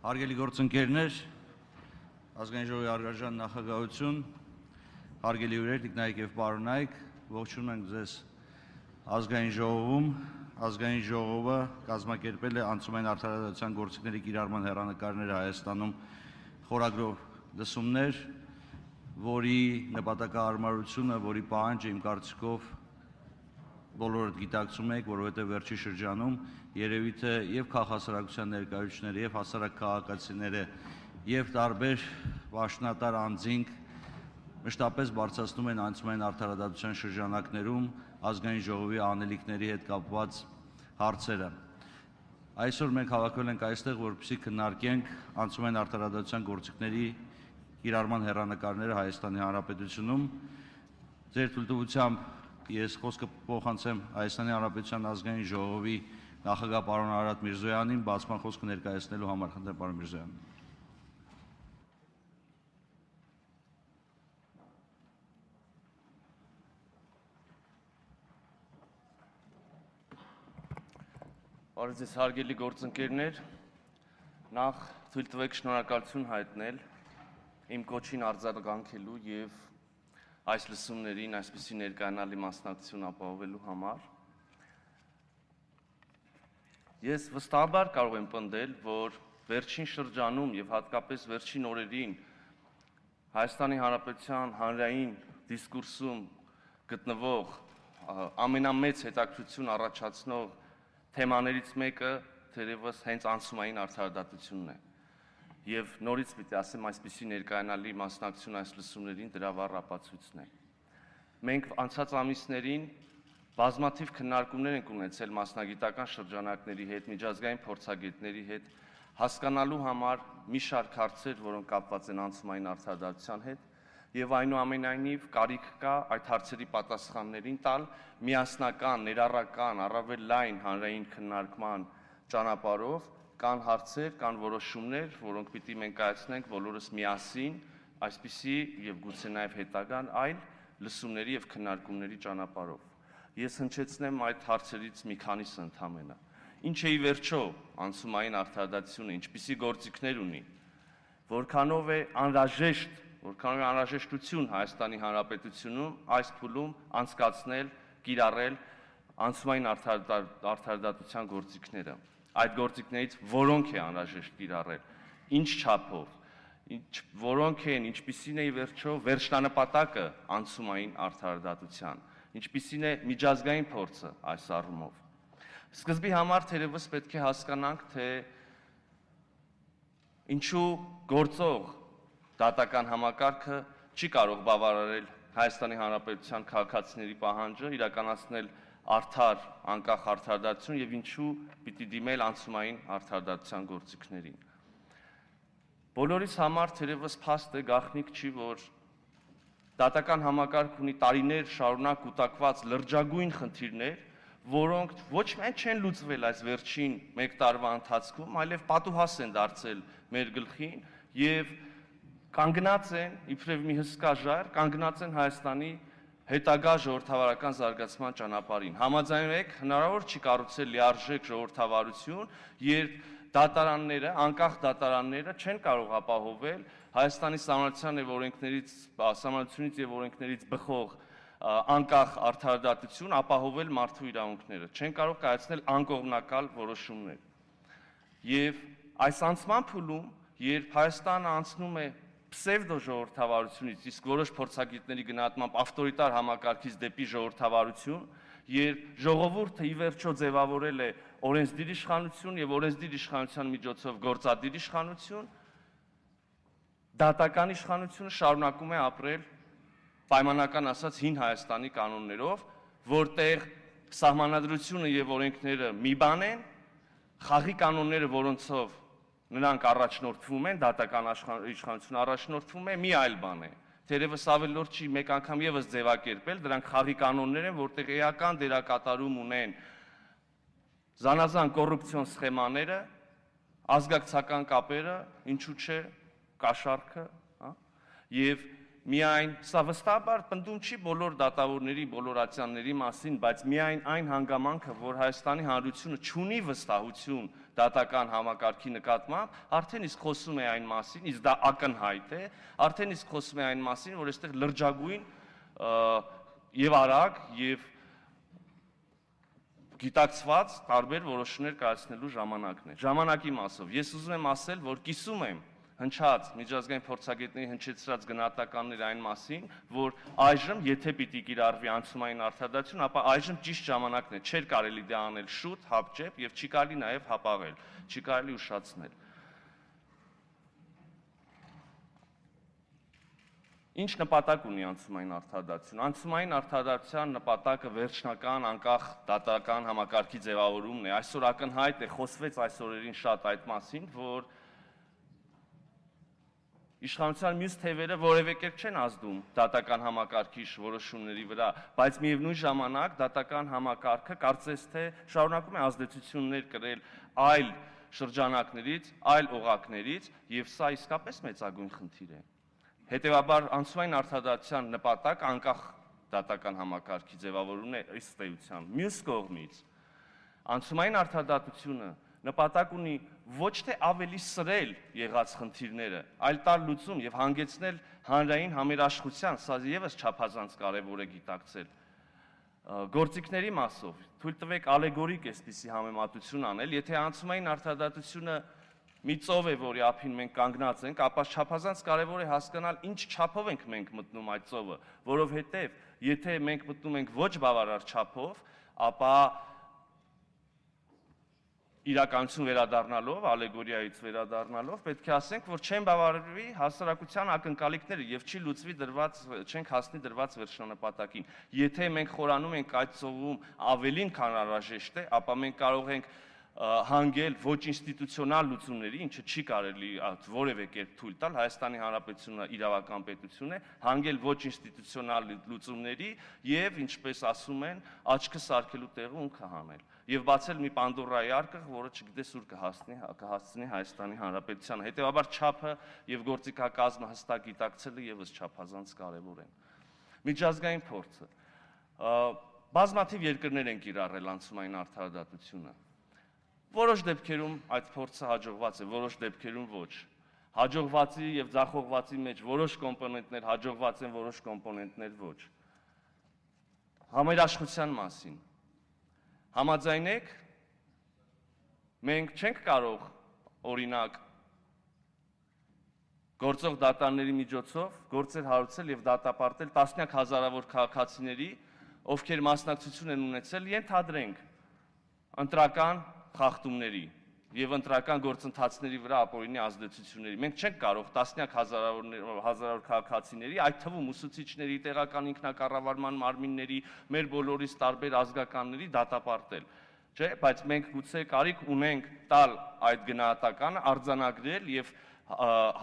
Հարգելի գործընկերներ, ազգային ժողովի առարկան նախագահություն, հարգելի հյուրեր, տիկնայք եւ պարոնայք, ողջունում ենք ձեզ ազգային ժողովում։ Ազգային ժողովը կազմակերպել է անցումային արդարադատության գործիքների կիրառման հեռանկարները Հայաստանում խորագրով լսումներ, որի նպատակահարմարությունը, որի պահանջը իմ կարծիքով բոլորդ գիտակցում եք, որովհետև վերջի շրջանում երևի թե եւ քաղաքասարակության ներկայացուցիչները եւ հասարակ քաղաքացիները եւ տարբեր պաշտոնատար անձինք մշտապես բարձրացնում են անցումային արդարադատության շրջանակներում ազգային ժողովի անելիքների հետ կապված հարցերը։ Այսօր մենք հավաքվել ենք այստեղ, որպեսզի քննարկենք անցումային արդարադատության գործիքների կիրառման հեռանկարները Հայաստանի Հանրապետությունում։ Ձեր թույլտվությամբ ես խոսքը փոխանցեմ Հայաստանի Հանրապետության ազգային ժողովի նախագահ պարոն Արարատ Միրզոյանին, բացման խոսքը ներկայացնելու համար խնդրեմ պարոն Միրզոյան։ Բարև ձեզ հարգելի գործընկերներ, նախ թույլ տվեք շնորհակալություն հայտնել իմ կոչին արձագանքելու եւ այս լսումներին այսպիսի ներկայանալի մասնակցություն ապահովելու համար։ Ես վստահաբար կարող եմ պնդել, որ վերջին շրջանում եւ հատկապես վերջին օրերին Հայաստանի Հանրապետության հանրային դիսկուրսում գտնվող ամենամեծ հետաքրքրություն առաջացնող թեմաներից մեկը թերևս հենց անցումային արդարադատությունն է։ Եվ նորից պիտի ասեմ, այսպիսի ներկայանալի մասնակցություն այս լսումներին դրա վառ ապացույցն է։ Մենք անցած ամիսներին բազմաթիվ քննարկումներ ենք ունեցել մասնագիտական շրջանակների հետ, միջազգային փորձագետների հետ, հասկանալու համար մի շարք հարցեր, որոնք կապված են անցումային արդարադատության հետ, եւ այնուամենայնիվ կարիք կա այդ հարցերի պատասխաններին տալ միասնական, ներառական, առավել լայն հանրային քննարկման ճանապարհով, կան հարցեր, կան որոշումներ, որոնք պիտի մենք կայացնենք բոլորս միասին, այսպիսի եւ գուցե նաեւ հետագան այլ լսումների եւ քննարկումների ճանապարհով։ Ես հնչեցնեմ այդ հարցերից մի քանիսը ընդհանրապես։ Ինչ է ի վերջո անցումային արդարադատությունը, ինչպիսի գործիքներ ունի, որքանով է անհրաժեշտություն Հայաստանի Հանրապետությունում այս փուլում անցկացնել, կիրառել անցումային արդարադատության գործիքները։ Այդ գործիքներից որոնք է անհրաժեշտ կիրառել, ինչ չափով, որոնք են, ինչպիսին է ի վերջո վերջնանպատակը անցումային արդարադատության, ինչպիսին է միջազգային փորձը այս առումով։ Սկզբի համար թերևս պետք է հասկանանք, թե ինչու գործող դատական համակարգը չի կարող բավարարել Հայաստանի Հանրապետության քաղաքացիների պահանջը իրականացնել արդար, անկախ արդարադատություն եւ ինչու պիտի դիմել անցումային արդարադատության գործիքներին։ Բոլորիս համար թերևս փաստ է, գաղտնիք չի, որ դատական համակարգ ունի տարիներ շարունակ կուտակված լրջագույն խնդիրներ, որոնք ոչ միայն չեն լուծվել այս վերջին 1 տարվա ընթացքում, այլև պատուհաս են դարձել մեր գլխին եւ կանգնած են իբրև մի հսկա ժայռ, կանգնած են Հայաստանի հետագա ժողովրդավարական զարգացման ճանապարհին։ Համաձայնում եք, հնարավոր չի կառուցել լիարժեք ժողովրդավարություն, երբ դատարանները, անկախ դատարանները չեն կարող ապահովել Հայաստանի սահմանությունից եւ օրենքներից բխող անկախ արդարադատություն, ապահովել մարդու իրավունքները, չեն կարող կայացնել անկողմնակալ որոշումներ։ Եվ այս անցման փուլում, երբ Հայաստանը անցնում է պսևդո ժողովրդավարությունից, իսկ որոշ փորձագետների գնահատմամբ ավտորիտար համակարգից դեպի ժողովրդավարություն, երբ ժողովուրդը ի վերջո ձևավորել է օրենսդիր իշխանություն եւ օրենսդիր իշխանության միջոցով գործադիր իշխանություն, դատական իշխանությունը շարունակում է ապրել պայմանական ասած հին Հայաստանի կանոններով, որտեղ սահմանադրությունը եւ օրենքները մի բան են, խաղի կանոնները, որոնցով նրանք առաջնորդվում են, դատական իշխանությունը առաջնորդվում է, մի այլ բան է։ Թերևս ավելորդ չի մեկ անգամ եւս ձևակերպել, դրանք խաղի կանոններ են, որտեղ էական դերակատարում ունեն զանազան կոռուպցիոն սխեմաները, ազգակցական կապերը, ինչու՞ չէ, կաշառքը, եւ միայն սա վստահաբար պնդում չի բոլոր դատավորների, բոլոր ատյանների մասին, բայց միայն այն հանգամանքը, որ Հայաստանի Հանրությունը չունի վստահություն դատական համակարգի նկատմամբ, արդեն իսկ խոսում է այն մասին, իսկ դա ակնհայտ է, արդեն իսկ խոսում է այն մասին, որ այստեղ լրջագույն եւ արագ եւ գիտակցված տարբեր որոշումներ կայացնելու ժամանակն է։ Ժամանակի մասով ես ուզում եմ ասել, որ կիսում եմ հնչած միջազգային փորձագետների հնչեցրած գնահատականներ այն մասին, որ այժմ, եթե պիտի կիրառվի անցումային արդարադատություն, ապա այժմ ճիշտ ժամանակն է, չէր կարելի դա անել շուտ, հապճեպ եւ չի կարելի նաեւ հապաղել, չի կարելի ուշացնել։ Ինչ նպատակ ունի անցումային արդարադատություն։ Անցումային արդարադատության նպատակը վերջնական անկախ դատական համակարգի ձևավորումն է։ Այսօր ակնհայտ է, խոսվեց այս օրերին շատ այդ մասին, որ իշխանության մյուս թևերը որևէ կերպ չեն ազդում դատական համակարգի որոշումների վրա, բայց միևնույն ժամանակ դատական համակարգը կարծես թե շարունակում է ազդեցություններ կրել այլ շրջանակներից, այլ օղակներից, եւ սա իսկապես մեծագույն խնդիր է։ Հետևաբար անցումային արդարադատության նպատակ անկախ դատական համակարգի ձևավորումն է ըստ էության։ Մյուս կողմից անցումային արդարադատությունը նպատակ ունի ոչ թե ավելի սրել եղած խնդիրները, այլ տալ լուծում եւ հանգեցնել հանրային համերաշխության, սա եւս չափազանց կարեւոր է գիտակցել։ Գործիքների մասով թույլ տվեք ալեգորիկ այսպիսի համեմատություն անել, եթե անցումային արդարադատությունը մի ծով է, որի ափին մենք կանգնած ենք, ապա չափազանց կարևոր է հասկանալ ինչ չափով ենք մենք մտնում այդ ծովը, որովհետեւ եթե մենք մտնում ենք ոչ բավարար չափով, ապա իրականություն վերադառնալով, ալեգորիայից վերադառնալով, պետք է ասենք, որ չեն բավարարվի հասարակության ակնկալիքները եւ չի լուծվի չենք հասնի դրված վերջնանպատակին։ Եթե մենք խորանում ենք այդ ծովում ավելին, քան անհրաժեշտ է, ապա մենք կարող ենք հանգել ոչ ինստիտուցիոնալ լուծումների, ինչը չի կարելի որևէ կերպ թույլ տալ, Հայաստանի Հանրապետությունը իրավական պետություն է, հանգել ոչ ինստիտուցիոնալ լուծումների եւ, ինչպես ասում են, աչքը սարքելու տեղը ունքը հանել եւ բացել մի Պանդորայի արկղ, որը չգիտես ուր կհասցնի Հայաստանի Հանրապետությանը։ Հետեւաբար չափը եւ գործիքակազմը հստակ գիտակցելը եւս չափազանց կարեւոր են։ Միջազգային փորձը։ Բազմաթիվ երկրներ են կիրառել անցումային արդարադատությունը։ Որոշ դեպքերում այդ փորձը հաջողված է, որոշ դեպքերում ոչ։ Հաջողվածի եւ ձախողվածի մեջ որոշ կոմպոնենտներ հաջողված են, որոշ կոմպոնենտներ ոչ։ Համերաշխության մասին։ Համաձայնեք, մենք չենք կարող, օրինակ, գործող դատարանների միջոցով գործեր հարուցել եւ դատապարտել տասնյակ հազարավոր քաղաքացիների, ովքեր մասնակցություն են ունեցել, ենթադրենք, ընտրական խախտումների եւ ընտրական գործընթացների վրա ապօրինի ազդեցությունների։ Մենք չենք կարող տասնյակ հազարավոր քաղաքացիների, այդ թվում ուսուցիչների, տեղական ինքնակառավարման մարմինների, մեր բոլորիս տարբեր ազգականների դատապարտել, չէ՞, բայց մենք գուցե կարիք ունենք տալ այդ գնահատականը, արձանագրել եւ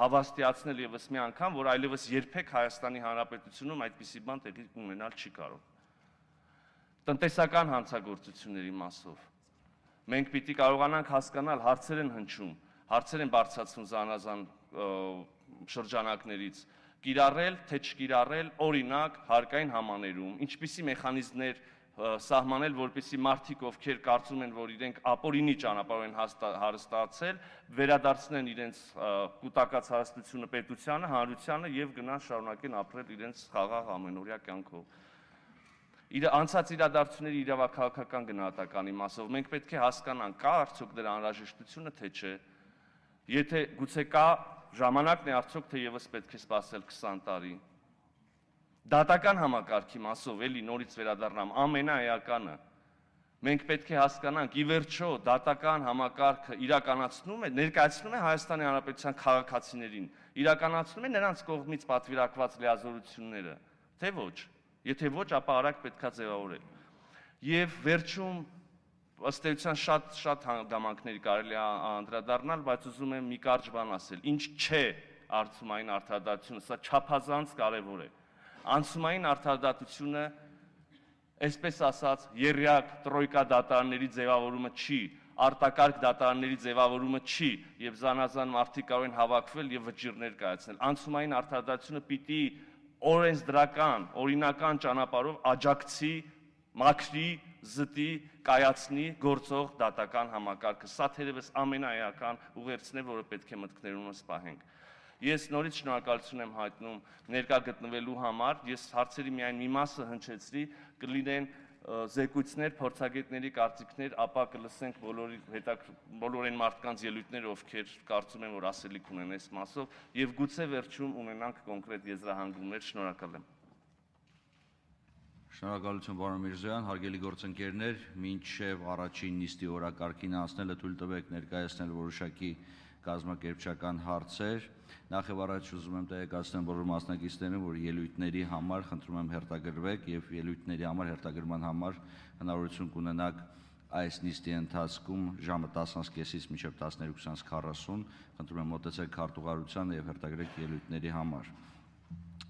հավաստիացնել եւս մի անգամ, որ այլևս երբեք Հայաստանի Հանրապետությունում այդպիսի բան տեղի ունենալ չի կարող։ Տնտեսական հանցագործությունների մասով մենք պիտի կարողանանք հասկանալ, հարցեր են հնչում, հարցեր են բարձրացվում զանազան շրջանակներից, կիրառել, թե չկիրառել, օրինակ, հարկային համաներում, ինչպիսի մեխանիզմներ սահմանել, որպեսզի մարդիկ, ովքեր կարծում են, որ իրենք ապօրինի ճանապարհով են հարստացել, վերադարձնեն իրենց կուտակած հարստությունը պետությանը, հանրությանը եւ գնան շարունակեն ապրել իրենց խաղաղ ամենօրյա կյանքով։ Անցած իրադարձությունների իրավաքաղաքական գնահատականի մասով մենք պետք է հասկանանք, կա արդյոք դրա անհրաժեշտությունը, թե չէ։ Եթե գուցե կա, ժամանակն է արդյոք, թե եւս պետք է սպասել 20 տարի։ Դատական համակարգի մասով էլի նորից վերադառնամ, ամենաէականը մենք պետք է հասկանանք, ի վերջո դատական համակարգը իրականացնում է, ներկայացնում է Հայաստանի Հանրապետության քաղաքացիներին, իրականացնում է նրանց կողմից պատվիրակված լիազորությունները, թե ոչ։ Եթե ոչ, ապա արագ պետքա ձևավորել։ Եվ վերջում ըստ էության շատ հանգամանքների կարելի է անդրադառնալ, բայց ուզում եմ մի կարճ բան ասել։ Ինչ չէ անցումային արդարադատությունը, սա չափազանց կարևոր է։ Անցումային արդարադատությունը, այսպես ասած, եռյակ տրոյկա դատարանների ձևավորումը չի, արտակարգ դատարանների ձևավորումը չի, եւ զանազան մարդիկ կարող են հավաքվել եւ վճիռներ կայացնել։ Անցումային արդարադատությունը պիտի օրենսդրական, օրինական ճանապարհով աջակցի, մաքրի, զտի, կայացնի գործող դատական համակարգը։ Սա թերևս ամենաէական ուղերձն է, որը պետք է մտքներումս պահենք։ Ես նորից շնորհակալություն եմ հայտնում ներկա գտնվելու համար, ես հարցերի միայն մի մասը հնչեցրի, կլինեն զեկույցներ, փորձագետների կարծիքներ, ապա կլսենք բոլոր այն մարդկանց ելույթները, ովքեր կարծում են, որ ասելիք ունեն այս մասով, եւ գուցե վերջում ունենանք կոնկրետ եզրահանգումներ։ Շնորհակալ եմ։ Շնորհակալություն, պարոն Միրզոյան, հարգելի գործընկերներ, մինչև առաջին նիստի օրակարգին անցնելը թույլ տվեք ներկայացնել որոշակի կազմակերպչական հարցեր։ Նախ եւ առաջ ուզում եմ տեղեկացնել բոլոր մասնակիցներին, որ ելույթների համար խնդրում եմ հերթագրվեք եւ ելույթների համար հերթագրման համար հնարավորություն կունենաք այս նիստի ընթացքում ժամը 10:30-ից մինչև 12:40, խնդրում եմ մոտեցեք քարտուղարությանը եւ հերթագրեք ելույթների համար։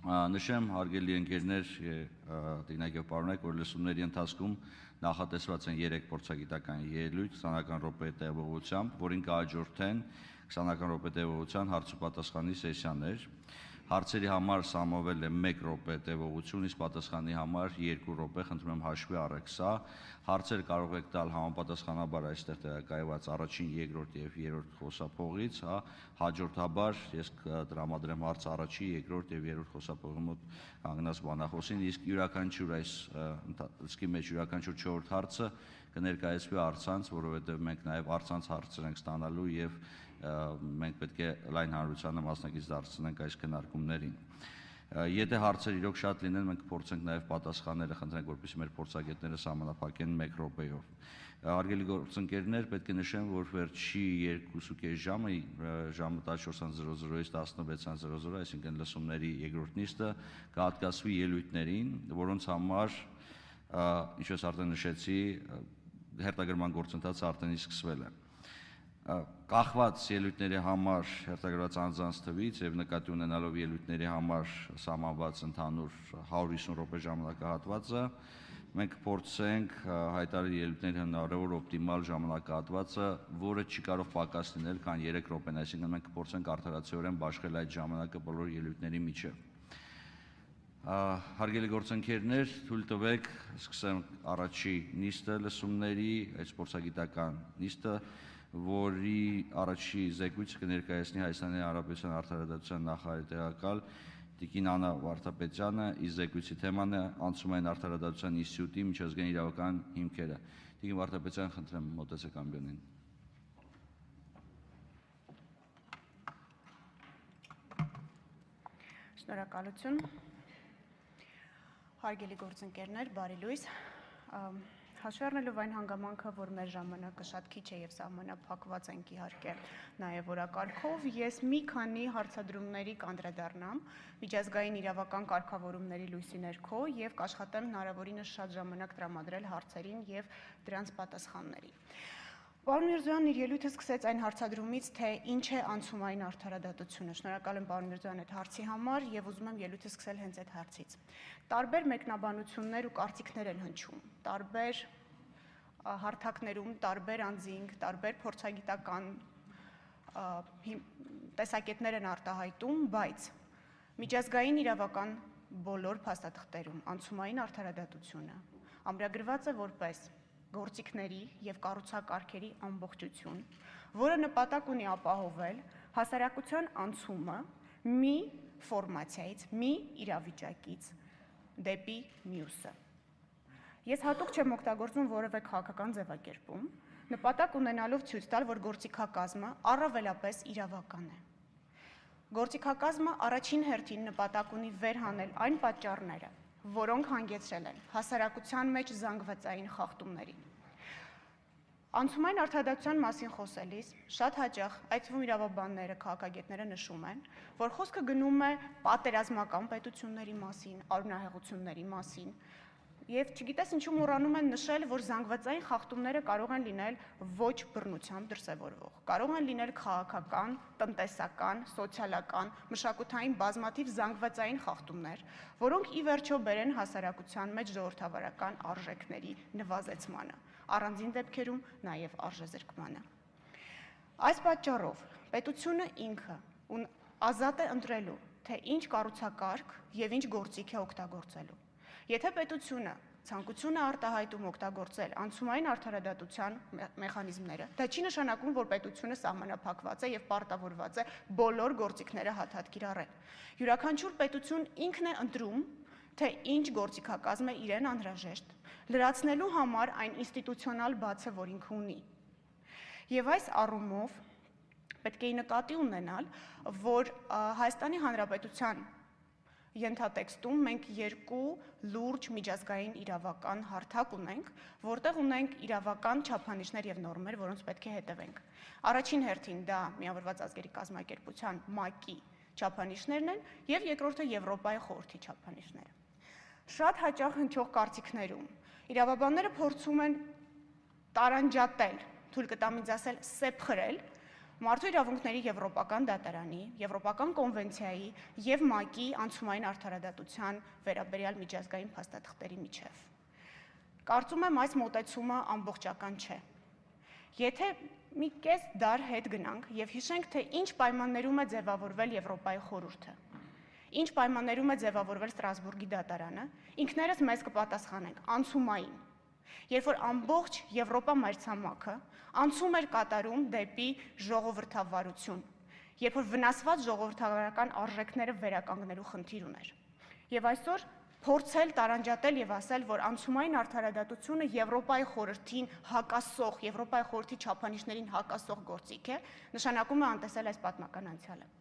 Նշեմ, հարգելի ընկերներ, տիկնայք եւ պարոնայք, որ լսումների ընթացքում նախատեսված են 3 փորձագիտական ելույթ 20 րոպե տևողությամբ, որին կհաջորդեն 20 րոպե տևողության հարց ու պատասխանի սեսիաներ։ Հարցերի համար սահմանվել է 1 րոպե տևողություն, իսկ պատասխանի համար 2 րոպե, խնդրում եմ հաշվի առեք սա։ Հարցեր կարող եք տալ համապատասխանաբար այստեղ տեղակայված առաջին, երկրորդ եւ երրորդ խոսափողից, հաջորդաբար ես տրամադրեմ հարցը առաջի, երկրորդ եւ երրորդ խոսափողի մոտ կանգնած բանախոսին, իսկ յուրաքանչյուր այս ընթացքի մեջ յուրաքանչյուր 4-րդ հարցը կներկայացվի առցանց, որովհետեւ մենք նաեւ առցանց հարցեր ենք ստանալու եւ մենք պետք է լայն հանրությանը մասնակից դարձնենք այս քննարկումներին։ Եթե հարցեր իրոք շատ լինեն, մենք կփորձենք նաև պատասխանները խնդրենք, որպեսզի մեր փորձագետները սահմանափակեն 1 րոպեով։ Հարգելի գործընկերներ, պետք է նշեմ, որ վերջի 2.5 ժամը, ժամը 14:00-ից 16:00, այսինքն լսումների երկրորդ նիստը կհատկացվի ելույթներին, որոնց համար, ինչպես արդեն նշեցի, հերթագրման գործընթացը արդեն սկսվել է։ Կախված ելույթների համար հերթագրված անձանց թվից եւ նկատի ունենալով ելույթների համար սահմանված ընդհանուր 150 րոպե ժամանակահատվածը, մենք փորձենք հայտարարել ելույթների հնարավոր օպտիմալ ժամանակահատվածը, որը չի կարող պակաս լինել, քան 3 րոպեն, այսինքն մենք կփորձենք արդարացիորեն բաշխել այդ ժամանակը բոլոր ելույթների միջև։ Հարգելի գործընկերներ, թույլ տվեք սկսեմ առաջի նիստը լսումների, այս փորձագիտական նիստը, որի առաջի զեկույցը կներկայացնի Հայաստանի Հանրապետության արդարադատության նախարարի տեղակալ Տիկին Աննա Վարդապետյանը, իսկ զեկույցի թեման է անցումային արդարադատության ինստիտուտի միջազգային իրավական հիմքերը։ Տիկին Վարդապետյան, խնդրեմ մոտեցեք ամբիոնին։ Շնորհակալություն։ Հարգելի գործընկերներ, բարի լույս։ Հաշվի առնելով այն հանգամանքը, որ մեր ժամանակը շատ քիչ է եւ սահմանափակված ենք իհարկե նաեւ օրակարգով, ես մի քանի հարցադրումների կանդրադառնամ միջազգային իրավական կարգավորումների լույսի ներքո եւ կաշխատեմ հնարավորինս շատ ժամանակ տրամադրել հարցերին եւ դրանց պատասխաններին։ Պարոն Միրզոյանն իր ելույթը սկսեց այն հարցադրումից, թե ինչ է անցումային արդարադատությունը։ Շնորհակալ եմ պարոն Միրզոյան այդ հարցի համար եւ ուզում եմ ելույթը սկսել հենց այդ հարցից։ Տարբեր մեկնաբանություններ ու կարծիքներ են հնչում, տարբեր հարթակներում, տարբեր անձինք, տարբեր փորձագիտական տեսակետներ են արտահայտում, բայց միջազգային իրավական բոլոր փաստաթղթերում անցումային արդարադատությունը ամրագրված է որպես գործիքների եւ կառուցակարգերի ամբողջություն, որը նպատակ ունի ապահովել հասարակության անցումը մի ֆորմացիայից, մի իրավիճակից դեպի մյուսը։ Ես հատուկ չեմ օգտագործում որևէ քաղաքական ձևակերպում, նպատակ ունենալով ցույց տալ, որ գործիքակազմը առավելապես իրավական է։ Գործիքակազմը առաջին հերթին նպատակ ունի վերհանել այն պատճառները, որոնք հանգեցրել են հասարակության մեջ զանգվածային խախտումներին։ Անցումային արդարադատության մասին խոսելիս շատ հաճախ, այդ թվում իրավաբանները, քաղաքագետները նշում են, որ խոսքը գնում է պատերազմական պետությունների մասին, արյունահեղությունների մասին, եւ չգիտես ինչու մոռանում են նշել, որ զանգվածային խախտումները կարող են լինել ոչ բռնությամբ դրսևորվող, կարող են լինել քաղաքական, տնտեսական, սոցիալական, մշակութային բազմաթիվ զանգվածային խախտումներ, որոնք ի վերջո բերեն հասարակության մեջ ժողովրդավարական արժեքների նվազեցմանը, առանձին դեպքերում նաև արժեզրկմանը։ Այս պատճառով պետությունը ինքը ազատ է ընտրելու թե ինչ կառուցակարգ եւ ինչ գործիք է օգտագործելու։ Եթե պետությունը ցանկություն է արտահայտում օգտագործել անցումային արդարադատության մեխանիզմները, դա չի նշանակում, որ պետությունը սահմանափակված է եւ պարտավորված է բոլոր գործիքները հատ-հատ կիրառել։ Յուրաքանչյուր պետություն ինքն է ընտրում, թե ինչ գործիքակազմ է իրեն անհրաժեշտ, լրացնելու համար այն ինստիտուցիոնալ բացը, որ ինքը ունի։ Եվ այս առումով պետք է նկատի ունենալ, որ Հայաստանի Հանրապետության ենթատեքստում մենք երկու լուրջ միջազգային իրավական հարթակ ունենք, որտեղ ունենք իրավական չափանիշներ եւ նորմեր, որոնց պետք է հետևենք։ Առաջին հերթին դա Միավորված ազգերի կազմակերպության ՄԱԿ-ի չափանիշներն են եւ երկրորդը Եվրոպայի խորհրդի չափանիշները։ Շատ հաճախ հնչող կարծիքներում իրավաբանները փորձում են տարանջատել, թույլ կտամ ինձ ասել, սեպխրել Մարդու իրավունքների Եվրոպական դատարանի, Եվրոպական կոնվենցիայի եւ ՄԱԿ-ի անցումային արդարադատության վերաբերյալ միջազգային փաստաթղթերի միջև։ Կարծում եմ այս մոտեցումը ամբողջական չէ։ Եթե մի կես դար հետ գնանք եւ հիշենք, թե ինչ պայմաններում է ձևավորվել Եվրոպայի խորհուրդը, ինչ պայմաններում է ձևավորվել Ստրասբուրգի դատարանը, ինքներս մեզ կպատասխանենք անցումային։ Երբ որ ամբողջ Եվրոպա մայրցամաքը անցում էր կատարում դեպի ժողովրդավարություն, երբ որ վնասված ժողովրդավարական արժեքները վերականգնելու խնդիր ուներ։ Եվ այսօր փորձել տարանջատել եւ ասել, որ անցումային արդարադատությունը Եվրոպայի խորհրդին հակասող, Եվրոպայի խորհրդի չափանիշներին հակասող գործիք է, նշանակում է անտեսել այս պատմական անցյալը։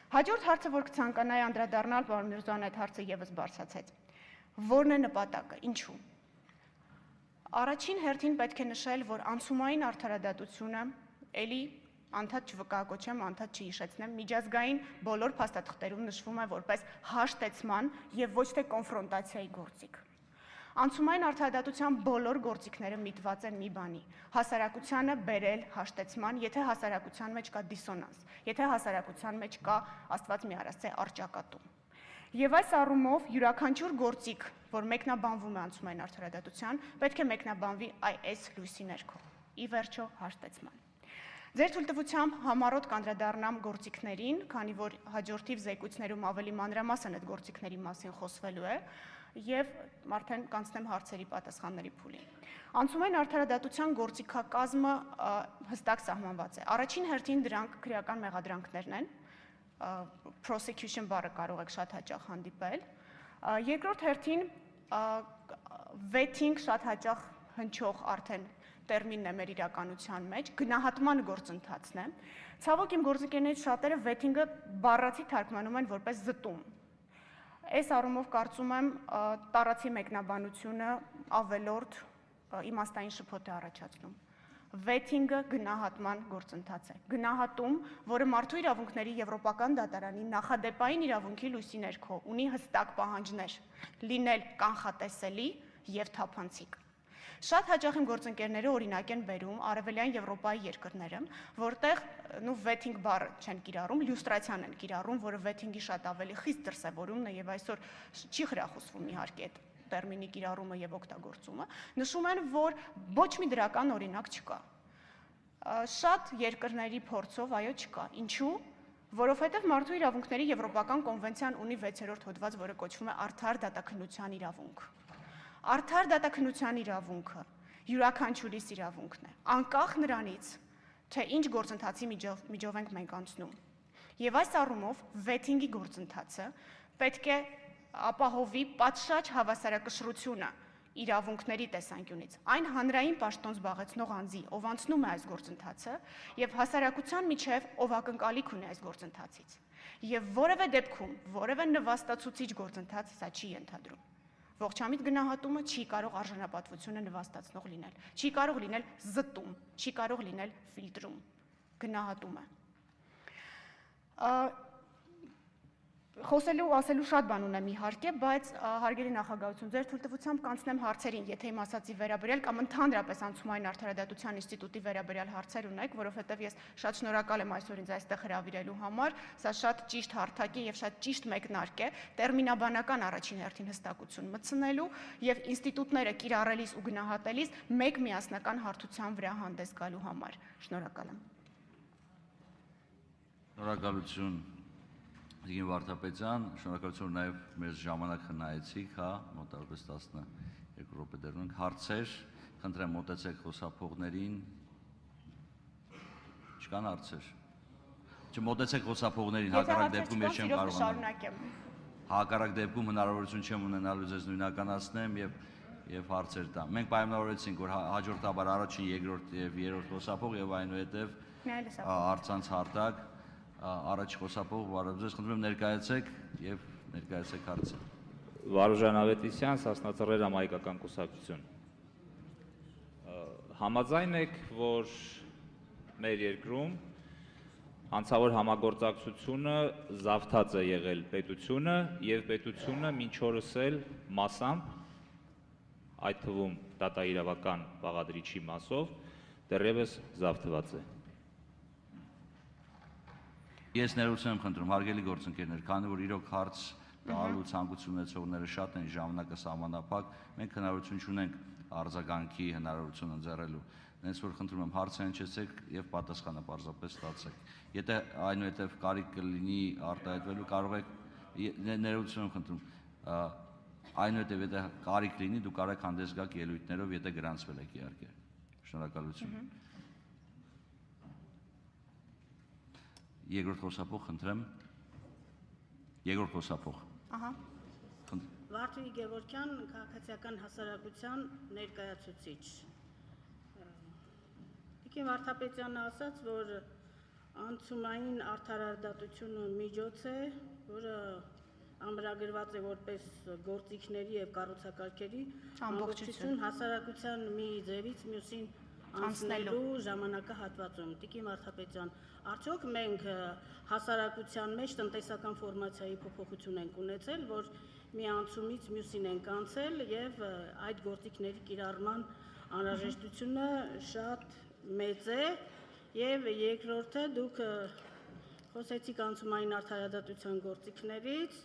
Հաջորդ հարցը, որ կցանկանայի անդրադառնալ, պարոն Միրզոյան այդ հարցը եւս բարձրացեց։ Որն է նպատակը, ինչու։ Առաջին հերթին պետք է նշել, որ անցումային արդարադատությունը էլի անդադ չվկայակոչեմ, անդադ չհիշեցնեմ, միջազգային բոլոր փաստաթղթերում նշվում է որպես հաշտեցման եւ ոչ թե կոնֆրոնտացիայի գործիք։ Անցումային արդարադատության բոլոր գործիքները միտված են մի բանի՝ հասարակությանը բերել հաշտեցման, եթե հասարակության մեջ կա դիսոնանս, եթե հասարակության մեջ կա Աստված մի արասցե առճակատում։ Եվ այս առումով յուրաքանչյուր գործիք, որ մեկնաբանվում է անցումային արդարադատության, պետք է մեկնաբանվի այս լույսի ներքո, ի վերջո հաշտեցման։ Ձեր թույլտվությամբ համառոտ կանդրադառնամ գործիքներին, քանի որ հաջորդիվ զեկույցներում ավելի մանրամասն այդ գործիքների մասին խոսվելու է, եւ արդեն կանցնեմ հարցերի պատասխանների փուլին։ Անցումային արդարադատության գործիքակազմը հստակ սահմանված է։ Առաջին հերթին դրանք քրեական մեղադրանքներն են, prosecution բառը կարող եք շատ հաճախ հանդիպել։ Երկրորդ հերթին vetting շատ հաճախ հնչող արդեն տերմինն է մեր իրականության մեջ, գնահատման գործընթացն է։ Ցավոք իմ գործընկերներից շատերը vetting-ը բառացի թարգմանում են որպես զտում։ Այս առումով կարծում եմ տարածի մեկնաբանությունը ավելորդ իմաստային շփոթ է առաջացնում։ Vetting-ը գնահատման գործընթաց է։ Գնահատում, որը մարդու իրավունքների Եվրոպական դատարանի նախադեպային իրավունքի լույսի ներքո ունի հստակ պահանջներ՝ լինել կանխատեսելի եւ թափանցիկ։ Շատ հաճախ իմ գործընկերները օրինակ են բերում Արևելյան Եվրոպայի երկրները, որտեղ vetting բառը չեն կիրառում, լյուստրացիան են կիրառում, որը vetting-ի շատ ավելի խիստ դրսևորումն է եւ այսօր չի խրախուսվում իհարկե այդ տերմինի կիրառումը եւ օգտագործումը, նշում են, որ ոչ մի դրական օրինակ չկա։ Շատ երկրների փորձով այո չկա։ Ինչու՞։ Որովհետեւ մարդու իրավունքների Եվրոպական կոնվենցիան ունի 6-րդ հոդված, որը կոչվում է արդար դատաքննության իրավունք։ Արդար դատաքննության իրավունքը յուրաքանչյուրիս իրավունքն է, անկախ նրանից, թե ինչ գործընթացի միջով ենք մենք անցնում։ Եվ այս առումով vetting-ի գործընթացը պետք է ապահովի պատշաճ հավասարակշռությունը իրավունքների տեսանկյունից։ Այն հանրային պաշտոն զբաղեցնող անձի, ով անցնում է այս գործընթացը, եւ հասարակության միջև ով ակնկալիք ունի այս գործընթացից։ Եվ որևէ դեպքում, որևէ նվաստացուցիչ գործընթաց սա չի ենթադրում։ Ողջամիտ գնահատումը չի կարող արժանապատվությունը նվաստացնող լինել, չի կարող լինել զտում, չի կարող լինել ֆիլտրում, գնահատում է։ Խոսելու ասելու շատ բան ունեմ իհարկե, բայց հարգելի նախագահություն, ձեր թույլտվությամբ կանցնեմ հարցերին, եթե իմ ասածի վերաբերյալ կամ ընդհանրապես անցումային արդարադատության ինստիտուտի վերաբերյալ հարցեր ունեք, որովհետև ես շատ շնորհակալ եմ այսօր ինձ այստեղ հրավիրելու համար, սա շատ ճիշտ հարթակ է եւ շատ ճիշտ մեկնարկ է տերմինաբանական առաջին հերթին հստակություն մտցնելու եւ ինստիտուտները կիրառելիս ու գնահատելիս մեկ միասնական հարթության վրա հանդես գալու համար։ Շնորհակալ եմ։ Շնորհակալություն Տիկին Վարդապետյան, շնորհակալություն նաև մեր ժամանակ հնայեցիք, հա, մոտավորապես 12 րոպե դեռ ունենք, հարցեր, խնդրեմ մոտեցեք խոսափողներին, չկան հարցեր, չմոտեցեք խոսափողներին, հակառակ դեպքում ես չեմ կարողանում, հակառակ դեպքում հնարավորություն չեմ ունենալու ձեզ նույնականացնեմ և հարցեր տամ, մենք պայմանավորեցինք, որ հաջորդաբար առաջին, երկրորդ և երրորդ խոսափող և այնուհետև առցանց հարթակ առաջ խոսափող Վարոժան, խնդրում եմ ներկայացեք և ներկայացեք հարցը։ Վարոժան Ավետիսյան, Սասնածռեր համահայկական կուսակցություն։ Համաձայն եք, որ մեր երկրում անցավոր համագործակցությունը զավթած է եղել պետությունը և պետությունը մինչ օրս էլ մասամբ, այդ թվում դատաիրավական բաղադրիչի մասով, դեռևս զավթված է։ Ես ներողություն եմ խնդրում, հարգելի գործընկերներ, քանի որ իրոք հարց տալու ցանկություն ունեցողները շատ են, ժամանակը սահմանափակ, մենք հնարավորություն չունենք արձագանքի հնարավորություն ընձեռելու։ Հենց որ խնդրում եմ հարցը հնչեցեք և պատասխանը պարզապես ստացեք։ Եթե այնուհետև կարիք կլինի արտահայտվելու, կարող եք, ներողություն եմ խնդրում, այնուհետև եթե կարիք լինի, դուք կարող եք հանդես գաք ելույթներով, եթե գրանցվել եք իհարկե։ Շնորհակալություն։ Երկրորդ խոսափող, խնդրեմ։ Երկրորդ խոսափող։ Վարդուհի Գևորգյան, քաղաքացիական հասարակության ներկայացուցիչ։ Տիկին Վարդապետյանը ասաց, որ անցումային արդարադատությունը միջոց է, որը ամրագրված է որպես գործիքների և կառուցակարգերի ամբողջություն հասարակության մի ձևից մյուսին անցնելու ժամանակահատվածում։ Տիկին Վարդապետյան, արդյոք մենք հասարակության մեջ տնտեսական ֆորմացիայի փոփոխություն ենք ունեցել, որ մի անցումից մյուսին ենք անցել և այդ գործիքների կիրառման անհրաժեշտությունը շատ մեծ է, և երկրորդը դուք խոսեցիք անցումային արդարադատության գործիքներից,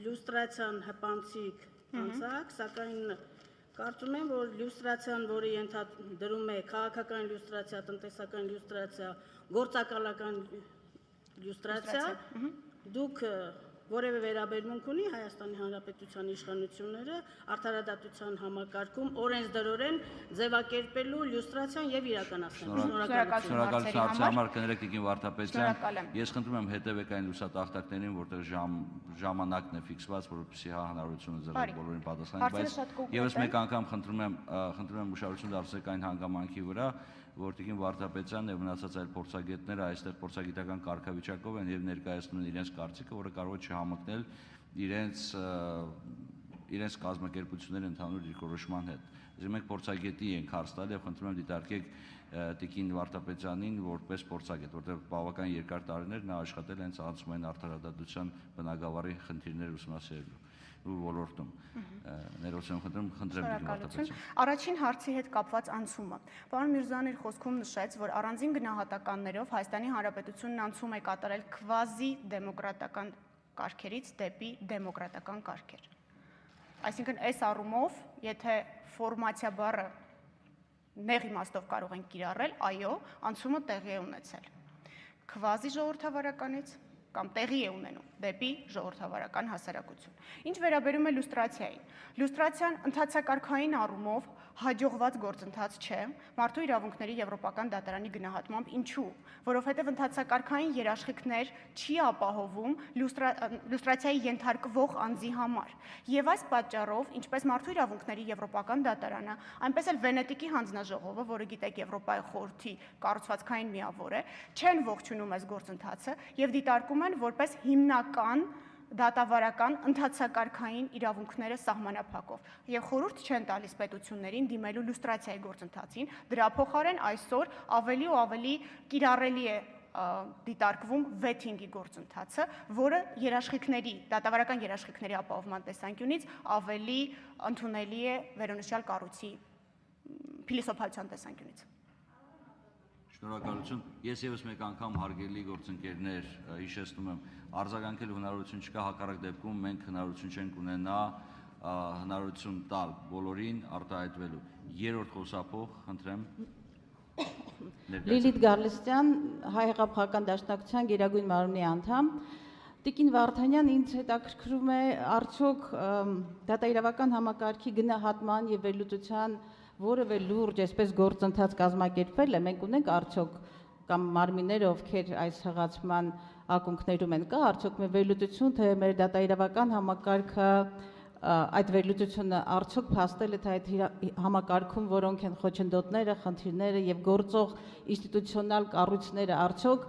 լյուստրացիան հպանցիկ անցաք, սակայն կարծում եմ, որ լյուստրացիան, որը ենթադրում է քաղաքական լյուստրացիա, տնտեսական լյուստրացիա, գործակալական լյուստրացիա, դուք որևէ վերաբերմունք ունի Հայաստանի Հանրապետության իշխանությունները արդարադատության համակարգում օրենսդրորեն ձևակերպելու լյուստրացիան և իրականացնելու։ Շնորհակալություն հարցի համար, կներեք Տիկին Վարդապետյան, ես խնդրում եմ հետևեք այն լուսատախտակներին, որտեղ ժամանակն է ֆիքսված, որպեսզի հնարավորություն ընձեռեք բոլորին պատասխանել, բայց ևս մեկ անգամ խնդրում եմ ուշադրություն դարձրեք այն հանգամանքի վրա, որ Տիկին Վարդապետյանն և մնացած այլ փորձագետները այստեղ փորձագիտական կարգավիճակով են և ներկայացնում են իրենց կարծիքը, որը կարող է չհամընկնել իրենց կազմակերպությունների ընդհանուր դիրքորոշման հետ։ Մենք փորձագետի ենք հարց տալ և խնդրում եմ դիտարկեք Տիկին Վարդապետյանին որպես փորձագետ, որտեղ բավական երկար տարիներ նա աշխատել է հենց անցումային արդարադատության բնագավառի խնդիրներ ուսումնասիրելու ոլորտում։ Ներողություն խնդրեմ Տիկին Վարդապետյան։ Առաջին հարցի հետ կապված անցումը։ Պարոն Միրզոյան իր խոսքում նշեց, որ առանձին գնահատականներով Հայաստանի Հանրապետությունն անցում է կատարել քվազի դեմոկրատական կարգերից դեպի դեմոկրատական կարգեր։ Այսինքն այս առումով, եթե ֆորմացիա բառը նեղ իմաստով կարող ենք կիրառել, այո, անցումը տեղի է ունեցել։ Քվազի ժողովրդավարականից կամ տեղի է ունենում դեպի ժողովրդավարական հասարակություն։ Ինչ վերաբերում է լյուստրացիային։ Լյուստրացիան ընթացակարգային առումով հաջողված գործընթաց չէ, մարդու իրավունքների Եվրոպական դատարանի գնահատմամբ ինչու, որովհետև ընթացակարգային երաշխիքներ չի ապահովում լյուստրացիայի ենթարկվող անձի համար։ Եվ այս պատճառով, ինչպես մարդու իրավունքների Եվրոպական դատարանը, այնպես էլ Վենետիկի հանձնաժողովը, որը գիտեք Եվրոպայի խորհրդի կառուցվածքային միավոր է, չեն ողջունում այս գործընթացը և դիտարկում են որպես հիմնական դատավարական ընթացակարգային իրավունքները սահմանափակով և խորհուրդ չեն տալիս պետություններին դիմելու լյուստրացիայի գործընթացին, դրա փոխարեն այսօր ավելի ու ավելի կիրառելի է դիտարկվում վեթինգի գործընթացը, որը դատավարական երաշխիքների ապահովման տեսանկյունից ավելի ընդունելի է վերոնշյալ կառույցի փիլիսոփայության տեսանկյունից։ Շնորհակալություն։ Ես ևս մեկ անգամ հարգելի գործընկերներ հիշեցնում եմ, արձագանքելու հնարավորություն չկա, հակառակ դեպքում մենք հնարավորություն չենք ունենա հնարավորություն տալ բոլորին արտահայտվելու։ Երրորդ խոսափող, խնդրեմ։ Լիլիթ Գալստյան, Հայ հեղափոխական դաշնակցության Գերագույն մարմնի անդամ։ Տիկին Վարդանյան, ինձ հետաքրքրում է արդյոք դատաիրավական համակարգի գնահատման եւ վերլուծության որևէ լուրջ այսպես գործընթաց կազմակերպվել է, մենք ունենք արդյոք կամ մարմինները, ովքեր այս հղացման ակունքներում են, կա արդյոք մեր վերլուծություն, թե մեր դատաիրավական համակարգը այդ վերլուծությունը արդյոք փաստել է, թե այդ համակարգում որոնք են խոչընդոտները, խնդիրները եւ գործող ինստիտուցիոնալ կառույցները արդյոք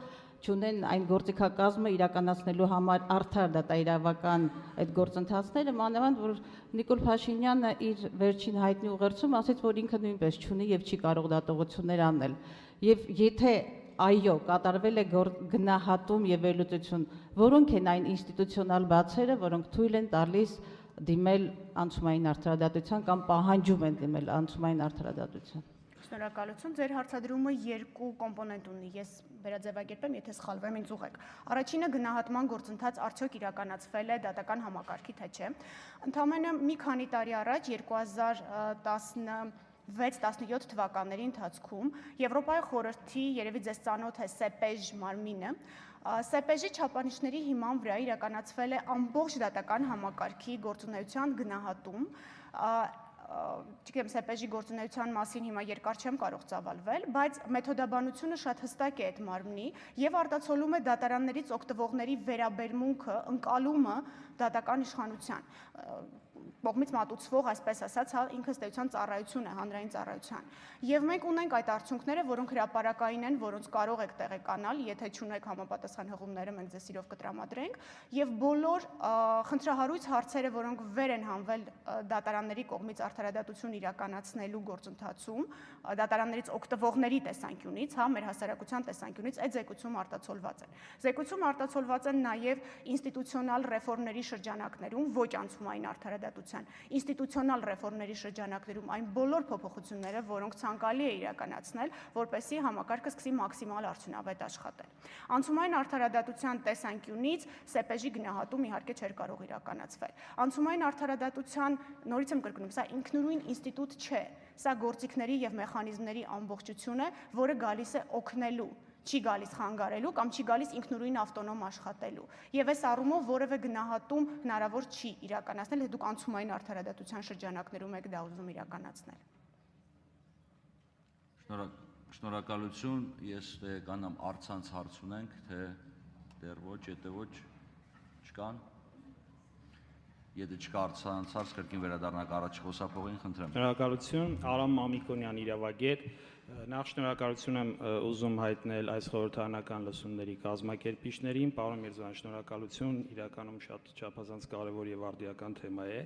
չունեն այն գործիքակազմը իրականացնելու համար արդար դատաիրավական այդ գործընթացները, մանավանդ որ Նիկոլ Փաշինյանը իր վերջին հայտնի ուղերձում ասաց, որ ինքը նույնպես չունի եւ չի կարող դատողություններ անել։ Եվ եթե այո, կատարվել է գնահատում եւ վերլուծություն, որոնք են այն ինստիտուցիոնալ բացերը, որոնք թույլ են տալիս դիմել անցումային արդարադատության կամ պահանջում են դիմել անցումային արդարադատության։ Շնորհակալություն, ձեր հարցադրումը երկու կոմպոնենտ ունի, ես վերաձևակերպեմ, եթե սխալվեմ, ինձ ուղղեք։ Առաջինը գնահատման գործընթաց արդյոք իրականացվել է դատական համակարգի, թե չէ։ Ընդամենը մի քանի տարի առաջ 2016-17 թվականների ընթացքում Եվրոպայի խորհրդի երևի ձեզ ծանոթ է ՍԵՊԵԺ մարմինը, ՍԵՊԵԺ չափանիշների հիման վրա իրականացվել է ամբողջ դատական համակարգի գործունեության գնահատում, չգիտեմ ՍԵՊԵԺ-ի գործունեության մասին հիմա երկար չեմ կարող ծավալվել, բայց մեթոդաբանությունը շատ հստակ է այդ մարմնի եւ արտացոլում է դատարաններից օգտվողների վերաբերմունքը, ընկալումը դատական իշխանության կողմից մատուցվող, այսպես ասած, ինքնըստեյության ծառայություն է, հանրային ծառայության։ Եվ մենք ունենք այդ արդյունքները, որոնք հրապարակային են, որոնց կարող եք տեղեկանալ, եթե չունեք համապատասխան հղումները, մենք ձեզ սիրով կտրամադրենք, եւ բոլոր խնդրահարույց հարցերը, որոնք վեր են հանվել դատարանների կողմից արդարադատություն իրականացնելու գործընթացում, դատարաններից օգտվողների տեսանկյունից, մեր հասարակության տեսանկյունից, այդ զեկույցում արտացոլված են։ Զեկույցում արտացոլված են նաեւ ինստիտուցիոնալ ռեֆորմների շրջանակներում, ոչ անցումային արդարադատության, ինստիտուցիոնալ ռեֆորմների շրջանակներում այն բոլոր փոփոխությունները, որոնք ցանկալի է իրականացնել, որպեսզի համակարգը սկսի մաքսիմալ արդյունավետ աշխատել։ Անցումային արդարադատության տեսանկյունից ՍԵՊԵԺ-ի գնահատում իհարկե չէր կարող իրականացվել։ Անցումային արդարադատության, նորից եմ կրկնում, սա ինքնուրույն ինստիտուտ չէ, սա գործիքների եւ մեխանիզմների ամբողջություն է, որը գալիս է օգնելու, չի գալիս խանգարելու կամ չի գալիս ինքնուրույն ավտոնոմ աշխատելու։ Եվ այս առումով որևէ գնահատում հնարավոր չի իրականացնել, դուք անցումային արդարադատության շրջանակներում եք դա ուզում իրականացնել։ Շնորհակալություն, ես կանամ առցանց հարց ունենք, թե դեռ ոչ, եթե ոչ, չկան։ Եթե չկա առցանց հարց, կրկին վերադառնանք առաջ խոսափողին, խնդրեմ։ Շնորհակալություն, Արամ Մամիկոնյան, իրավագետ։ Նախ շնորհակալություն եմ ուզում հայտնել այս խորհրդարանական լսումների կազմակերպիչներին, պարոն Միրզոյան, շնորհակալություն, իրականում շատ չափազանց կարևոր եւ արդիական թեմա է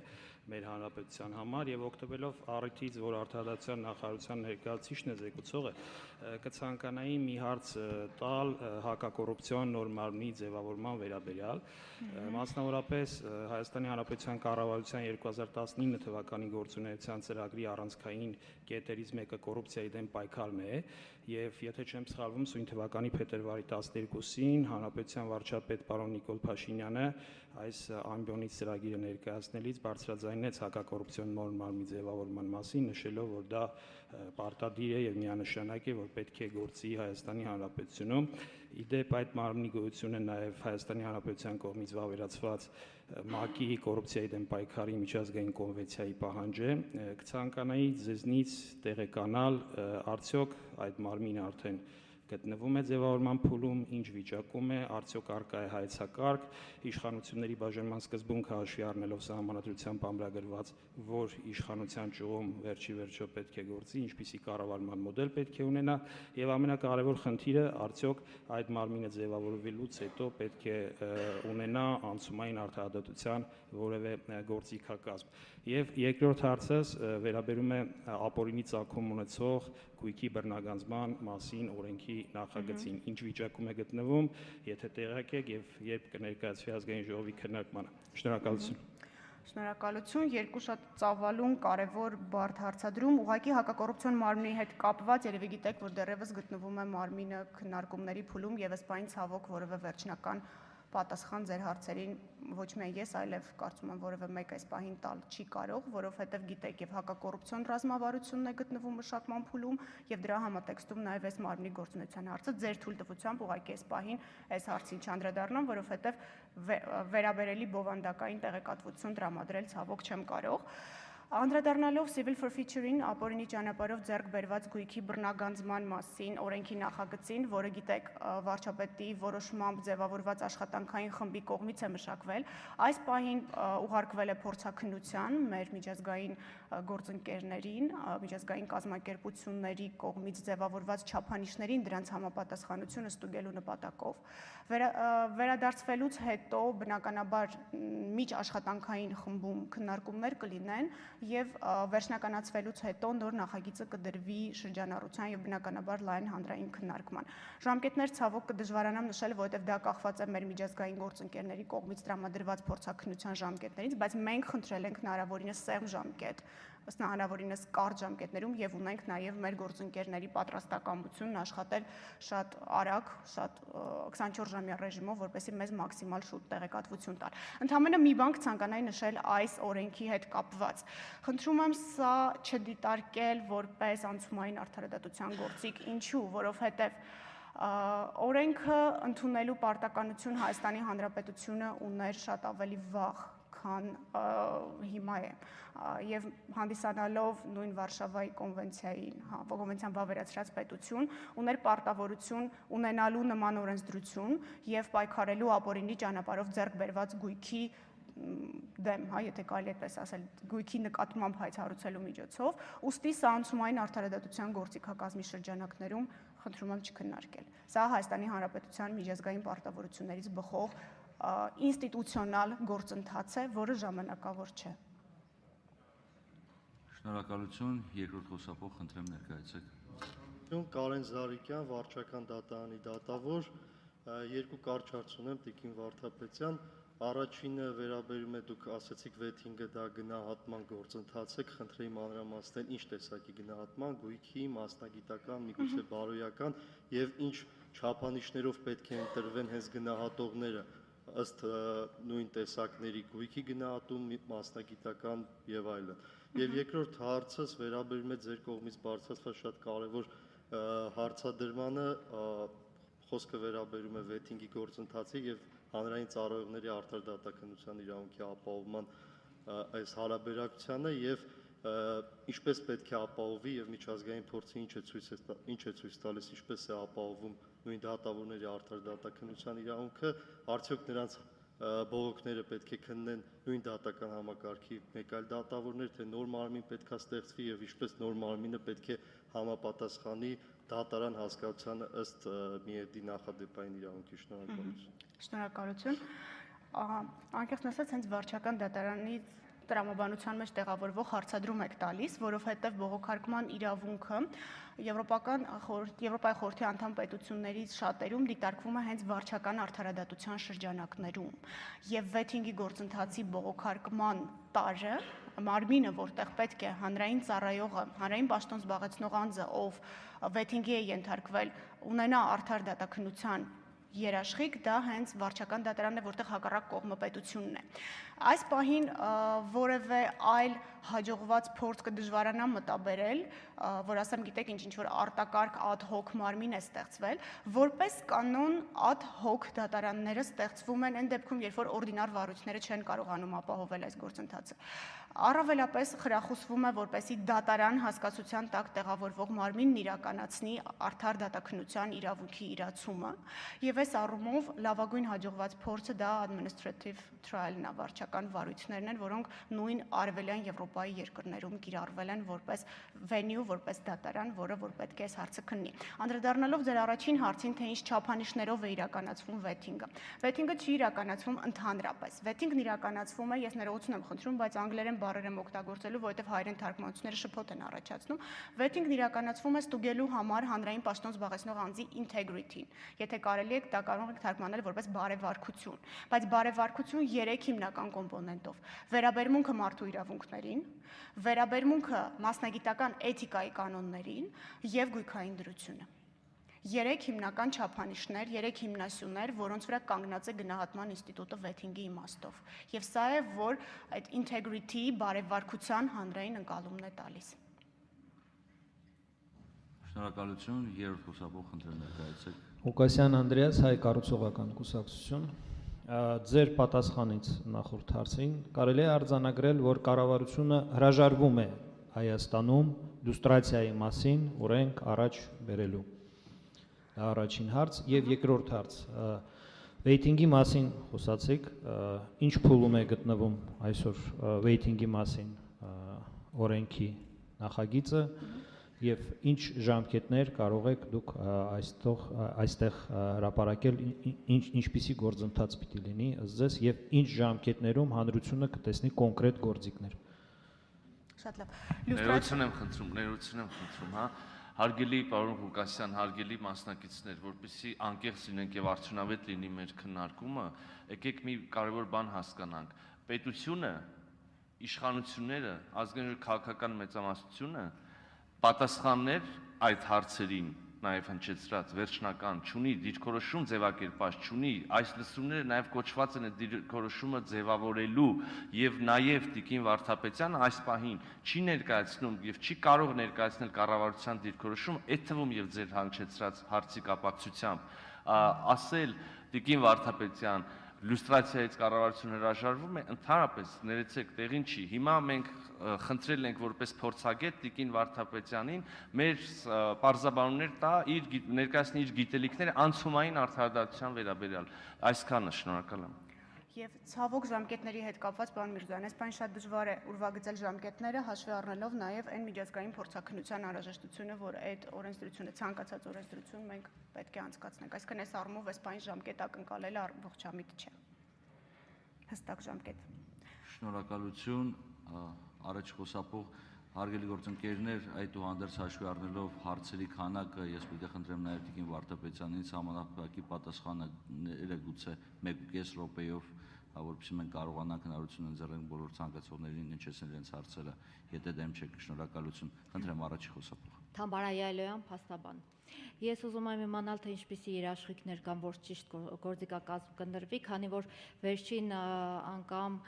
մեր հանրապետության համար եւ օգտվելով առիթից, որ արդարադատության նախարարության ներկայացուցիչն է զեկուցողը, կցանկանայի մի հարց տալ հակակոռուպցիոն նոր մարմնի ձևավորման վերաբերյալ, մասնավորապես Հայաստանի Հանրապետության կառավարության 2019 թվականի գործունեության ծրագրի առանցքային կետերից մեկը կոռուպցիայի դեմ պայքարն է եւ եթե չեմ սխալվում սույն թվականի փետրվարի 12-ին հանրապետության վարչապետ պարոն Նիկոլ Փաշինյանը այս ամբիոնից ծրագիրը ներկայացնելիս բարձրաձայնեց հակակոռուպցիոն նոր մարմնի ձևավորման մասին, նշելով, որ դա պարտադիր է եւ միանշանակ է, որ պետք է գործի Հայաստանի Հանրապետությունում։ Իդեպ այդ մարմնի գոյությունը նաեւ Հայաստանի Հանրապետության կողմից վավերացված ՄԱԿ-ի կոռուպցիայի դեմ պայքարի միջազգային կոնվենցիայի պահանջ է։ Կցանկանայի ձեզնից տեղեկանալ, արդյոք այդ մարմինը արդեն գտնվում է ձևավորման փուլում, ինչ վիճակում է, արդյոք առկա է հայեցակարգ, իշխանությունների բաժանման սկզբունքը հաշվի առնելով սահմանադրությամբ ամրագրված, որ իշխանության ճյուղում վերջի վերջո պետք է գործի, ինչպիսի կառավարման մոդել պետք է ունենա, եւ ամենակարևոր խնդիրը, արդյոք այդ մարմինը ձևավորվելուց հետո պետք է ունենա անցումային արդարադատության որևէ գործիքակազմ։ Եվ երկրորդ հարցս վերաբերում է ապօրինի ծագում ունեցող գույքի բռնագանձման մասին օրենքի նախագծին, ինչ վիճակում է գտնվում, եթե տեղյակ եք եւ երբ կներկայացվի ազգային ժողովի քննարկմանը։ Շնորհակալություն։ Շնորհակալություն, երկու շատ ծավալուն, կարևոր բարդ հարցադրում, ուղղակի հակակոռուպցիոն մարմնի հետ կապված, երևի գիտեք, որ դեռևս գտնվում է մարմինը քննարկումների փուլում եւ ըստ բանի ցավոք որևէ վերջնական պատասխան ձեր հարցերին ոչ միայն ես, այլև կարծում եմ որևէ մեկ այս պահին տալ չի կարող, որովհետև գիտեք եւ հակակոռուպցիոն ռազմավարությունն է գտնվում մշակման փուլում եւ դրա համատեքստում նաեւ այս մարմնի գործունեության հարցը ձեր թույլտվությամբ ուղղակի այս պահին այս հարցին չանդրադառնամ, որովհետև վերաբերելի բովանդակային տեղեկատվություն տրամադրել ցավոք չեմ կարող։ Անդրադառնալով civil forfeiture-ին, ապօրինի ճանապարհով ձեռք բերված գույքի բռնագանձման մասին օրենքի նախագծին, որը գիտեք վարչապետի որոշմամբ ձևավորված աշխատանքային խմբի կողմից է մշակվել, այս պահին ուղարկվել է փորձաքննության մեր միջազգային գործընկերներին, միջազգային կազմակերպությունների կողմից ձևավորված չափանիշներին դրանց համապատասխանությունը ստուգելու նպատակով։ Վերադարձվելուց հետո բնականաբար միջաշխատանքային խմբում քննարկումներ կլինեն եւ վերջնականացվելուց հետո նոր նախագիծը կդրվի շրջանառության եւ բնականաբար լայն հանրային քննարկման։ Ժամկետներ ցավոք կդժվարանամ նշել, որովհետեւ դա կախված է մեր միջազգային գործընկերների կողմից տրամադրված փորձաքննության ժամկետներից, բայց մենք խնդրել ենք հնարավորինս սև ժամկետ, ըստ հնարավորինս կարճ ժամկետներում եւ ունենք նաեւ մեր գործընկերների պատրաստակամությունն աշխատել շատ արագ, շատ 24-ժամյա ռեժիմով, որպեսզի մեզ մաքսիմալ շուտ տեղեկատվություն տալ։ Ընդհանրապես մի բան կցանկանայի նշել այս օրենքի հետ կապված։ Խնդրում եմ սա չդիտարկել որպես անցումային արդարադատության գործիք, ինչու, որովհետեւ օրենքը ընդունելու պարտականություն Հայաստանի Հանրապետությունը ուներ շատ ավելի վաղ, քան հիմա է, եւ հանդիսանալով նույն Վարշավայի կոնվենցիան վավերացրած պետություն, ուներ պարտավորություն ունենալու նման օրենսդրություն եւ պայքարելու ապօրինի ճանապարհով ձեռք բերված գույքի դեմ, եթե կարելի է այդպես ասել, գույքի նկատմամբ հայցառուցելու միջոցով, ուստի սա անցումային արդարադատության գործիքակազմի շրջանակներում խնդրում եմ չքննարկել։ Սա Հայաստանի Հանրապետության միջազգային պարտավորություններից բխող ինստիտուցիոնալ գործընթաց է, որը ժամանակավոր չէ։ Շնորհակալություն, երկրորդ խոսափող խնդրեմ ներկայացեք։ Կարեն Զարիկյան, վարչական դատարանի դատավոր, երկու կարճ հարց ունեմ Տիկին Վարդապետյան։ Առաջինը վերաբերում է դուք ասացիք վեթինգը դա գնահատման գործընթաց է, խնդրեի մանրամասնել ինչ տեսակի գնահատման, գույքի, մասնագիտական, միգուցե բարոյական եւ ինչ չափանիշներով պետք է ընտրվեն հենց գնահատողները ըստ նույն տեսակների գույքի գնահատում, մասնագիտական եւ այլն։ Եվ երկրորդ հարցս վերաբերում է ձեր կողմից բարձրացված շատ կարեւոր հարցադրմանը, խոսքը վերաբերում է վեթինգի գործընթացի եւ հանրային ծառայողների արդարադատականության իրավունքի ապահովման այս հարաբերակցությանը եւ ինչպես պետք է ապահովի եւ միջազգային փորձը ինչ է ցույց տալիս, ինչպես է ապահովում նույն դատավորների արդարադատականության իրավունքը, արդյոք նրանց բողոքները պետք է քննեն նույն դատական համակարգի մեկ այլ դատավորներ, թե նոր մարմին պետք է ստեղծվի եւ ինչպես նոր մարմինը պետք է համապատասխանի դատարան հասկացությանը ըստ միեդի նախադեպային իրավունքի։ Շնորհակալություն։ Շնորհակալություն։ Անկեղծ ասած, հենց վարչական դատարանի տրամաբանության մեջ տեղավորվող հարցադրում եք տալիս, որովհետև բողոքարկման իրավունքը Եվրոպայի խորհրդի անդամ պետություններից շատերում դիտարկվում է հենց վարչական արդարադատության շրջանակներում եւ վեթինգի գործընթացի բողոքարկման տարը մարմինը, որտեղ պետք է հանրային ծառայողը, հանրային պաշտոն զբաղեցնող անձը, ով վեթինգի է ենթարկվել, ունենա արդար դատաքննության երաշխիք, դա հենց վարչական դատարանն է, որտեղ հակառակ կողմը պետությունն է։ Այս պահին որևէ այլ հաջողված փորձ կդժվարանա մտաբերել, որ ասեմ, գիտեք, ինչ-որ արտակարգ ad hoc մարմին է ստեղծվել, որպես կանոն ad hoc դատարանները ստեղծվում են այն դեպքում, երբ որ օրդինար վարույթները չեն կարողանում ապահովել այս գործընթացը։ Առավելապես խրախուսվում է, որպեսզի դատարան հասկացության տակ տեղավորվող մարմինն իրականացնի արդար դատաքննության իրավունքի իրացումը, եւ այս առումով լավագույն հաջողված փորձը դա administrative trial-ն է, վարչական վարույթներն են, որոնք նույն արևելյան Եվրոպայի երկրներում կիրառվել են որպես venue, որպես դատարան, որը որ պետք է այս հարցը քննի։ Անդրադառնալով ձեր առաջին հարցին, թե ինչ չափանիշներով է իրականացվում վեթինգը։ Վեթինգը չի իրականացվում ընդհանրապես։ Վեթինգն իրականացվում է, ես ներողություն եմ խնդրում, բայց անգլերեն բառեր եմ օգտագործելու, որովհետև հայերեն թարգմանությունները շփոթ են առաջացնում։ Վեթինգն իրականացվում է ստուգելու համար հանրային պաշտոն զբաղեցնող անձի integrity-ն։ Եթե կարելի է, դա կարող եք թարգմանել որպես բարեվարքություն, բայց բարեվարքություն 3 հիմնական կոմպոնենտով՝ վերաբերմունքը մարդու իրավունքներին, վերաբերմունքը մասնագիտական էթիկայի կանոններին եւ գույքային դրությունը։ 3 հիմնական չափանիշներ, 3 հիմնասյուներ, որոնց վրա կանգնած է գնահատման ինստիտուտը վեթինգի իմաստով։ Եվ սա է, որ այդ integrity, բարևարքության հանրային ընկալումն է տալիս։ Շնորհակալություն, երրորդ կուսակցող խնդրեմ ներկայացեք։ Ղուկասյան Անդրեաս, Հայ կառուցողական կուսակցություն։ Ձեր պատասխանից նախորդ հարցին կարելի է արձանագրել, որ կառավարությունը հրաժարվում է Հայաստանում լուստրացիայի մասին օրենք առաջ բերելու։ Դա առաջին հարց եւ երկրորդ հարց։ Վեյթինգի մասին խոսացիք, ինչ փուլում է գտնվում այսօր վեյթինգի մասին օրենքի նախագիծը եւ ինչ ժամկետներ կարող եք դուք այստեղ հրապարակել, ինչպիսի գործընթաց պիտի լինի ըստ ձեզ եւ ինչ ժամկետներում հանրությունը կտեսնի կոնկրետ գործիքներ։ Շատ լավ։ Ներողություն եմ խնդրում, հա։ Հարգելի պարոն Ղուկասյան, հարգելի մասնակիցներ, որպեսզի անկեղծ լինենք եւ արդյունավետ լինի մեր քննարկումը, եկեք մի կարևոր բան հասկանանք։ Պետությունը, իշխանությունները, ազգային քաղաքական մեծամասնությունը պատասխաններ այդ հարցերին նաև հնչեցրած վերջնական չունի, դիրքորոշում ձևակերպած չունի, այս լսումները նաև կոչված են այդ դիրքորոշումը ձևավորելու եւ նաև Տիկին Վարդապետյանը այս պահին չի ներկայացնում եւ չի կարող ներկայացնել կառավարության դիրքորոշում, այդ թվում եւ ձեր հնչեցրած հարցի կապակցությամբ ասել Տիկին Վարդապետյան լուստրացիայից կառավարությունը հրաժարվում է, ընդհանրապես ներեցեք տեղին չի։ Հիմա մենք խնդրել ենք որպես փորձագետ Տիկին Վարդապետյանին մեր պարզաբանումներ տա, ներկայացնի իր գիտելիքները անցումային արդարադատության վերաբերյալ։ Այսքանը, շնորհակալ եմ։ Եվ ցավոք ժամկետների հետ կապված պարոն Միրզոյան, այս բան շատ դժվար է ուրվագծել ժամկետները, հաշվի առնելով նաև այն միջազգային փորձաքննության անհրաժեշտությունը, որ այդ օրենսդրությունը, ցանկացած օրենսդրություն մենք պետք է անցկացնենք։ Այսինքն այս առումով այս բանի ժամկետ ակնկալելը ողջամիտ չէ։ Հստակ ժամկետ։ Շնորհակալություն, առաջ խոսափող հարգելի գործընկերներ, այդուհանդերձ հաշվի առնելով հարցերի քանակը, ես պետք է խնդրեմ նաև Տիկին Վարդապետյանից համանախապակի պատասխանները գուցե 1.5 րոպեով, որովհետեւ մենք կարողանանք հնարավորություն ընձեռենք բոլոր ցանկացողներին հնչեցնել իրենց հարցերը, եթե դեմ չեք, շնորհակալություն։ Խնդրեմ առաջի խոսափող։ Թամբարայալոյան, փաստաբան։ Ես ուզում եմ իմանալ, թե ինչպիսի երաշխիքներ կան, որ ճիշտ գործիքակազմ կնդրվի, քանի որ վերջին անգամ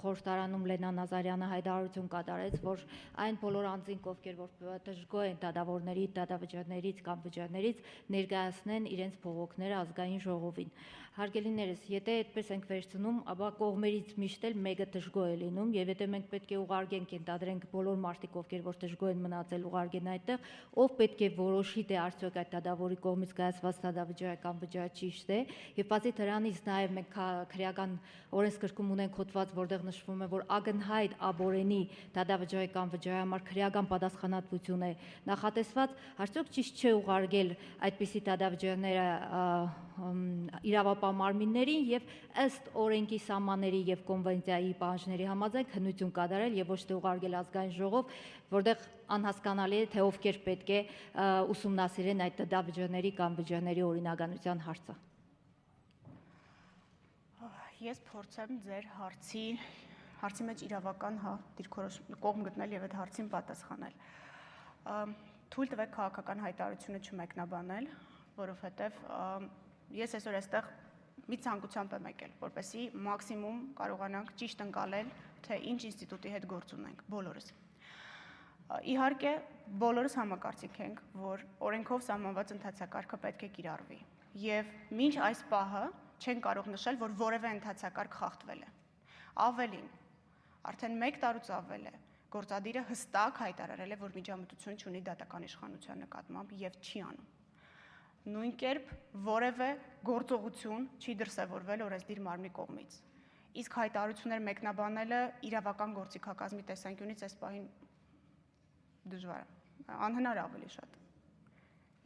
խորհրդարանում Լենա Նազարյանը հայտարարություն կատարեց, որ այն բոլոր անձինք, ովքեր որ դժգոհ են դատավորների, դատավճիռներից կամ վճիռներից, ներկայացնեն իրենց բողոքները ազգային ժողովին։ Հարգելիներս, եթե այդպես ենք վերցնում, ապա կողմերից միշտ էլ մեկը դժգոհ է լինում, եւ եթե մենք պետք է ուղարկենք, ընդդադրենք բոլոր մարդիկ, ովքեր որ դժգոհ են մնացել, ուղարկեն այդտեղ, ով պետք է որոշի թե արդյոք այդ դատավորի կողմից կայացված դատավճիռը կամ վճիռը ճիշտ է, եւ բացի դրանից նաեւ մենք քրեական օրենսգրքում ունենք հոդված, որտեղ նշվում է, որ ակնհայտ աբորենի դատավճիռի կամ վճիռի համար քրեական պատասխանատվություն է նախատեսված, արդյոք ճիշտ չէ ուղարկել այդպիսի դատավճիռները իրավապահ մարմիններին եւ ըստ օրենքի սահմանների եւ կոնվենցիայի պահանջների համաձայն քննություն կատարել եւ ոչ թե ուղարկել ազգային ժողով, որտեղ անհասկանալի է թե ովքեր պետք է ուսումնասիրեն այդ դատավճիռների կամ վճիռների օրինականության հարցը։ Ես փորձեմ ձեր հարցի մեջ իրավական դիրքորոշում կողմ գտնել եւ այդ հարցին պատասխանել։ Թույլ տվեք քաղաքական հայտարարությունը չմեկնաբանել, որովհետեւ ես այսօր այստեղ մի ցանկությամբ եմ եկել, որպեսզի մաքսիմում կարողանանք ճիշտ ընկալել, թե ինչ ինստիտուտի հետ գործ ունենք բոլորս։ Իհարկե, բոլորս համակարծիք ենք, որ օրենքով սահմանված ընթացակարգը պետք է կիրառվի։ Եվ մինչ այս պահը չեն կարող նշել, որ որևէ ընթացակարգ խախտվել է։ Ավելին, արդեն 1 տարուց ավել է, գործադիրը հստակ հայտարարել է, որ միջամտություն չունի դատական իշխանության նկատմամբ եւ չի անում։ Նույն կերպ որևէ գործողություն չի դրսևորվել օրենսդիր մարմնի կողմից։ Իսկ հայտարարություններ մեկնաբանելը իրավական գործիքակազմի տեսանկյունից այս պահին դժվար է, անհնար ավելի շատ։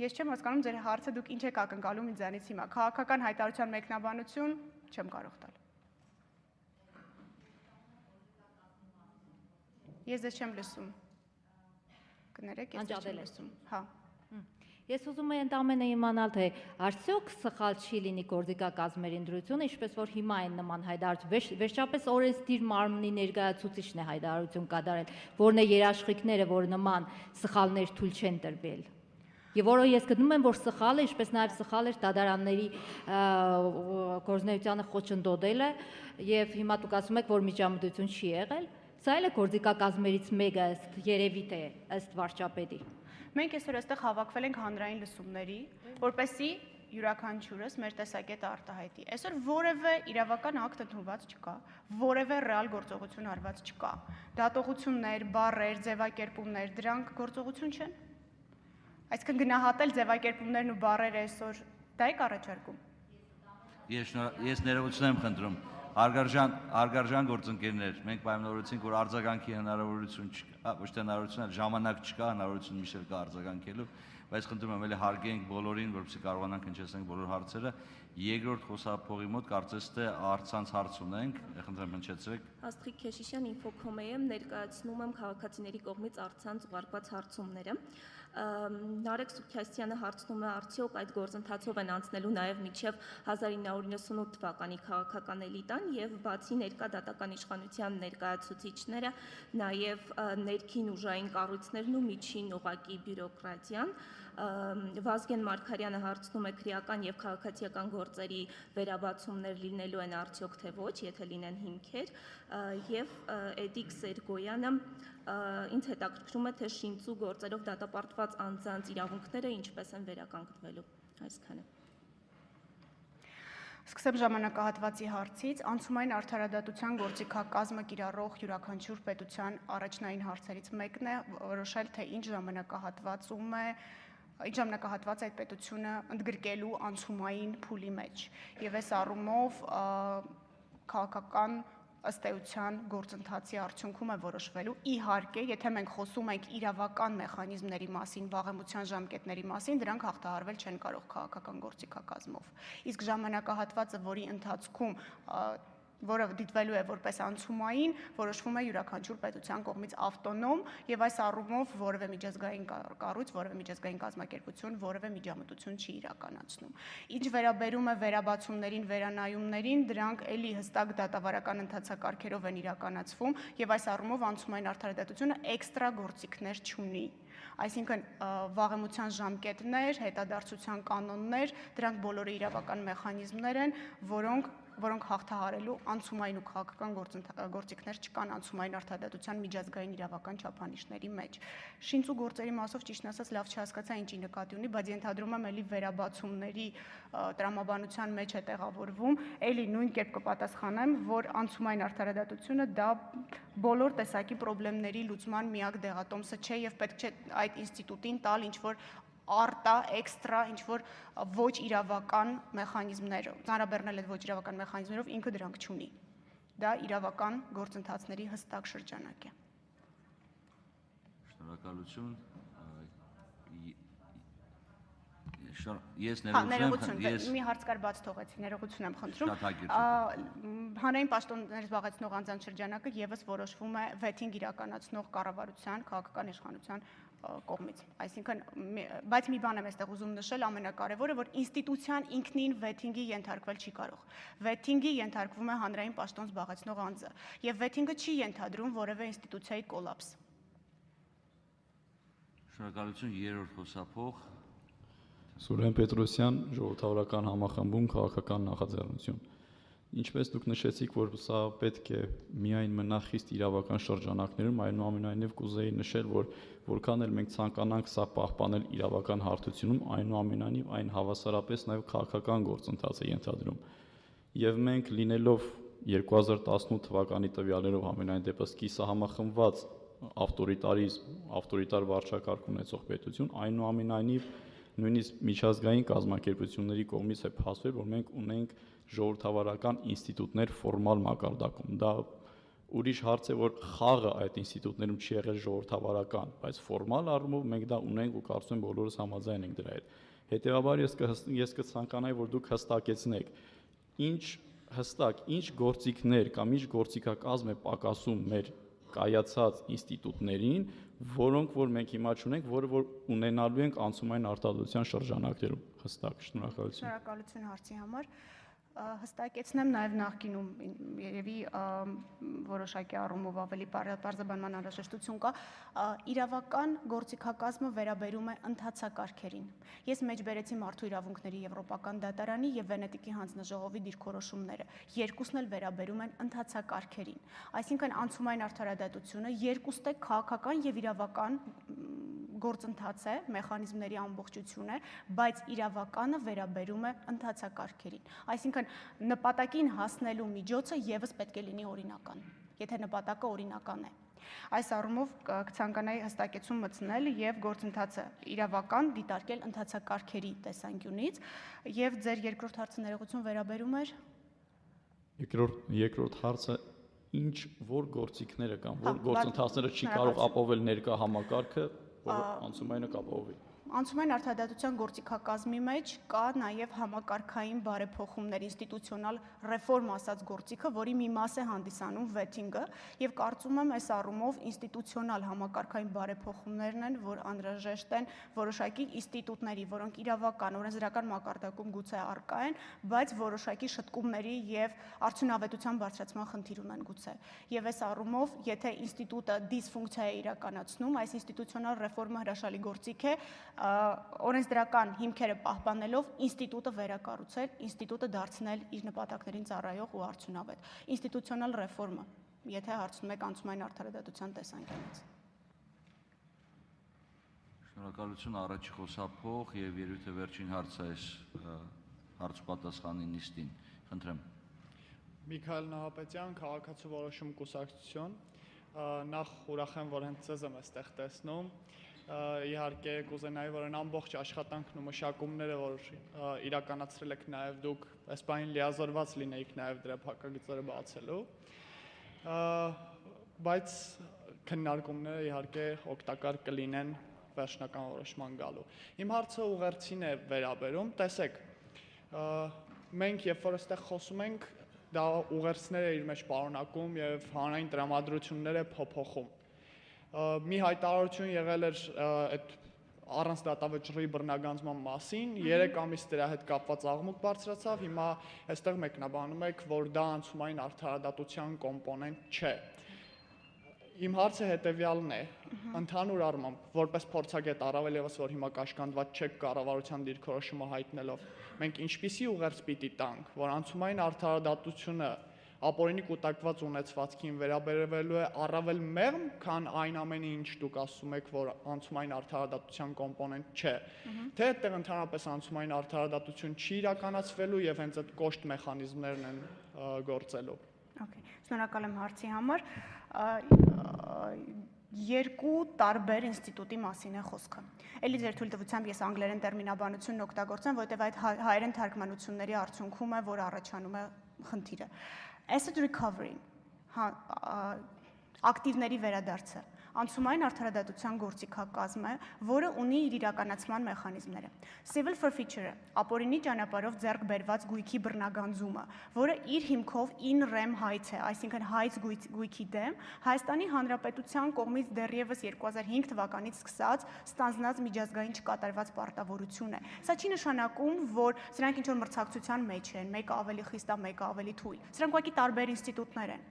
Ես չեմ հասկանում ձեր հարցը դուք ինչ եք ակնկալում ինձանից հիմա։ Քաղաքական հայտարարության մեկնաբանություն չեմ կարող տալ։ Ես ձեզ չեմ լսում։ Կներեք, ես ձեզ չեմ լսում։ Հա։ Ես ուզում եմ ընդամենը իմանալ, թե արդյոք սխալ չի լինի գործիքակազմերի ընտրությունը, ինչպես որ հիմա են նման հայտարարություն, վերջապես օրենսդիր մարմնի ներկայացուցիչն է հայտարարություն կատարել, որն է երաշխիքները, որ նման սխալներ թույլ չեն տրվել։ Եվ որը ես գտնում եմ, որ սխալ է, ինչպես նաև սխալ էր դատարանների գործունեությանը խոչընդոտելը, եւ հիմա դուք ասում եք, որ միջամտություն չի եղել, սա էլ է գործիքակազմերից մեկը ըստ երևի թե ըստ վարչապետի։ Մենք այսօր այստեղ հավաքվել ենք հանրային լսումների, որպեսզի յուրաքանչյուրս մեր տեսակետը արտահայտի։ Այսօր որևէ իրավական ակտ ընդունված չկա, որևէ ռեալ գործողություն արված չկա։ Դատողություններ, բառեր, ձևակերպումներ, դրանք գործողություն չեն։ Այսինքն գնահատել ձևակերպումներն ու բառերը այսօր դա եք առաջարկում։ Ես ներողություն եմ խնդրում։ Արգարժան գործընկերներ, մենք պայմանավորեցինք, որ արձագանքի հնարավորություն չկա, ոչ թե հնարավորություն, այլ ժամանակ չկա, հնարավորություն միշտ կա արձագանքելու, բայց խնդրում եմ, ելի հարգենք բոլորին, որպեսզի կարողանանք հնչեցնենք բոլոր հարցերը։ Երկրորդ խոսափողի մոտ կարծես թե առցանց հարց ունենք, խնդրեմ հնչեցրեք։ Աստղիկ Քեշիշյան Ինֆոկոմեյում ներկայացնում եմ քաղաքացիների կողմից առցանց ուղարկված հարցումները։ Նարեկ Սուքյասյանը հարցնում է արդյոք այդ գործընթացով են անցնելու նաև մինչև 1998 թվականի քաղաքական էլիտան եւ բացի ներկա դատական իշխանության ներկայացուցիչները նաև ներքին ուժային կառույցներն ու միջին ուղակի բյուրոկրատիան։ Վազգեն Մարգարյանը հարցնում է քրեական եւ քաղաքացիական գործերի վերաբացումներ լինելու են արդյոք թե ոչ, եթե լինեն հիմքեր, եւ Էդիկ Սերգոյանը ինձ հետաքրքրում է թե շինծու գործերով դատապարտված անձանց իրավունքները ինչպես են վերականգնվելու։ Այսքանը։ Սկսեմ ժամանակահատվածի հարցից, անցումային արդարադատության գործիքակազմը կիրառող յուրաքանչյուր պետության առաջնային հարցերից մեկն է որոշել, թե ինչ ժամանակահատված այդ պետությունը ընդգրկելու անցումային փուլի մեջ։ Եվ այս առումով քաղաքական ըստ էության գործընթացի արդյունքում է որոշվելու։ Իհարկե, եթե մենք խոսում ենք իրավական մեխանիզմների մասին, վաղեմության ժամկետների մասին, դրանք հաղթահարվել չեն կարող քաղաքական գործիքակազմով։ Իսկ ժամանակահատվածը, որի ընթացքում որը դիտվելու է որպես անցումային, որոշվում է յուրաքանչյուր պետության կողմից ավտոնոմ եւ այս առումով որևէ միջազգային կառույց, որևէ միջազգային կազմակերպություն, որևէ միջամտություն չի իրականացնում։ Ինչ վերաբերում է վերաբացումներին, վերանայումներին, դրանք էլի հստակ դատավարական ընթացակարգերով են իրականացվում եւ այս առումով անցումային արդարադատությունը էքստրա գործիքներ չունի։ Այսինքն վաղեմության ժամկետներ, հետադարձության կանոններ, դրանք բոլորը իրավական մեխանիզմներ են, որոնք հաղթահարելու անցումային ու քաղաքական գործիքներ չկան անցումային արդարադատության միջազգային իրավական չափանիշների մեջ։ Շինծու գործերի մասով ճիշտն ասած լավ չհասկացա ինչի նկատի ունի, բայց ենթադրում եմ էլի վերաբացումների տրամաբանության մեջ է տեղավորվում, էլի նույն կերպ կպատասխանեմ, որ անցումային արդարադատությունը դա բոլոր տեսակի խնդիրների լուծման միակ դեղատոմսը չէ եւ պետք չէ այդ ինստիտուտին տալ ինչ-որ արտա, էքստրա, ինչ-որ ոչ իրավական մեխանիզմներ, ծանրաբեռնել այդ ոչ իրավական մեխանիզմներով ինքը դրանք չունի։ Դա իրավական գործընթացների հստակ շրջանակ է։ Շնորհակալություն։ Ես ներողություն, մի հարց կար բաց թողեցի, ներողություն եմ խնդրում։ Հանրային պաշտոններ զբաղեցնող անձանց շրջանակը եւս որոշվում է վեթինգ իրականացնող կառավարության, քաղաքական իշխանության կողմից։ Այսինքն, բայց մի բան եմ այստեղ ուզում նշել, ամենակարևորը, որ ինստիտուցիան ինքնին վեթինգի ենթարկվել չի կարող։ Վեթինգի ենթարկվում է հանրային պաշտոն զբաղեցնող անձը, եւ վեթինգը չի ենթադրում որևէ ինստիտուցիայի կոլապս։ Շնորհակալություն, երրորդ խոսափող։ Սուրեն Պետրոսյան, ժողովրդավարական համախմբում քաղաքական նախաձեռնություն։ Ինչպես դուք նշեցիք, որ սա պետք է միայն մնա խիստ իրավական շրջանակներում, այնուամենայնիվ կուզեի նշել, որ որքան էլ մենք ցանկանանք սա պահպանել իրավական հարթությունում, այնուամենայնիվ այն հավասարապես նաև քաղաքական գործընթաց է ենթադրում։ Եվ մենք լինելով 2018 թվականի տվյալներով համենայն դեպս կիսահամախմբված ավտորիտար վարչակարգ ունեցող պետություն, այնուամենայնիվ նույնիսկ միջազգային կազմակերպությունների կողմից է փաստվել, որ մենք ունենք ժողովրդավարական ինստիտուտներ ֆորմալ մակարդակում։ Դա ուրիշ հարց է, որ խաղը այդ ինստիտուտներում չի եղել ժողովրդավարական, բայց ֆորմալ առումով մենք դա ունենք ու կարծում եմ բոլորս համաձայն ենք դրա հետ։ Հետևաբար ես կցանկանայի, որ դուք հստակեցնեք, ինչ գործիքներ կամ ինչ գործիքակազմ է պակասում մեր կայացած ինստիտուտներին, որոնք որ մենք հիմա չունենք, որը որ ունենալու ենք անցումային արտադրության շրջանակներում։ Հստակ, շնորհակալություն։ Շնորհակալություն հարցի համար։ Հստակեցնեմ նաև նախկինում երևի որոշակի առումով ավելի պարզաբանման անհրաժեշտություն կա, իրավական գործիքակազմը վերաբերում է ընթացակարգերին։ Ես մեջբերեցի մարդու իրավունքների Եվրոպական դատարանի եւ Վենետիկի հանձնաժողովի դիրքորոշումները, երկուսն էլ վերաբերում են ընթացակարգերին։ Այսինքն անցումային արդարադատությունը երկուստ է քաղաքական եւ իրավական գործընթաց է, մեխանիզմների ամբողջություն է, բայց իրավականը վերաբերում է ընթացակարգերին։ Այսինքն նպատակին հասնելու միջոցը եւս պետք է լինի օրինական, եթե նպատակը օրինական է։ Այս առումով կցանկանայի հստակեցում մտցնել եւ գործընթացը իրավական դիտարկել ընթացակարգերի տեսանկյունից եւ ձեր երկրորդ հարցը ներողություն վերաբերում էր Երկրորդ հարցը ինչ որ գործիքները կան, որ գործընթացները չի կարող ապահովել ներկա համակարգը, որ անցումայինը կապահովի։ Անցումային արդարադատության գործիքակազմի մեջ կա նաև համակարգային բարեփոխումներ, ինստիտուցիոնալ ռեֆորմ ասած գործիքը, որի մի մաս է հանդիսանում վեթինգը, եւ կարծում եմ այս առումով ինստիտուցիոնալ համակարգային բարեփոխումներն են, որ անհրաժեշտ են որոշակի ինստիտուտների, որոնք իրավական, օրենսդրական մակարդակում գուցե առկա են, բայց որոշակի շտկումների եւ արդյունավետության բարձրացման խնդիր ունեն գուցե։ Եվ այս առումով, եթե ինստիտուտը դիսֆունկցիա է իրականացնում, այս ինստիտուցիոնալ ռեֆորմը հրաշալի գործիք է, օրենսդրական հիմքերը պահպանելով ինստիտուտը վերակառուցել, ինստիտուտը դարձնել իր նպատակներին ծառայող ու արդյունավետ։ Ինստիտուցիոնալ ռեֆորմը, եթե հարցնում եք անցումային արդարադատության տեսանկյունից։ Շնորհակալություն առաջի խոսափող եւ երույթը վերջին հարցը այս հարց պատասխանի նիստին։ Խնդրեմ։ Միքայել Նահապետյան, Քաղաքացու որոշում կուսակցություն, նախ ուրախ եմ, որ հենց ձեզ եմ այստեղ տեսնում։ Իհարկե կուզենայի, որ այն ամբողջ աշխատանքն ու մշակումները, որ իրականացրել եք նաև դուք, այս բանին լիազորված լինեիք նաև դրա փակագծերը բացելու, բայց քննարկումները իհարկե օգտակար կլինեն վերջնական որոշման գալու։ Իմ հարցը ուղերձին է վերաբերում, տեսեք, մենք երբ որ այստեղ խոսում ենք, դա ուղերձներ է իր մեջ պարունակում եւ հանրային տրամադրություններ է փոփոխում։ Մի հայտարարություն եղել էր այդ առանց դատավճռի բռնագանձման մասին, 3 ամիս դրա հետ կապված աղմուկ բարձրացավ, հիմա այստեղ մեկնաբանում եք, որ դա անցումային արդարադատության կոմպոնենտ չէ։ Իմ հարցը հետևյալն է, ընդհանուր առմամբ, որպես փորձագետ, առավել ևս որ հիմա կաշկանդված չեք կառավարության դիրքորոշումը հայտնելով, մենք ինչպիսի ուղերձ պիտի տանք, որ անցումային արդարադատությունը ապօրինի կուտակված ունեցվածքին վերաբերվելու է առավել մեղմ, քան այն ամենը, ինչ դուք ասում եք, որ անցումային արդարադատության կոմպոնենտ չէ, թե այդտեղ ընդհանրապես անցումային արդարադատություն չի իրականացվելու եւ հենց այդ կոշտ մեխանիզմներն են գործելու։ Okay, շնորհակալ եմ հարցի համար։ Երկու տարբեր ինստիտուտի մասին է խոսքը։ Էլի ձեր թույլտվությամբ ես անգլերեն տերմինաբանությունն օգտագործեմ, որտեղ այդ հայերեն թարգմանությունների արդյունքում է, որ առաջանում է խնդիրը։ Asset recovery, ակտիվների վերադարձը, անցումային արդարադատության գործիքակազմ է, որը ունի իր իրականացման մեխանիզմները։ Civil forfeiture-ը, ապօրինի ճանապարհով ձեռք բերված գույքի բռնագանձումը, որը իր հիմքով in rem հայց է, այսինքն հայց գույքի դեմ, Հայաստանի Հանրապետության կողմից դեռևս 2005 թվականից սկսած ստանձնած միջազգային չկատարված պարտավորություն է։ Սա չի նշանակում, որ սրանք ինչ-որ մրցակցության մեջ են, մեկը ավելի խիստ է, մեկը ավելի թույլ։ Սրանք ուղղակի տարբեր ինստիտուտներ են։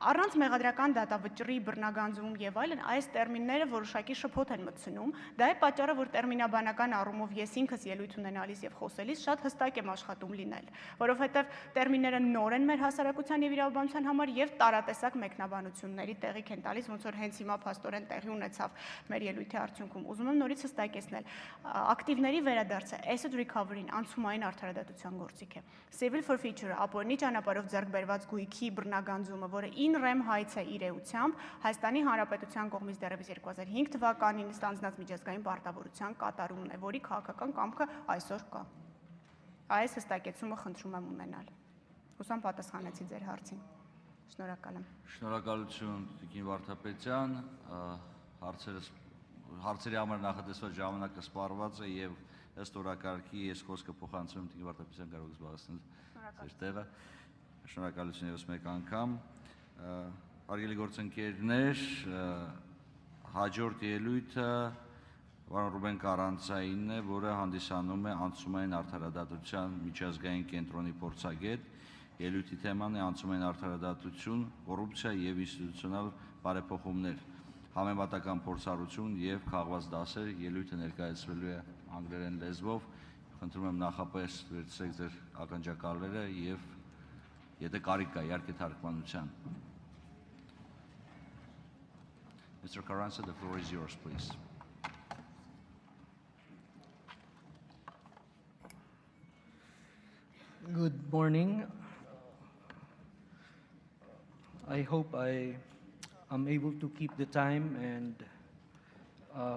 Առանց մեղադրական դատավճռի բռնագանձում եւ այլն այս տերմինները որոշակի շփոթ են մտցնում, դա է պատճառը, որ տերմինաբանական առումով ես ինքս ելույթ ունենալիս եւ խոսելիս շատ հստակ եմ աշխատում լինել, որովհետեւ տերմինները նոր են մեր հասարակության եւ իրավաբանության համար եւ տարատեսակ մեկնաբանությունների տեղիք են տալիս, ոնց որ հենց հիմա փաստորեն տեղի ունեցավ մեր ելույթի արդյունքում։ Ուզում եմ նորից հստակեցնել, ակտիվների վերադարձը, asset recovery-ն անցումային արդարադատության գործիք է։ Civil forfeiture-ը, ապօրինի ճանապարհով ձեռք բերված գույքի բռնագանձումը, որը ռեմ հայց է իր էությամբ Հայաստանի Հանրապետության կողմից դեռևս 2005 թվականին ստանձնած միջազգային պարտավորության կատարումն է, որի քաղաքական կամքը այսօր կա։ Այս հստակեցումը խնդրում եմ ունենալ։ Հուսամ պատասխանեցի ձեր հարցին։ Շնորհակալ եմ։ Շնորհակալություն Տիկին Վարդապետյան, հարցերի համար նախատեսված ժամանակը սպառված է եւ ըստ օրակարգի ես խոսքը փոխանցում Տիկին Վարդապետյան կարող եք զբաղեցնել ձեր տեղը։ Շնորհակալություն ևս մեկ անգամ։ Հարգելի գործընկերներ, հաջորդ ելույթը պարոն Ռուբեն Կարանցայինն է, որը հանդիսանում է անցումային արդարադատության միջազգային կենտրոնի փորձագետ։ Ելույթի թեման է անցումային արդարադատություն, կոռուպցիա եւ ինստիտուցիոնալ բարեփոխումներ, համեմատական փորձառություն եւ քաղված դասեր։ Ելույթը ներկայացվելու է անգլերեն լեզվով։ Խնդրում եմ նախապես վերցրեք ձեր ականջակալները եւ եթե կարիք կա, իհարկե թարգմանության։ Mr. Carranza, the floor is yours, please. Good morning. I hope I am able to keep the time and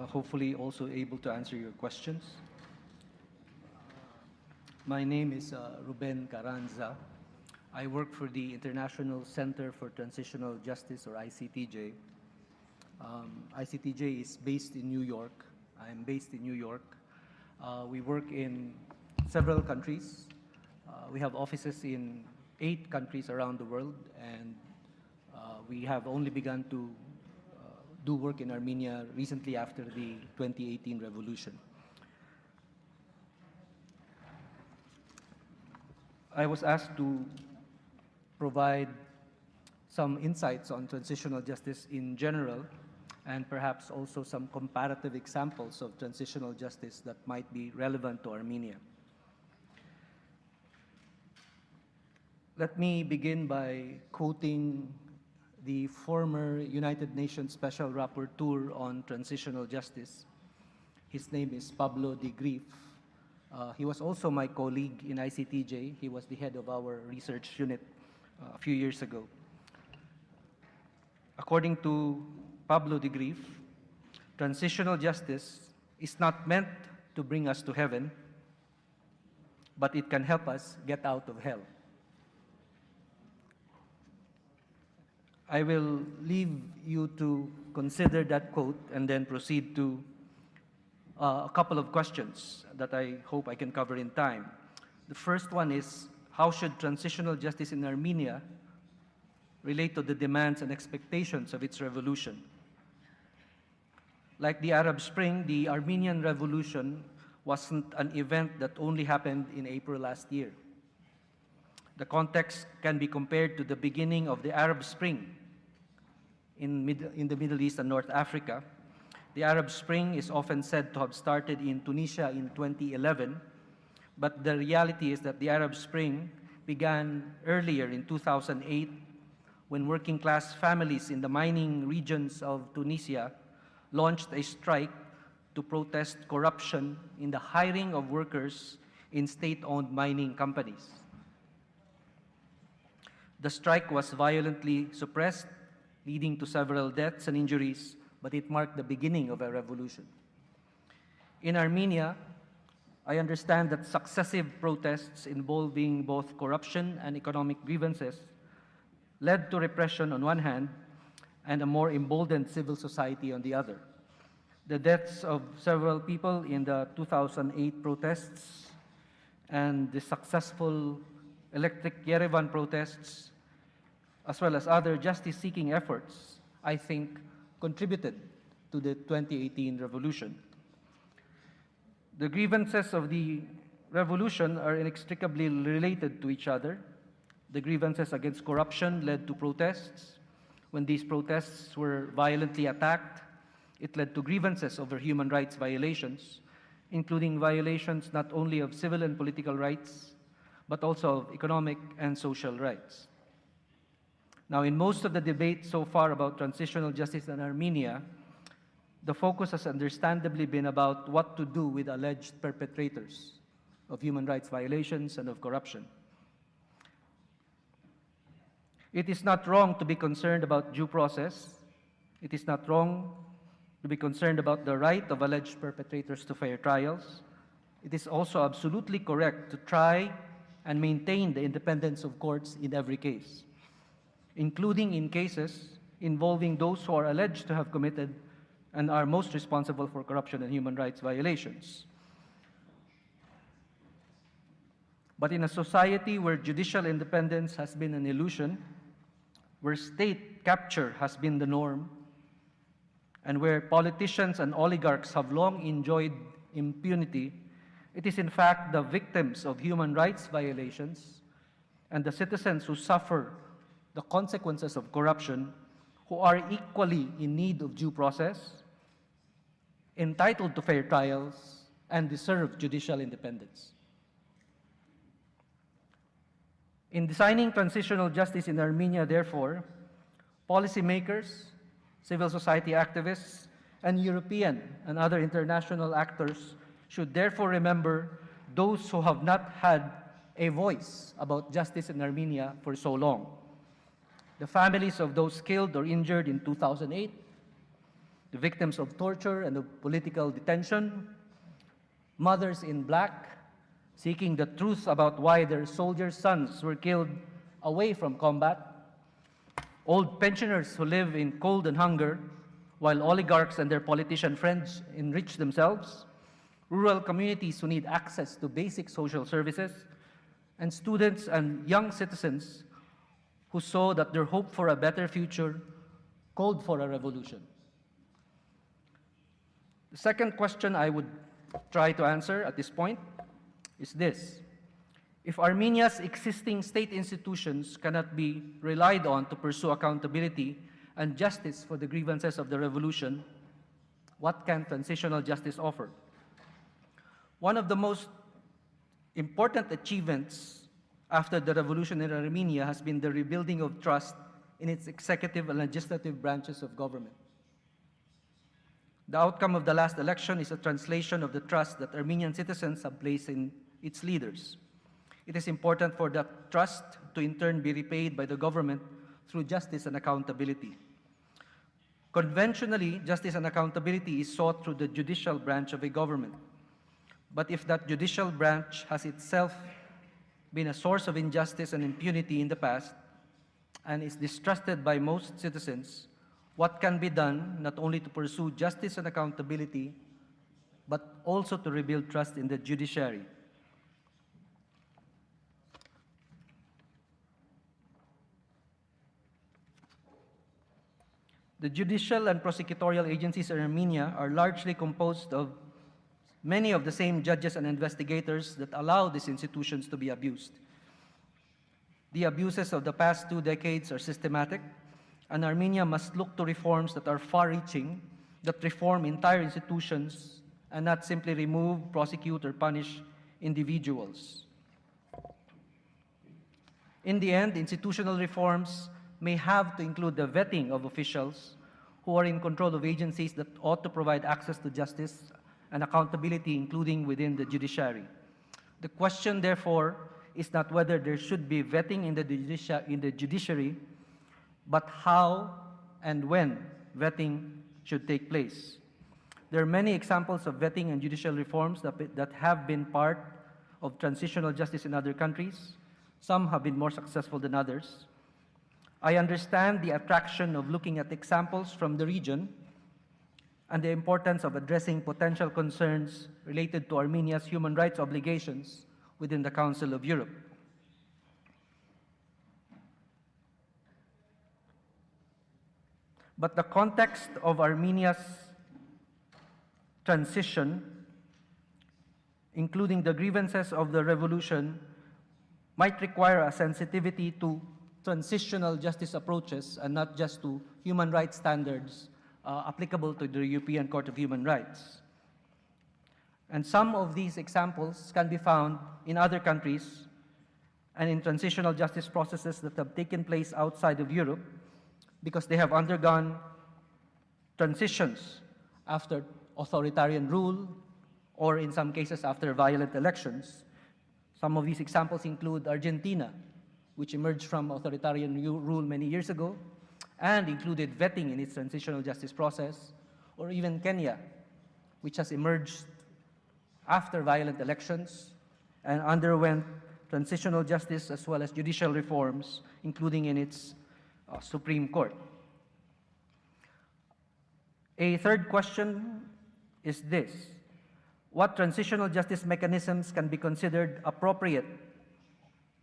hopefully also able to answer your questions. My name is Ruben Carranza. I work for the International Center for Transitional Justice, or ICTJ. ICTJ is based in New York. I am based in New York. We work in several countries. We have offices in 8 countries around the world, and we have only begun to do work in Armenia recently after the 2018 revolution. I was asked to provide some insights on transitional justice in general, and perhaps also some comparative examples of transitional justice that might be relevant to Armenia. Let me begin by quoting the former United Nations Special Rapporteur on Transitional Justice. His name is Pablo de Grief. He was also my colleague in ICTJ. He was the head of our research unit a few years ago. According to Pablo de Grief, transitional justice is not meant to bring us to heaven, but it can help us get out of hell. I will leave you to consider that quote and then proceed to a couple of questions that I hope I can cover in time. The first one is, how should transitional justice in Armenia relate to the demands and expectations of its revolution? Like the Arab Spring, the Armenian Revolution wasn't an event that only happened in April last year. The context can be compared to the beginning of the Arab Spring in the Middle East and North Africa. The Arab Spring is often said to have started in Tunisia in 2011, but the reality is that the Arab Spring began earlier in 2008 when working class families in the mining regions of Tunisia launched a strike to protest corruption in the hiring of workers in state-owned mining companies. The strike was violently suppressed, leading to several deaths and injuries, but it marked the beginning of a revolution. In Armenia, I understand that successive protests involving both corruption and economic grievances led to repression on one hand and a more emboldened civil society on the other. The deaths of several people in the 2008 protests and the successful Electric Yerevan protests, as well as other justice-seeking efforts, I think contributed to the 2018 revolution. The grievances of the revolution are inextricably related to each other. The grievances against corruption led to protests. When these protests were violently attacked, it led to grievances over human rights violations, including violations not only of civil and political rights, but also of economic and social rights. Now, in most of the debate so far about transitional justice in Armenia, the focus has understandably been about what to do with alleged perpetrators of human rights violations and of corruption. It is not wrong to be concerned about due process. It is not wrong to be concerned about the right of alleged perpetrators to fair trials. It is also absolutely correct to try and maintain the independence of courts in every case, including in cases involving those who are alleged to have committed and are most responsible for corruption and human rights violations. But in a society where judicial independence has been an illusion, where state capture has been the norm, and where politicians and oligarchs have long enjoyed impunity, it is in fact the victims of human rights violations and the citizens who suffer the consequences of corruption who are equally in need of due process, entitled to fair trials, and deserve judicial independence. In designing transitional justice in Armenia, therefore, policymakers, civil society activists, and European and other international actors should therefore remember those who have not had a voice about justice in Armenia for so long. The families of those killed or injured in 2008, the victims of torture and of political detention, mothers in black seeking the truth about why their soldiers' sons were killed away from combat, old pensioners who live in cold and hunger while oligarchs and their politician friends enrich themselves, rural communities who need access to basic social services, and students and young citizens who saw that their hope for a better future called for a revolution. The second question I would try to answer at this point is this. If Armenia's existing state institutions cannot be relied on to pursue accountability and justice for the grievances of the revolution, what can transitional justice offer? One of the most important achievements after the revolution in Armenia has been the rebuilding of trust in its executive and legislative branches of government. The outcome of the last election is a translation of the trust that Armenian citizens have placed in its leaders. It is important for that trust to in turn be repaid by the government through justice and accountability. Conventionally, justice and accountability is sought through the judicial branch of a government. But if that judicial branch has itself been a source of injustice and impunity in the past and is distrusted by most citizens, what can be done not only to pursue justice and accountability, but also to rebuild trust in the judiciary? The judicial and prosecutorial agencies in Armenia are largely composed of many of the same judges and investigators that allow these institutions to be abused. The abuses of the past 2 decades are systematic, and Armenia must look to reforms that are far-reaching, that reform entire institutions and not simply remove, prosecute, or punish individuals. In the end, institutional reforms may have to include the vetting of officials who are in control of agencies that ought to provide access to justice and accountability, including within the judiciary. The question, therefore, is not whether there should be vetting in the judiciary, but how and when vetting should take place. There are many examples of vetting and judicial reforms that have been part of transitional justice in other countries. Some have been more successful than others. I understand the attraction of looking at examples from the region and the importance of addressing potential concerns related to Armenia's human rights obligations within the Council of Europe. But the context of Armenia's transition, including the grievances of the revolution, might require a sensitivity to transitional justice approaches and not just to human rights standards applicable to the European Court of Human Rights. And some of these examples can be found in other countries and in transitional justice processes that have taken place outside of Europe because they have undergone transitions after authoritarian rule or in some cases after violent elections. Some of these examples include Argentina, which emerged from authoritarian rule many years ago and included vetting in its transitional justice process, or even Kenya, which has emerged after violent elections and underwent transitional justice as well as judicial reforms, including in its Supreme Court. A third question is this: what transitional justice mechanisms can be considered appropriate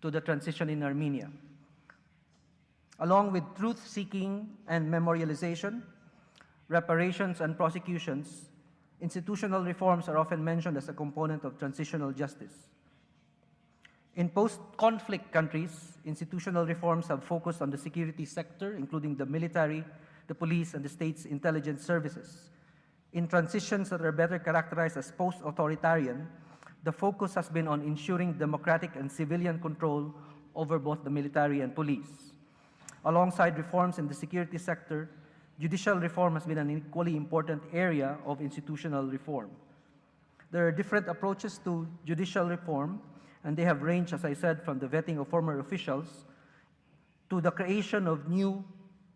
to the transition in Armenia? Along with truth-seeking and memorialization, reparations, and prosecutions, institutional reforms are often mentioned as a component of transitional justice. In post-conflict countries, institutional reforms have focused on the security sector, including the military, the police, and the state's intelligence services. In transitions that are better characterized as post-authoritarian, the focus has been on ensuring democratic and civilian control over both the military and police. Alongside reforms in the security sector, judicial reform has been an equally important area of institutional reform. There are different approaches to judicial reform, and they have ranged, as I said, from the vetting of former officials to the creation of new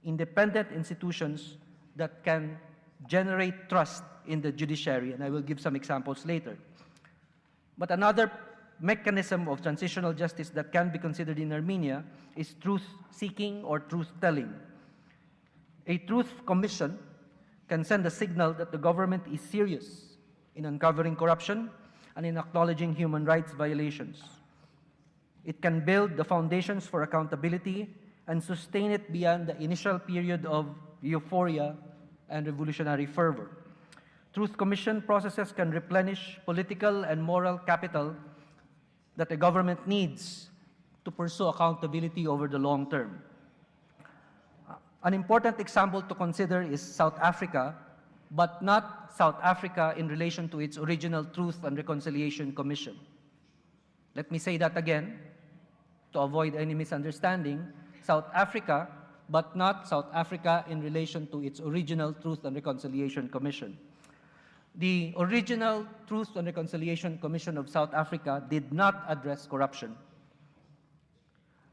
independent institutions that can generate trust in the judiciary, and I will give some examples later. But another mechanism of transitional justice that can be considered in Armenia is truth-seeking or truth-telling. A truth commission can send a signal that the government is serious in uncovering corruption and in acknowledging human rights violations. It can build the foundations for accountability and sustain it beyond the initial period of euphoria and revolutionary fervor. Truth commission processes can replenish political and moral capital that a government needs to pursue accountability over the long term. An important example to consider is South Africa, but not South Africa in relation to its original Truth and Reconciliation Commission. Let me say that again to avoid any misunderstanding. South Africa, but not South Africa in relation to its original Truth and Reconciliation Commission. The original Truth and Reconciliation Commission of South Africa did not address corruption.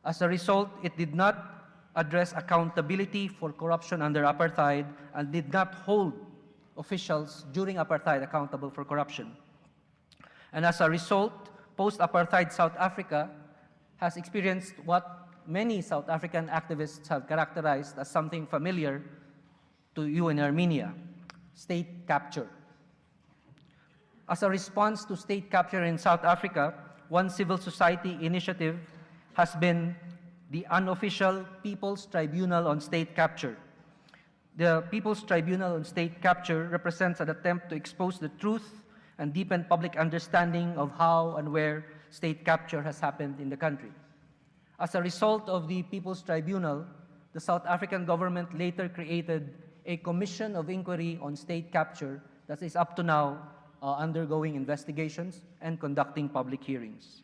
As a result, it did not address accountability for corruption under apartheid and did not hold officials during apartheid accountable for corruption. And as a result, post-apartheid South Africa has experienced what many South African activists have characterized as something familiar to you in Armenia: state capture. As a response to state capture in South Africa, one civil society initiative has been the unofficial People's Tribunal on State Capture. The People's Tribunal on State Capture represents an attempt to expose the truth and deepen public understanding of how and where state capture has happened in the country. As a result of the People's Tribunal, the South African government later created a commission of inquiry on state capture that is up to now undergoing investigations and conducting public hearings.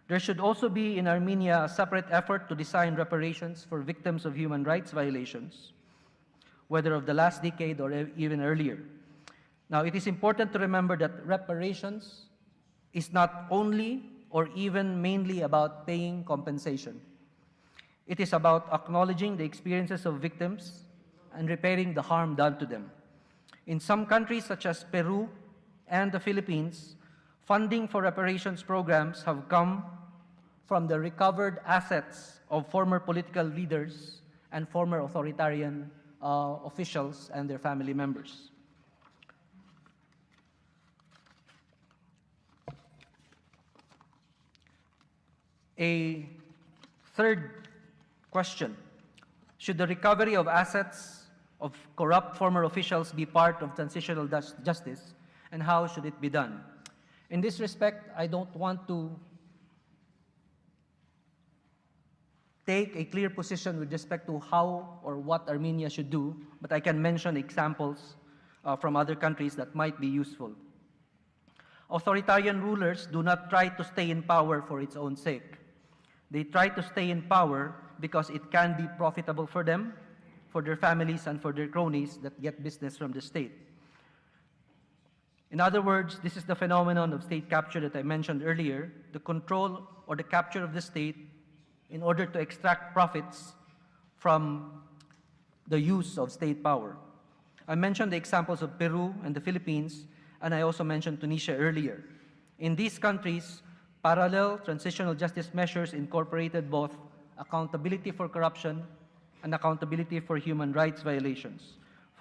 There should also be in Armenia a separate effort to design reparations for victims of human rights violations, whether of the last decade or even earlier. Now, it is important to remember that reparations is not only or even mainly about paying compensation. It is about acknowledging the experiences of victims and repairing the harm done to them. In some countries, such as Peru and the Philippines, funding for reparations programs have come from the recovered assets of former political leaders and former authoritarian officials and their family members. A third question: should the recovery of assets of corrupt former officials be part of transitional justice, and how should it be done? In this respect, I don't want to take a clear position with respect to how or what Armenia should do, but I can mention examples from other countries that might be useful. Authoritarian rulers do not try to stay in power for its own sake. They try to stay in power because it can be profitable for them, for their families, and for their cronies that get business from the state. In other words, this is the phenomenon of state capture that I mentioned earlier, the control or the capture of the state in order to extract profits from the use of state power. I mentioned the examples of Peru and the Philippines, and I also mentioned Tunisia earlier. In these countries, parallel transitional justice measures incorporated both accountability for corruption and accountability for human rights violations.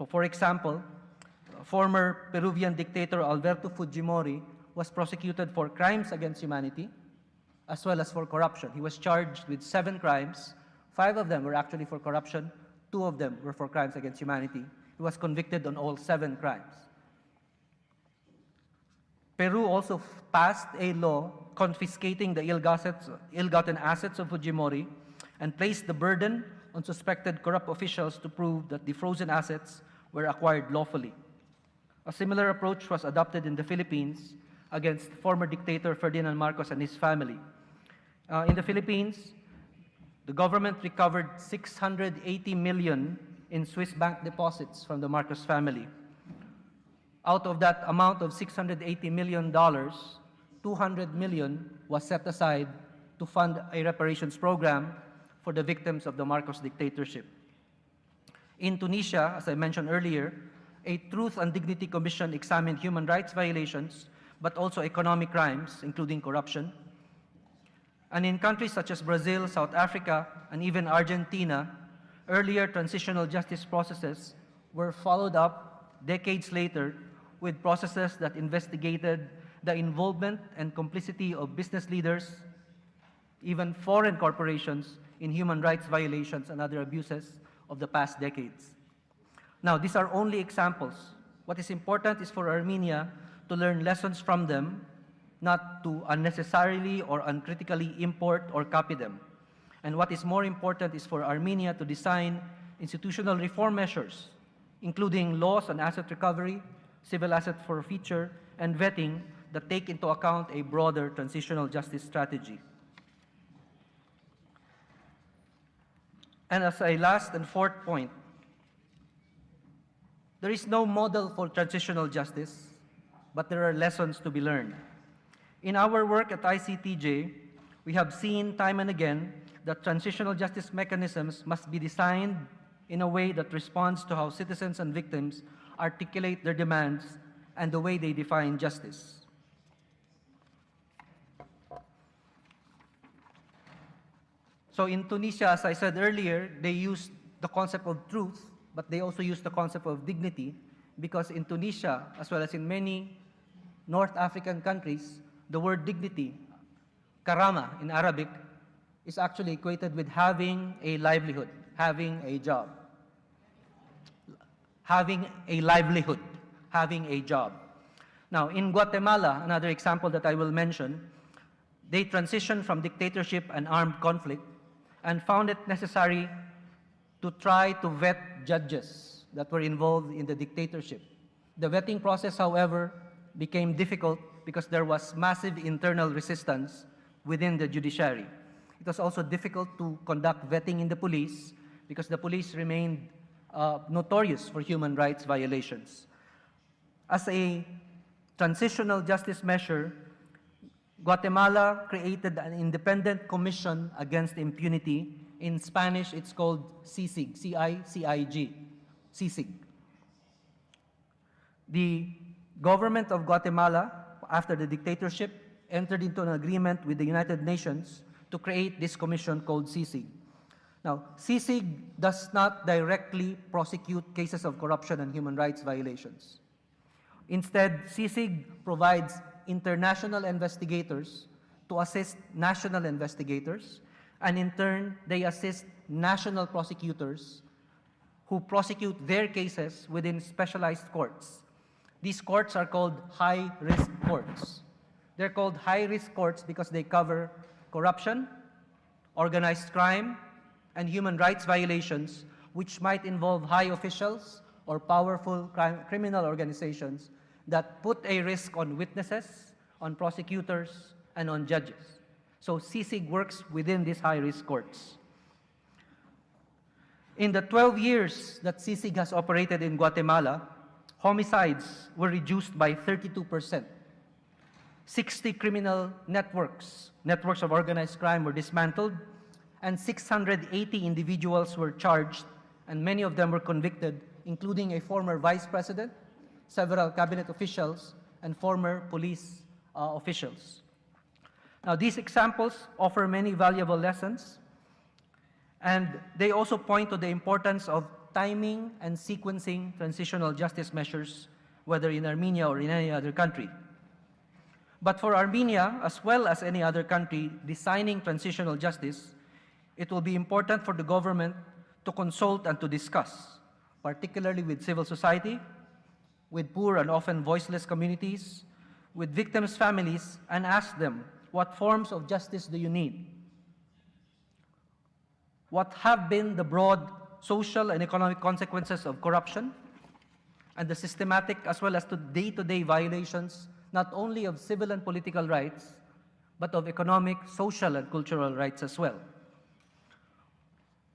For example, former Peruvian dictator Alberto Fujimori was prosecuted for crimes against humanity as well as for corruption. He was charged with 7 crimes. 5 of them were actually for corruption. 2 of them were for crimes against humanity. He was convicted on all 7 crimes. Peru also passed a law confiscating the ill-gotten assets of Fujimori and placed the burden on suspected corrupt officials to prove that the frozen assets were acquired lawfully. A similar approach was adopted in the Philippines against former dictator Ferdinand Marcos and his family. In the Philippines, the government recovered 680 million in Swiss bank deposits from the Marcos family. Out of that amount of $680 million, 200 million was set aside to fund a reparations program for the victims of the Marcos dictatorship. In Tunisia, as I mentioned earlier, a Truth and Dignity Commission examined human rights violations, but also economic crimes, including corruption. And in countries such as Brazil, South Africa, and even Argentina, earlier transitional justice processes were followed up decades later with processes that investigated the involvement and complicity of business leaders, even foreign corporations, in human rights violations and other abuses of the past decades. Now, these are only examples. What is important is for Armenia to learn lessons from them, not to unnecessarily or uncritically import or copy them. And what is more important is for Armenia to design institutional reform measures, including laws on asset recovery, civil asset forfeiture, and vetting that take into account a broader transitional justice strategy. And as a last and fourth point, there is no model for transitional justice, but there are lessons to be learned. In our work at ICTJ, we have seen time and again that transitional justice mechanisms must be designed in a way that responds to how citizens and victims articulate their demands and the way they define justice. So in Tunisia, as I said earlier, they used the concept of truth, but they also used the concept of dignity, because in Tunisia, as well as in many North African countries, the word dignity, karama in Arabic, is actually equated with having a livelihood, having a job. Having a livelihood, having a job. Now, in Guatemala, another example that I will mention, they transitioned from dictatorship and armed conflict and found it necessary to try to vet judges that were involved in the dictatorship. The vetting process, however, became difficult because there was massive internal resistance within the judiciary. It was also difficult to conduct vetting in the police because the police remained notorious for human rights violations. As a transitional justice measure, Guatemala created an independent commission against impunity. In Spanish, it's called CICIG, C-I-C-I-G, CICIG. The government of Guatemala, after the dictatorship, entered into an agreement with the United Nations to create this commission called CICIG. Now, CICIG does not directly prosecute cases of corruption and human rights violations. Instead, CICIG provides international investigators to assist national investigators, and in turn, they assist national prosecutors who prosecute their cases within specialized courts. These courts are called high-risk courts. They're called high-risk courts because they cover corruption, organized crime, and human rights violations, which might involve high officials or powerful criminal organizations that put a risk on witnesses, on prosecutors, and on judges. So CICIG works within these high-risk courts. In the 12 years that CICIG has operated in Guatemala, homicides were reduced by 32%. 60 criminal networks of organized crime were dismantled, and 680 individuals were charged, and many of them were convicted, including a former vice president, several cabinet officials, and former police officials. Now, these examples offer many valuable lessons, and they also point to the importance of timing and sequencing transitional justice measures, whether in Armenia or in any other country. But for Armenia, as well as any other country designing transitional justice, it will be important for the government to consult and to discuss, particularly with civil society, with poor and often voiceless communities, with victims' families, and ask them, what forms of justice do you need? What have been the broad social and economic consequences of corruption and the systematic as well as the day-to-day violations, not only of civil and political rights, but of economic, social, and cultural rights as well.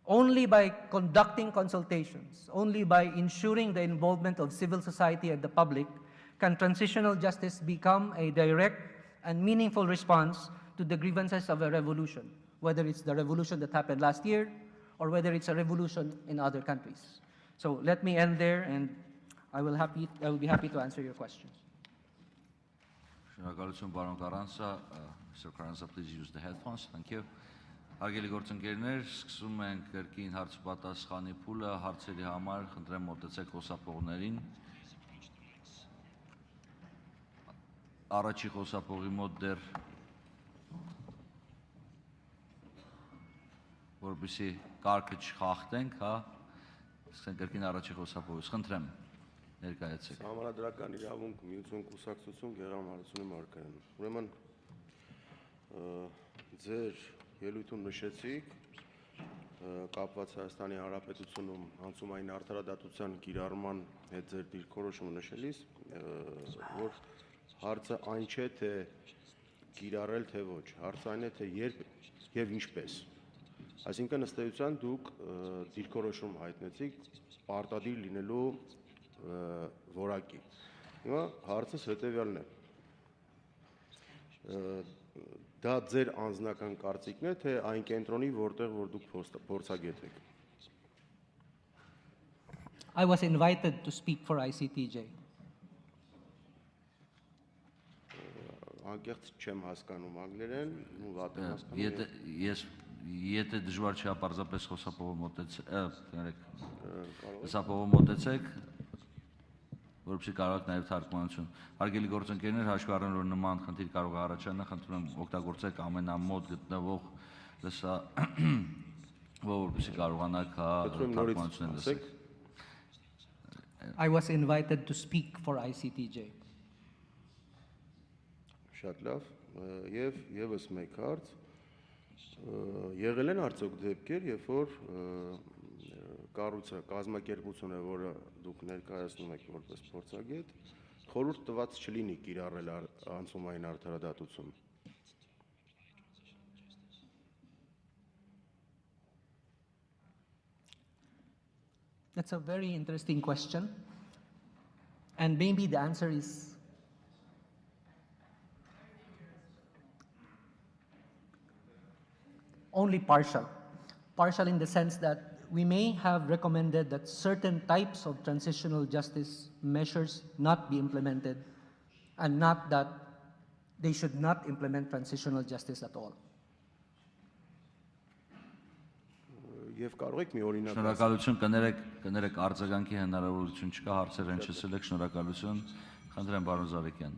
Only by conducting consultations, only by ensuring the involvement of civil society and the public, can transitional justice become a direct and meaningful response to the grievances of a revolution, whether it's the revolution that happened last year or whether it's a revolution in other countries. So let me end there, and I will be happy to answer your questions. Շնորհակալություն պարոն Կարանցա. Mr. Carranza, please use the headphones. Thank you. Հարգելի գործընկերներ, սկսում ենք կրկին հարց-պատասխանի փուլը հարցերի համար, խնդրեմ մոտեցեք խոսափողներին։ Առաջի խոսափողի մոտ դեռ որպեսզի կարգը չխախտենք, հա, սկսենք կրկին առաջի խոսափողից, խնդրեմ ներկայացեք։ Համանդրական իրավունք, միություն, կուսակցություն, Գեղարդարությունը Մարկարյան։ Ուրեմն ձեր ելույթում նշեցիք կապված Հայաստանի Հանրապետությունում անցումային արդարադատության կիրառման հետ ձեր դիրքորոշումը նշելիս, որ հարցը այն չէ, թե կիրառել, թե ոչ, հարցը այն է, թե երբ եւ ինչպես։ Այսինքն ըստ էության դուք դիրքորոշում հայտնեցիք պարտադիր լինելու որակի։ Հիմա հարցս հետեւյալն է. դա ձեր անձնական կարծիքն է, թե այն կենտրոնի, որտեղ որ դուք փորձագետ եք։ I was invited to speak for ICTJ. Անկեղծ չեմ հասկանում անգլերեն, ու վատ եմ հասկանում։ Եթե դժվար չի, պարզապես խոսափողը մոտեցեք, որպեսզի կարողանաք նաև թարգմանություն։ Հարգելի գործընկերներ, հաշվի առնելով որ նման խնդիր կարող է առաջանալ, խնդրում եմ օգտագործեք ամենամոտ գտնվող որպեսզի կարողանաք թարգմանություն լսել։ I was invited to speak for ICTJ. Շատ լավ, եւ եւս մեկ հարց։ Եղել են արդյոք դեպքեր, երբ որ կազմակերպությունը, որը դուք ներկայացնում եք որպես փորձագետ, խորհուրդ տված չլինի կիրառել անցումային արդարադատություն։ That's a very interesting question, and maybe the answer is only partial. Partial in the sense that we may have recommended that certain types of transitional justice measures not be implemented, and not that they should not implement transitional justice at all. Եվ կարող եք մի օրինակ Շնորհակալություն, կներեք արձագանքի հնարավորություն չկա, հարցեր հնչեցել եք, շնորհակալություն, խնդրեմ պարոն Զարեքյան։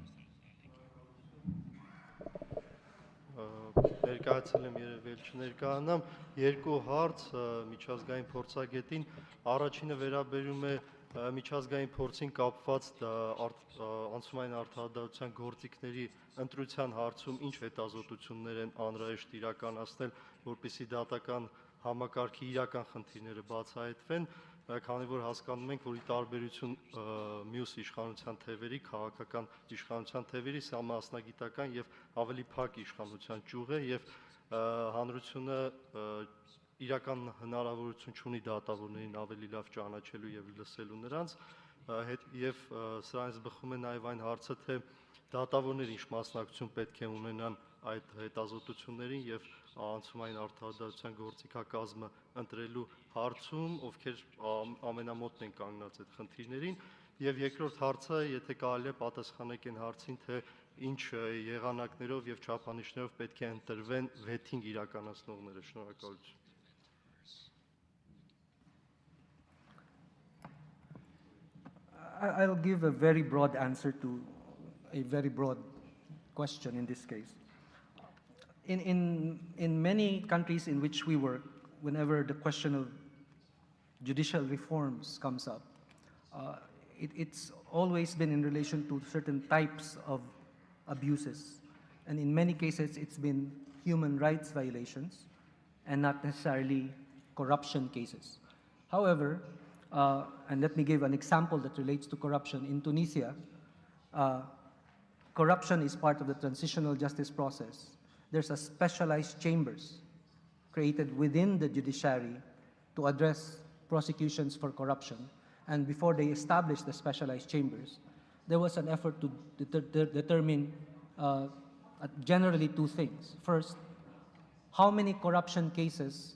Ներկայացել եմ երևել չներկայանամ, երկու հարց միջազգային փորձագետին, առաջինը վերաբերում է միջազգային փորձին կապված անցումային արդարադատության գործիքների ընտրության հարցում ինչ հետազոտություններ են անհրաժեշտ իրականացնել, որպեսզի դատական համակարգի իրական խնդիրները բացահայտվեն, քանի որ հասկանում ենք, որ ի տարբերություն մյուս իշխանության թևերի, քաղաքական իշխանության թևերի, սա մասնագիտական եւ ավելի փակ իշխանության ճյուղ է եւ հանրությունը իրական հնարավորություն չունի դատավորներին ավելի լավ ճանաչելու եւ լսելու նրանց եւ սրանից բխում է նաեւ այն հարցը, թե դատավորները ինչ մասնակցություն պետք է ունենան այդ հետազոտություններին եւ անցումային արդարադատության գործիքակազմը ընտրելու հարցում, ովքեր ամենամոտն են կանգնած այդ խնդիրներին, եւ երկրորդ հարցը, եթե կարելի է պատասխանեք այն հարցին, թե ինչ եղանակներով եւ չափանիշներով պետք է ընտրվեն վեթինգ իրականացնողները, շնորհակալություն։ I'll give a very broad answer to a very broad question in this case. In many countries in which we work, whenever the question of judicial reforms comes up, it's always been in relation to certain types of abuses. And in many cases, it's been human rights violations and not necessarily corruption cases. However, and let me give an example that relates to corruption. In Tunisia, corruption is part of the transitional justice process. There's a specialized chambers created within the judiciary to address prosecutions for corruption. And before they established the specialized chambers, there was an effort to determine generally two things. First, how many corruption cases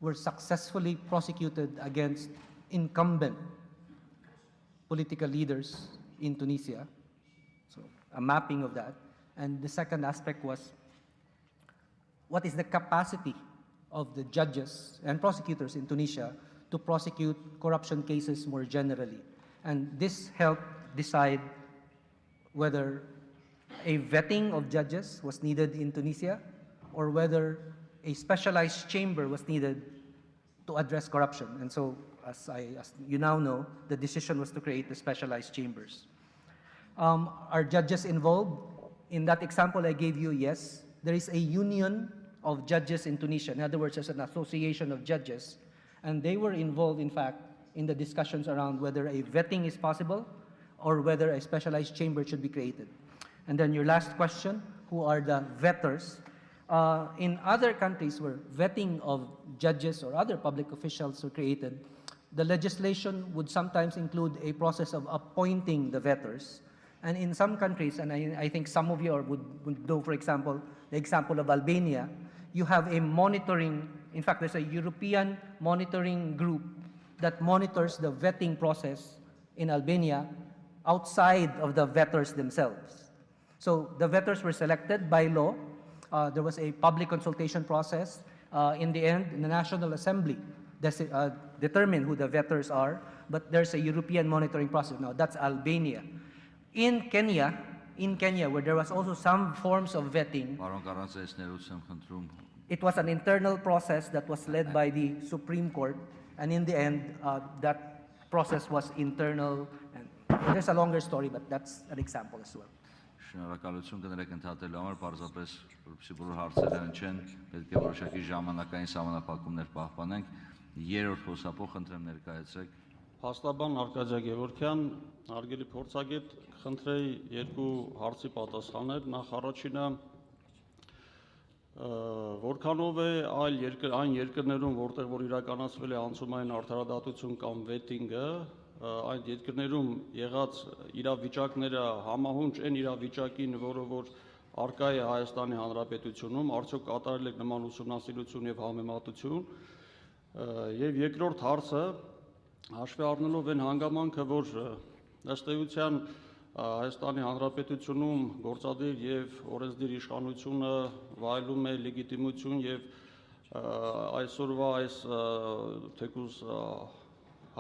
were successfully prosecuted against incumbent political leaders in Tunisia. So a mapping of that. And the second aspect was, what is the capacity of the judges and prosecutors in Tunisia to prosecute corruption cases more generally? And this helped decide whether a vetting of judges was needed in Tunisia or whether a specialized chamber was needed to address corruption. And so, as you now know, the decision was to create the specialized chambers. Are judges involved? In that example I gave you, yes. There is a union of judges in Tunisia. In other words, there's an association of judges. And they were involved, in fact, in the discussions around whether a vetting is possible or whether a specialized chamber should be created. And then your last question, who are the vetters? In other countries where vetting of judges or other public officials were created, the legislation would sometimes include a process of appointing the vetters. And in some countries, and I think some of you would know, for example, the example of Albania, you have a monitoring, in fact, there's a European monitoring group that monitors the vetting process in Albania outside of the vetters themselves. So the vetters were selected by law. There was a public consultation process. In the end, the National Assembly determined who the vetters are, but there's a European monitoring process. Now, that's Albania. In Kenya, where there was also some forms of vetting, it was an internal process that was led by the Supreme Court, and in the end, that process was internal. And there's a longer story, but that's an example as well. Շնորհակալություն կներեք ընդհատելու համար, պարզապես որպեսզի բոլոր հարցերը հնչեն, պետք է որոշակի ժամանակային սահմանափակումներ պահպանենք։ Երրորդ խոսափող խնդրեմ ներկայացրեք։ Փաստաբան Արկադիա Գևորգյան, հարգելի փորձագետ, խնդրեի երկու հարցի պատասխանել։ Նախ առաջինը, որքանով է այն երկրներում, որտեղ որ իրականացվել է անցումային արդարադատություն կամ վետինգը, այդ երկրներում եղած իրավիճակները համահունչ են իրավիճակին, որը որ արկա է Հայաստանի Հանրապետությունում, արդյոք կատարել եք նման ուսումնասիրություն եւ համեմատություն։ Եվ երկրորդ հարցը, հաշվի առնելով այն հանգամանքը, որ ըստ էության Հայաստանի Հանրապետությունում գործադիր եւ օրենսդիր իշխանությունը վայելում է լեգիտիմություն եւ այսօրվա այս թեկուզ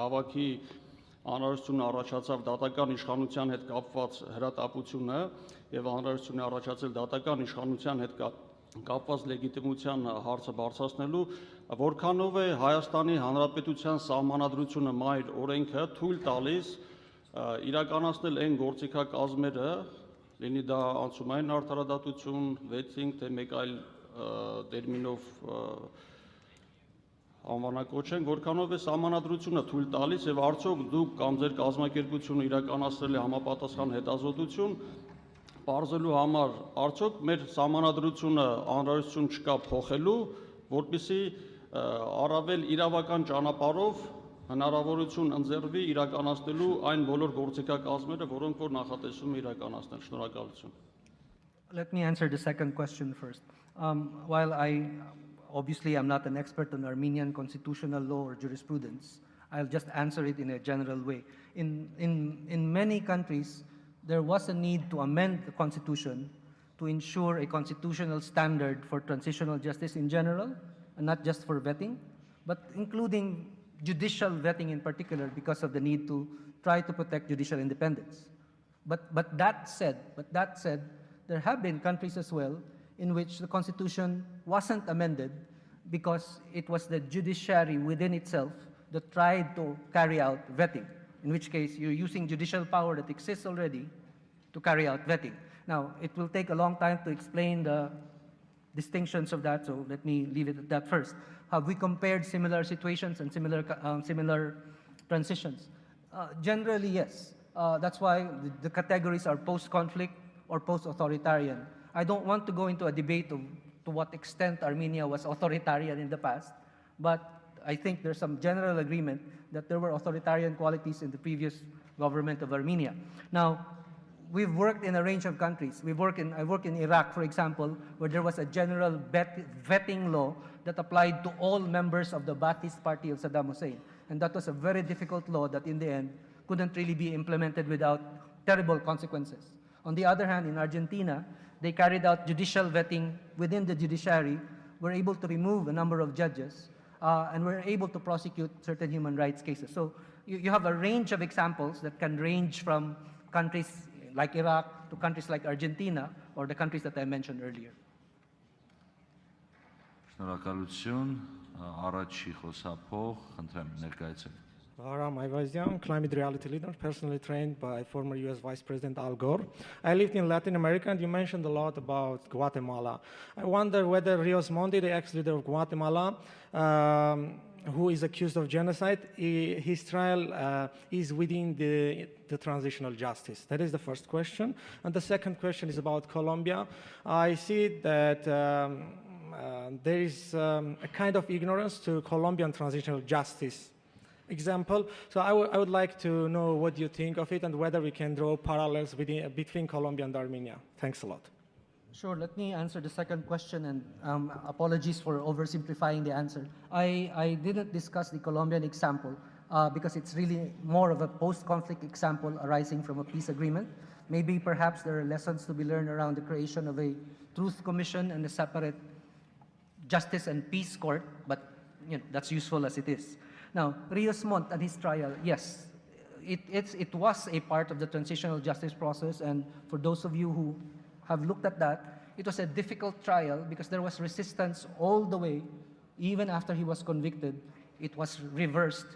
հավաքի անհրաժեշտությունը առաջացավ դատական իշխանության հետ կապված հրատապությունը եւ անհրաժեշտությունը առաջացել դատական իշխանության հետ կապված լեգիտիմության հարցը բարձրացնելու, որքանով է Հայաստանի Հանրապետության սահմանադրությունը մայր օրենքը թույլ տալիս իրականացնել այն գործիքակազմերը, լինի դա անցումային արդարադատություն, վետինգ, թե մեկ այլ տերմինով անվանակոչեն, որքանով է սահմանադրությունը թույլ տալիս եւ արդյոք դուք կամ ձեր կազմակերպությունը իրականացրել է համապատասխան հետազոտություն բարձելու համար, արդյոք մեր սահմանադրությունը անհրաժեշտություն չկա փոխելու, որպեսզի առավել իրավական ճանապարհով հնարավորություն ընձեռվի իրականացնելու այն բոլոր գործիքակազմերը, որոնք որ նախատեսում է իրականացնել։ Շնորհակալություն։ Let me answer the second question first. While obviously I'm not an expert on Armenian constitutional law or jurisprudence, I'll just answer it in a general way. In many countries, there was a need to amend the constitution to ensure a constitutional standard for transitional justice in general, and not just for vetting, but including judicial vetting in particular because of the need to try to protect judicial independence. But that said, there have been countries as well in which the constitution wasn't amended because it was the judiciary within itself that tried to carry out vetting, in which case you're using judicial power that exists already to carry out vetting. Now, it will take a long time to explain the distinctions of that, so let me leave it at that first. Have we compared similar situations and similar transitions? Generally, yes. That's why the categories are post-conflict or post-authoritarian. I don't want to go into a debate of to what extent Armenia was authoritarian in the past, but I think there's some general agreement that there were authoritarian qualities in the previous government of Armenia. Now, we've worked in a range of countries. I work in Iraq, for example, where there was a general vetting law that applied to all members of the Ba'athist party of Saddam Hussein. And that was a very difficult law that in the end couldn't really be implemented without terrible consequences. On the other hand, in Argentina, they carried out judicial vetting within the judiciary, were able to remove a number of judges, and were able to prosecute certain human rights cases. So you have a range of examples that can range from countries like Iraq to countries like Argentina or the countries that I mentioned earlier. Շնորհակալություն, առաջի խոսափող, խնդրեմ ներկայացեք։ Aram Ayvazian, climate reality leader, personally trained by former US Vice President Al Gore. I lived in Latin America, and you mentioned a lot about Guatemala. I wonder whether Rios Monti, the ex-leader of Guatemala, who is accused of genocide, his trial is within the transitional justice. That is the first question. And the second question is about Colombia. I see that there is a kind of ignorance to Colombian transitional justice example. So I would like to know what you think of it and whether we can draw parallels between Colombia and Armenia. Thanks a lot. Sure, let me answer the second question, and apologies for oversimplifying the answer. I didn't discuss the Colombian example because it's really more of a post-conflict example arising from a peace agreement. Maybe perhaps there are lessons to be learned around the creation of a truth commission and a separate justice and peace court, but that's useful as it is. Now, Rios Montt and his trial, yes, it was a part of the transitional justice process, and for those of you who have looked at that, it was a difficult trial because there was resistance all the way. Even after he was convicted, it was reversed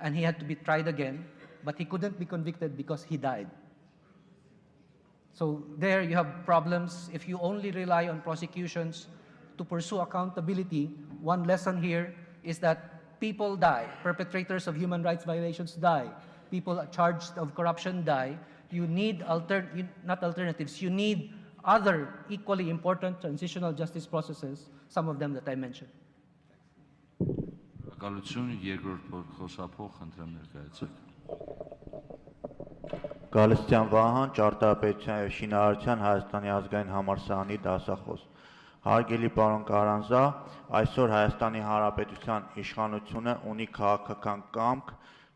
and he had to be tried again, but he couldn't be convicted because he died. So there you have problems. If you only rely on prosecutions to pursue accountability, one lesson here is that people die, perpetrators of human rights violations die, people charged of corruption die. You need not alternatives, you need other equally important transitional justice processes, some of them that I mentioned. Շնորհակալություն, երկրորդ խոսափող, խնդրեմ ներկայացեք։ Գալստյան Վահան, ճարտարապետության և շինարարության Հայաստանի ազգային համալսարանի դասախոս։ Հարգելի պարոն Կարանզա, այսօր Հայաստանի Հանրապետության իշխանությունը ունի քաղաքական կամք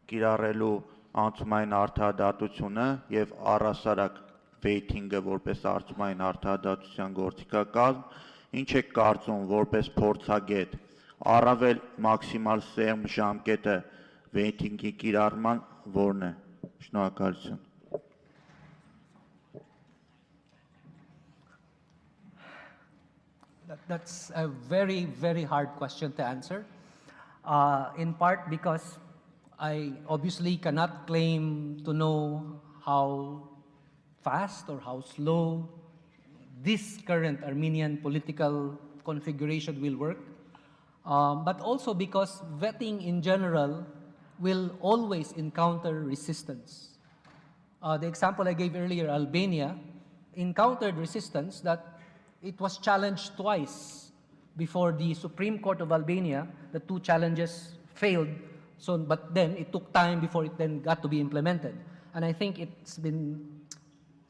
կիրառելու անցումային արդարադատությունը և առհասարակ վեյթինգը որպես անցումային արդարադատության գործիքակազմ, ինչ եք կարծում որպես փորձագետ, առավել մաքսիմալ սերմ ժամկետը վեյթինգի կիրառման որն է։ Շնորհակալություն։ That's a very, very hard question to answer, in part because I obviously cannot claim to know how fast or how slow this current Armenian political configuration will work, but also because vetting in general will always encounter resistance. The example I gave earlier, Albania, encountered resistance that it was challenged twice before the Supreme Court of Albania. The two challenges failed, but then it took time before it then got to be implemented. And I think it's been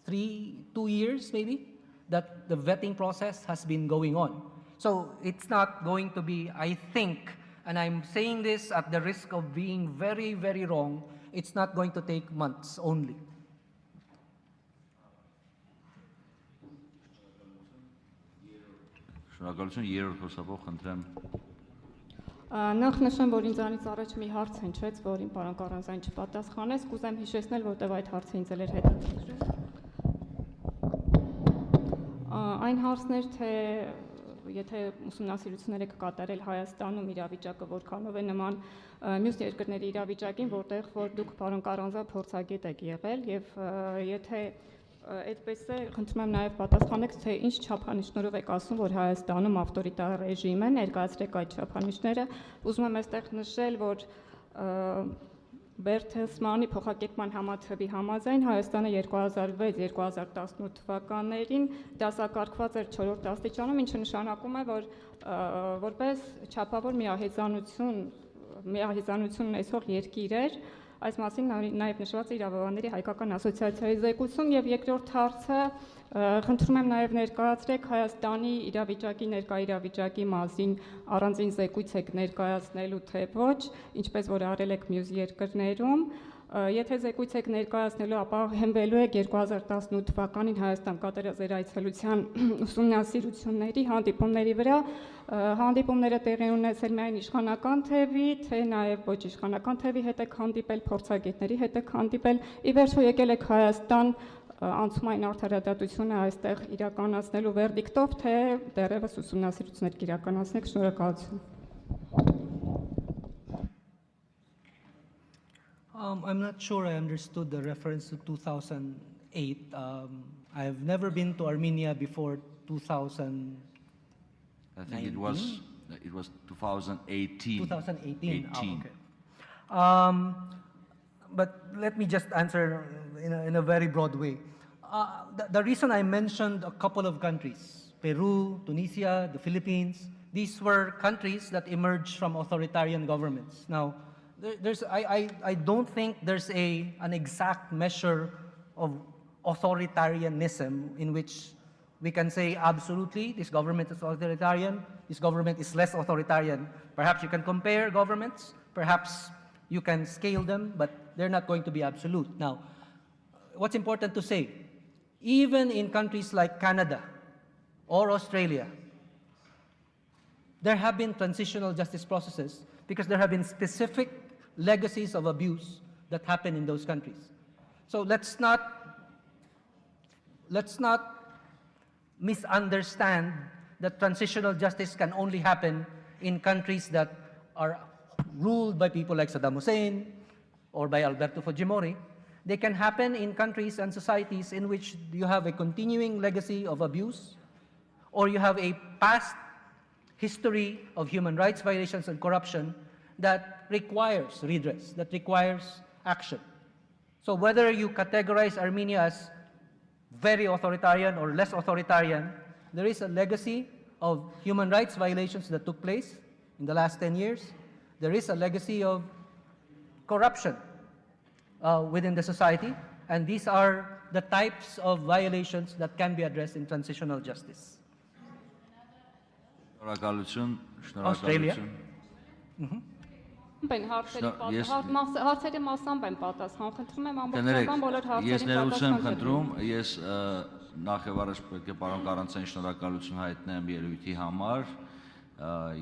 2 years maybe that the vetting process has been going on. So it's not going to be, I think, and I'm saying this at the risk of being very, very wrong, it's not going to take months only. Շնորհակալություն, երրորդ խոսափող, խնդրեմ։ Նախ նշեմ, որ ինձանից առաջ մի հարց հնչեց, որին պարոն Կարանզային չպատասխանեց, կուզեմ հիշեցնել, որտեղ այդ հարցը ինձ էր հետաքրքրում։ Այն հարցն էր, թե եթե ուսումնասիրությունները կկատարել Հայաստանում իրավիճակը որքանով է նման մյուս երկրների իրավիճակին, որտեղ որ դուք պարոն Կարանզա փորձագետ եք եղել եւ եթե այդպես է, խնդրում եմ նաև պատասխանեք, թե ինչ չափանիշներով եք ասում, որ Հայաստանում ավտորիտար ռեժիմ է, ներկայացրեք այդ չափանիշները։ Ուզում եմ այստեղ նշել, որ Բերթելսմանի փոխակերպման համաձայնի համաձայն Հայաստանը 2006-2018 թվականներին դասակարգված էր 4-րդ աստիճանում, ինչը նշանակում է, որ որպես չափավոր միահեծանություն ունեցող երկիր էր, այս մասին նաև նշված է Իրավաբանների հայկական ասոցիացիայի զեկույցում, եւ երկրորդ հարցը խնդրում եմ նաև ներկայացրեք Հայաստանի իրավիճակի ներկայ իրավիճակի մասին առանձին զեկույց եք ներկայացնելու թե ոչ, ինչպես որ արել եք մյուս երկրներում, եթե զեկույց եք ներկայացնելու, ապա հենվելու եք 2018 թվականին Հայաստան կատարած էր այցելության ուսումնասիրությունների հանդիպումների վրա, հանդիպումները տեղի ունեցել միայն իշխանական թևի, թե նաև ոչ իշխանական թևի հետ եք հանդիպել, փորձագետների հետ եք հանդիպել, ի վերջո եկել եք Հայաստան անցումային արդարադատությունը այստեղ իրականացնելու վերդիկտով, թե դեռևս ուսումնասիրություններ կիրականացնեք, շնորհակալություն։ I'm not sure I understood the reference to 2008. I've never been to Armenia before 2000. I think it was 2018. 2018. Oh, okay. But let me just answer in a very broad way. The reason I mentioned a couple of countries, Peru, Tunisia, the Philippines, these were countries that emerged from authoritarian governments. Now, I don't think there's an exact measure of authoritarianism in which we can say absolutely this government is authoritarian, this government is less authoritarian. Perhaps you can compare governments, perhaps you can scale them, but they're not going to be absolute. Now, what's important to say, even in countries like Canada or Australia, there have been transitional justice processes because there have been specific legacies of abuse that happen in those countries. So let's not misunderstand that transitional justice can only happen in countries that are ruled by people like Saddam Hussein or by Alberto Fujimori. They can happen in countries and societies in which you have a continuing legacy of abuse, or you have a past history of human rights violations and corruption that requires redress, that requires action. So whether you categorize Armenia as very authoritarian or less authoritarian, there is a legacy of human rights violations that took place in the last 10 years. There is a legacy of corruption within the society, and these are the types of violations that can be addressed in transitional justice. Australia. Հարցերի մասամբ եմ պատասխան, խնդրում եմ ամբողջական բոլոր հարցերին պատասխան խնդրում, ես նախ եւ առաջ պետք է պարոն Կարանցային շնորհակալություն հայտնեմ ելույթի համար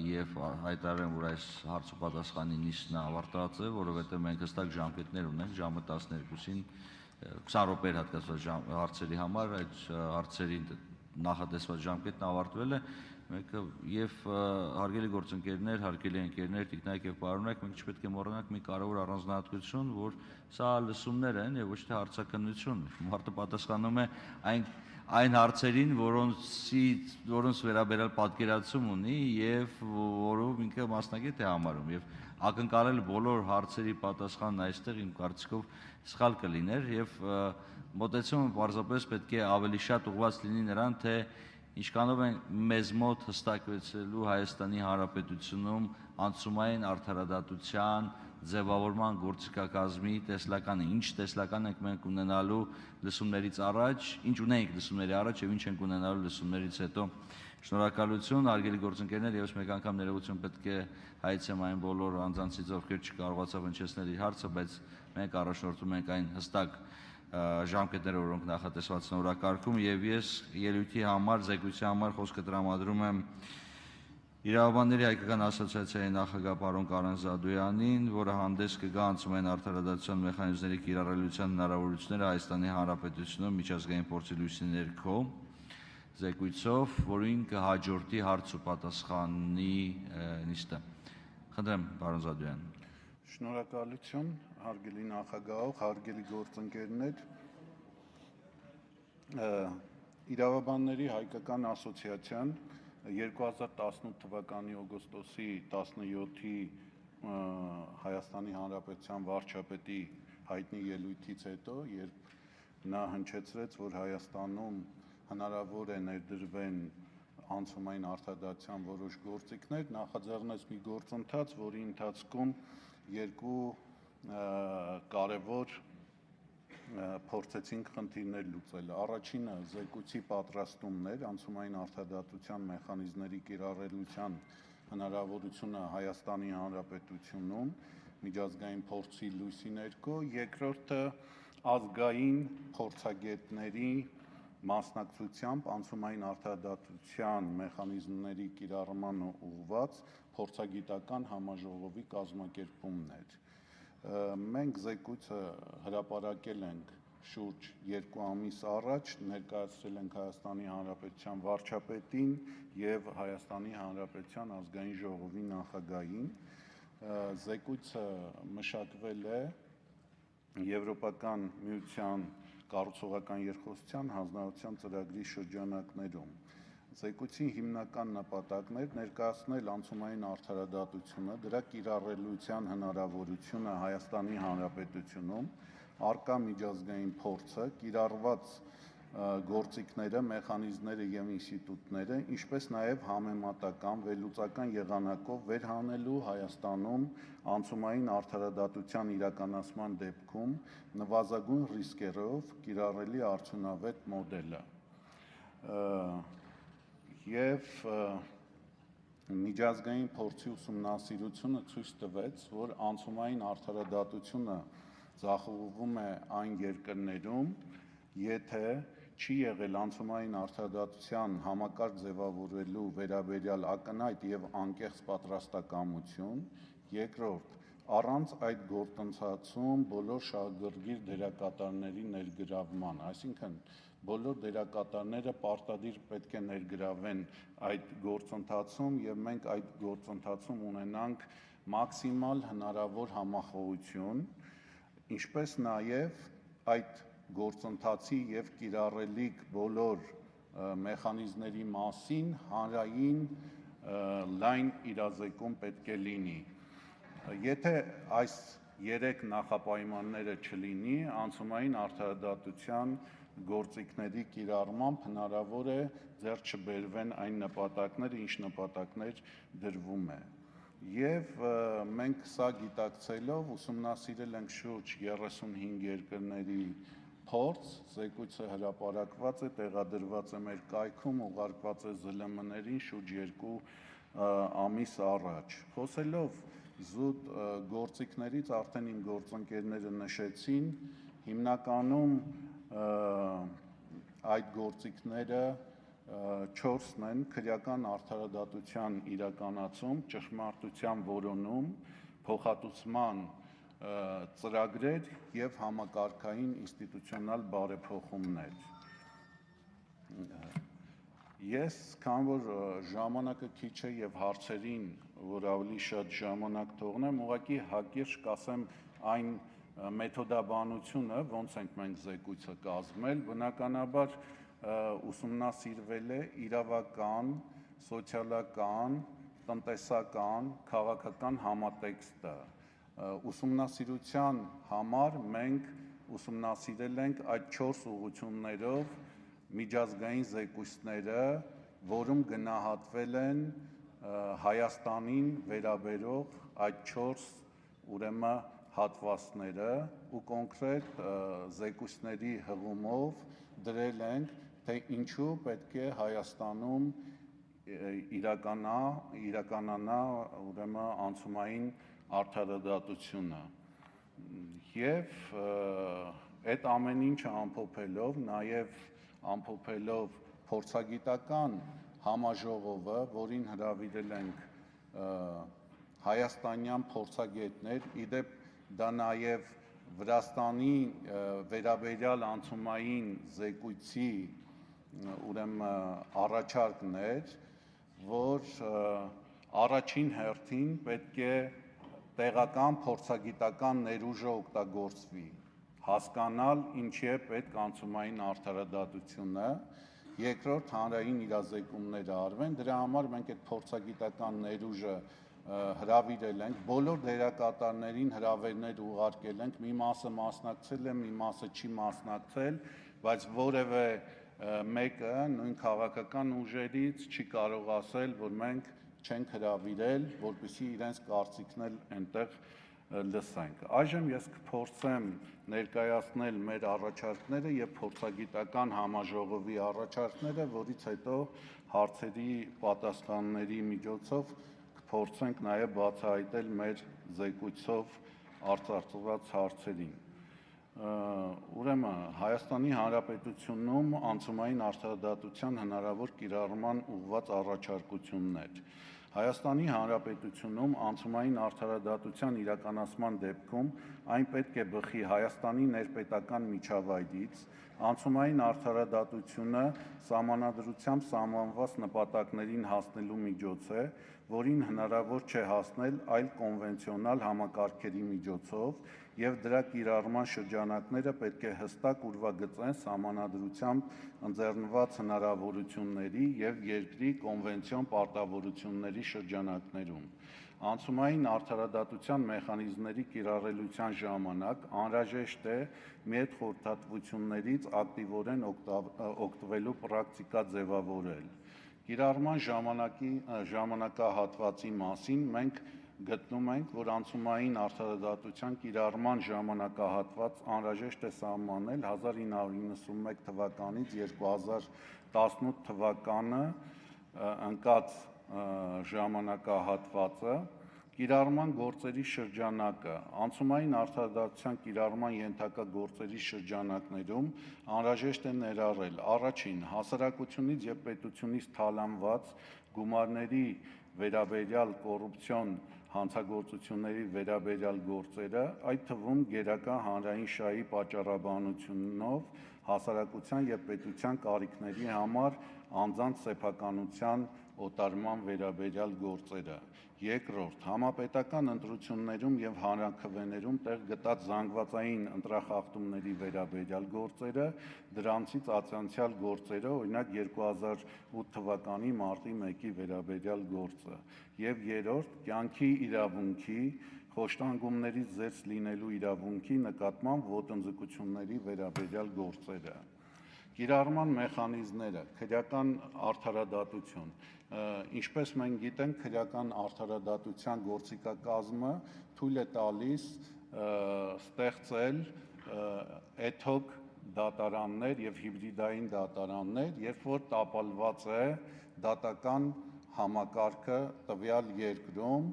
եւ հայտարարեմ, որ այս հարցու պատասխանի նիստն ավարտված է, որովհետեւ մենք հստակ ժամկետներ ունենք, ժամը 12-ին 20 րոպե հատկացված հարցերի համար, այդ հարցերի նախատեսված ժամկետն ավարտվել է։ Եվ հարգելի գործընկերներ, հարգելի ընկերներ, տիկնայք եւ պարոնայք, մենք չպետք է մոռանանք մի կարևոր առանձնահատկություն, որ սա լսումներ են եւ ոչ թե հարցաքննություն։ Մարդը պատասխանում է այն հարցերին, որոնց վերաբերյալ պատկերացում ունի եւ որով ինքը մասնագետ է համարում, եւ ակնկալել բոլոր հարցերի պատասխանն այստեղ իմ կարծիքով սխալ կլիներ եւ մոտեցումը պարզապես պետք է ավելի շատ ուղղված լինի նրան, թե ինչքանով են մեզ մոտ հստակվեցելու Հայաստանի Հանրապետությունում անցումային արդարադատության ձևավորման գործիքակազմի տեսլականը, ինչ տեսլական ենք մենք ունենալու լսումներից առաջ, ինչ ունենք լսումների առաջ եւ ինչ ենք ունենալու լսումներից հետո։ Շնորհակալություն, հարգելի գործընկերներ, եւս մեկ անգամ ներողություն պետք է հայցեմ այն բոլոր անձանցից, ովքեր չկարողացավ հնչեցնել իր հարցը, բայց մենք առաջնորդում ենք այն հստակ ժամկետները, որոնք նախատեսված են օրակարգում, եւ ես ելույթի համար, զեկույցի համար խոսքը տրամադրում եմ Իրավաբանների հայկական ասոցիացիայի նախագահ պարոն Կարեն Զադոյանին, որը հանդես կգա անցումային արդարադատության մեխանիզմների կիրառելիության հնարավորությունները Հայաստանի Հանրապետությունում միջազգային փորձի լույսի ներքո։ զեկույցով, որին կհաջորդի հարց ու պատասխանի նիստը։ Խնդրեմ, պարոն Զադոյան։ Շնորհակալություն, հարգելի նախագահող, հարգելի գործընկերներ։ Իրավաբանների հայկական ասոցիացիան 2018 թվականի օգոստոսի 17-ի Հայաստանի Հանրապետության վարչապետի հայտնի ելույթից հետո, երբ նա հնչեցրեց, որ Հայաստանում հնարավոր է ներդրվեն անցումային արտադատության որոշ գործիքներ, նախաձեռնեց մի գործընթաց, որի ընթացքում երկու կարևոր փորձեցինք խնդիրներ լուծել։ Առաջինը զեկույցի պատրաստումն էր, անցումային արտադատության մեխանիզմների կիրառելիության հնարավորությունը Հայաստանի Հանրապետությունում միջազգային փորձի լույսի ներքո, երկրորդը ազգային փորձագետների մասնակցությամբ անցումային արտադատության մեխանիզմների կիրառմանը ուղղված փորձագիտական համաժողովի կազմակերպումն էր։ Մենք զեկույցը հրապարակել ենք շուրջ 2 ամիս առաջ, ներկայացրել ենք Հայաստանի Հանրապետության վարչապետին եւ Հայաստանի Հանրապետության ազգային ժողովի նախագահին։ Զեկույցը մշակվել է Եվրոպական միության կառուցողական երկխոսության հանձնարարության ծրագրի շրջանակներում։ Զեկույցի հիմնական նպատակն էր ներկայացնել անցումային արդարադատությունը, դրա կիրառելիության հնարավորությունը Հայաստանի Հանրապետությունում, առկա միջազգային փորձը, կիրառված գործիքները, մեխանիզմները եւ ինստիտուտները, ինչպես նաեւ համեմատական վերլուծական եղանակով վերհանելու Հայաստանում անցումային արդարադատության իրականացման դեպքում նվազագույն ռիսկերով կիրառելի արդյունավետ մոդելը։ Եվ միջազգային փորձի ուսումնասիրությունը ցույց տվեց, որ անցումային արդարադատությունը ձախողվում է այն երկրներում, եթե չի եղել անցումային արդարադատության համակարգ ձևավորելու վերաբերյալ ակնհայտ եւ անկեղծ պատրաստակամություն, երկրորդ առանց այդ գործընթացում բոլոր շահագրգիռ դերակատարների ներգրավման, այսինքն բոլոր դերակատարները պարտադիր պետք է ներգրավեն այդ գործընթացում եւ մենք այդ գործընթացում ունենանք մաքսիմալ հնարավոր համախոհություն, ինչպես նաեւ այդ գործընթացի եւ կիրառելիք բոլոր մեխանիզմների մասին հանրային լայն իրազեկում պետք է լինի։ Եթե այս 3 նախապայմանները չլինի, անցումային արդարադատության գործիքների կիրառմամբ հնարավոր է ձեռք չբերվեն այն նպատակները, ինչ նպատակներ դրվում է։ Եվ մենք սա գիտակցելով ուսումնասիրել ենք շուրջ 35 երկրների փորձ, զեկույցը հրապարակված է, տեղադրված է մեր կայքում, ուղարկված է ԶԼՄ-ներին շուրջ 2 ամիս առաջ։ Խոսելով զուտ գործիքներից արդեն իմ գործընկերները նշեցին, հիմնականում այդ գործիքները 4-ն են՝ քրեական արդարադատության իրականացում, ճշմարտության որոնում, փոխհատուցման ծրագրեր եւ համակարգային ինստիտուցիոնալ բարեփոխումներ։ Ես, քան որ ժամանակը քիչ է եւ հարցերին, որ ավելի շատ ժամանակ թողնեմ, ուղղակի հակիրճ կասեմ այն մեթոդաբանությունը, ոնց ենք մենք զեկույցը կազմել, բնականաբար ուսումնասիրվել է իրավական, սոցիալական, տնտեսական, քաղաքական համատեքստը։ Ուսումնասիրության համար մենք ուսումնասիրել ենք այդ 4 ուղղություններով միջազգային զեկույցները, որում գնահատվել են Հայաստանին վերաբերող այդ 4 ուրեմն հատվածները ու կոնկրետ զեկույցների հղումով դրել ենք, թե ինչու պետք է Հայաստանում իրականանա ուրեմն անցումային արդարադատությունը։ Եվ այդ ամեն ինչը ամփոփելով, նաև ամփոփելով փորձագիտական համաժողովը, որին հրավիրել ենք հայաստանյան փորձագետներ, իդեպ դա նաև Վրաստանի վերաբերյալ անցումային զեկույցի ուրեմն առաջարկներ, որ առաջին հերթին պետք է տեղական փորձագիտական ներուժը օգտագործվի, հասկանալ ինչի է պետք անցումային արդարադատությունը, երկրորդ հանրային իրազեկումները արվեն, դրա համար մենք այդ փորձագիտական ներուժը հրավիրել ենք, բոլոր դերակատարներին հրավերներ ուղարկել ենք, մի մասը մասնակցել է, մի մասը չի մասնակցել, բայց որևէ մեկը նույն քաղաքական ուժերից չի կարող ասել, որ մենք չենք հրավիրել, որպեսզի իրենց կարծիքն էլ այնտեղ լսենք։ Այժմ ես կփորձեմ ներկայացնել մեր առաջարկները եւ փորձագիտական համաժողովի առաջարկները, որից հետո հարցերի պատասխանների միջոցով կփորձենք նաեւ բացահայտել մեր զեկույցով արծարծված հարցերին։ Ուրեմն Հայաստանի Հանրապետությունում անցումային արդարադատության հնարավոր կիրառման ուղղված առաջարկություններ։ Հայաստանի Հանրապետությունում անցումային արդարադատության իրականացման դեպքում այն պետք է բխի Հայաստանի ներպետական միջավայրից, անցումային արդարադատությունը սահմանադրությամբ սահմանված նպատակներին հասնելու միջոց է, որին հնարավոր չէ հասնել այլ կոնվենցիոնալ համակարգերի միջոցով եւ դրա կիրառման շրջանակները պետք է հստակ ուրվագծեն սահմանադրությամբ ընձեռնված հնարավորությունների եւ երկրի կոնվենցիոն պարտավորությունների շրջանակներում։ Անցումային արդարադատության մեխանիզմների կիրառելիության ժամանակ անհրաժեշտ է մի այդ խորհրդատվություններից ակտիվորեն օգտվելու պրակտիկա ձևավորել։ Կիրառման ժամանակահատվածի մասին մենք գտնում ենք, որ անցումային արդարադատության կիրառման ժամանակահատված անհրաժեշտ է սահմանել 1991 թվականից 2018 թվականը ընկած ժամանակահատվածը, կիրառման գործերի շրջանակը, անցումային արդարադատության կիրառման ենթակա գործերի շրջանակներում անհրաժեշտ է ներառել առաջին հասարակությունից եւ պետությունից թալանված գումարների վերաբերյալ կոռուպցիոն հանցագործությունների վերաբերյալ գործերը, այդ թվում գերակա հանրային շահի պատճառաբանությունով հասարակության եւ պետության կարիքների համար անձանց սեփականության օտարման վերաբերյալ գործերը։ Երկրորդ, համապետական ընտրություններում եւ հանրաքվեներում տեղ գտած զանգվածային ընտրախախտումների վերաբերյալ գործերը, դրանցից ացանցիալ գործերը, օրինակ 2008 թվականի մարտի 1-ի վերաբերյալ գործը, եւ երրորդ, կյանքի իրավունքի, խոշտանգումներից զերծ լինելու իրավունքի նկատմամբ ոտնձգությունների վերաբերյալ գործերը։ Կիրառման մեխանիզմները, քրեական արդարադատություն, ինչպես մենք գիտենք, քրեական արդարադատության գործիքակազմը թույլ է տալիս ստեղծել ad hoc դատարաններ եւ հիբրիդային դատարաններ, երբ որ տապալված է դատական համակարգը տվյալ երկրում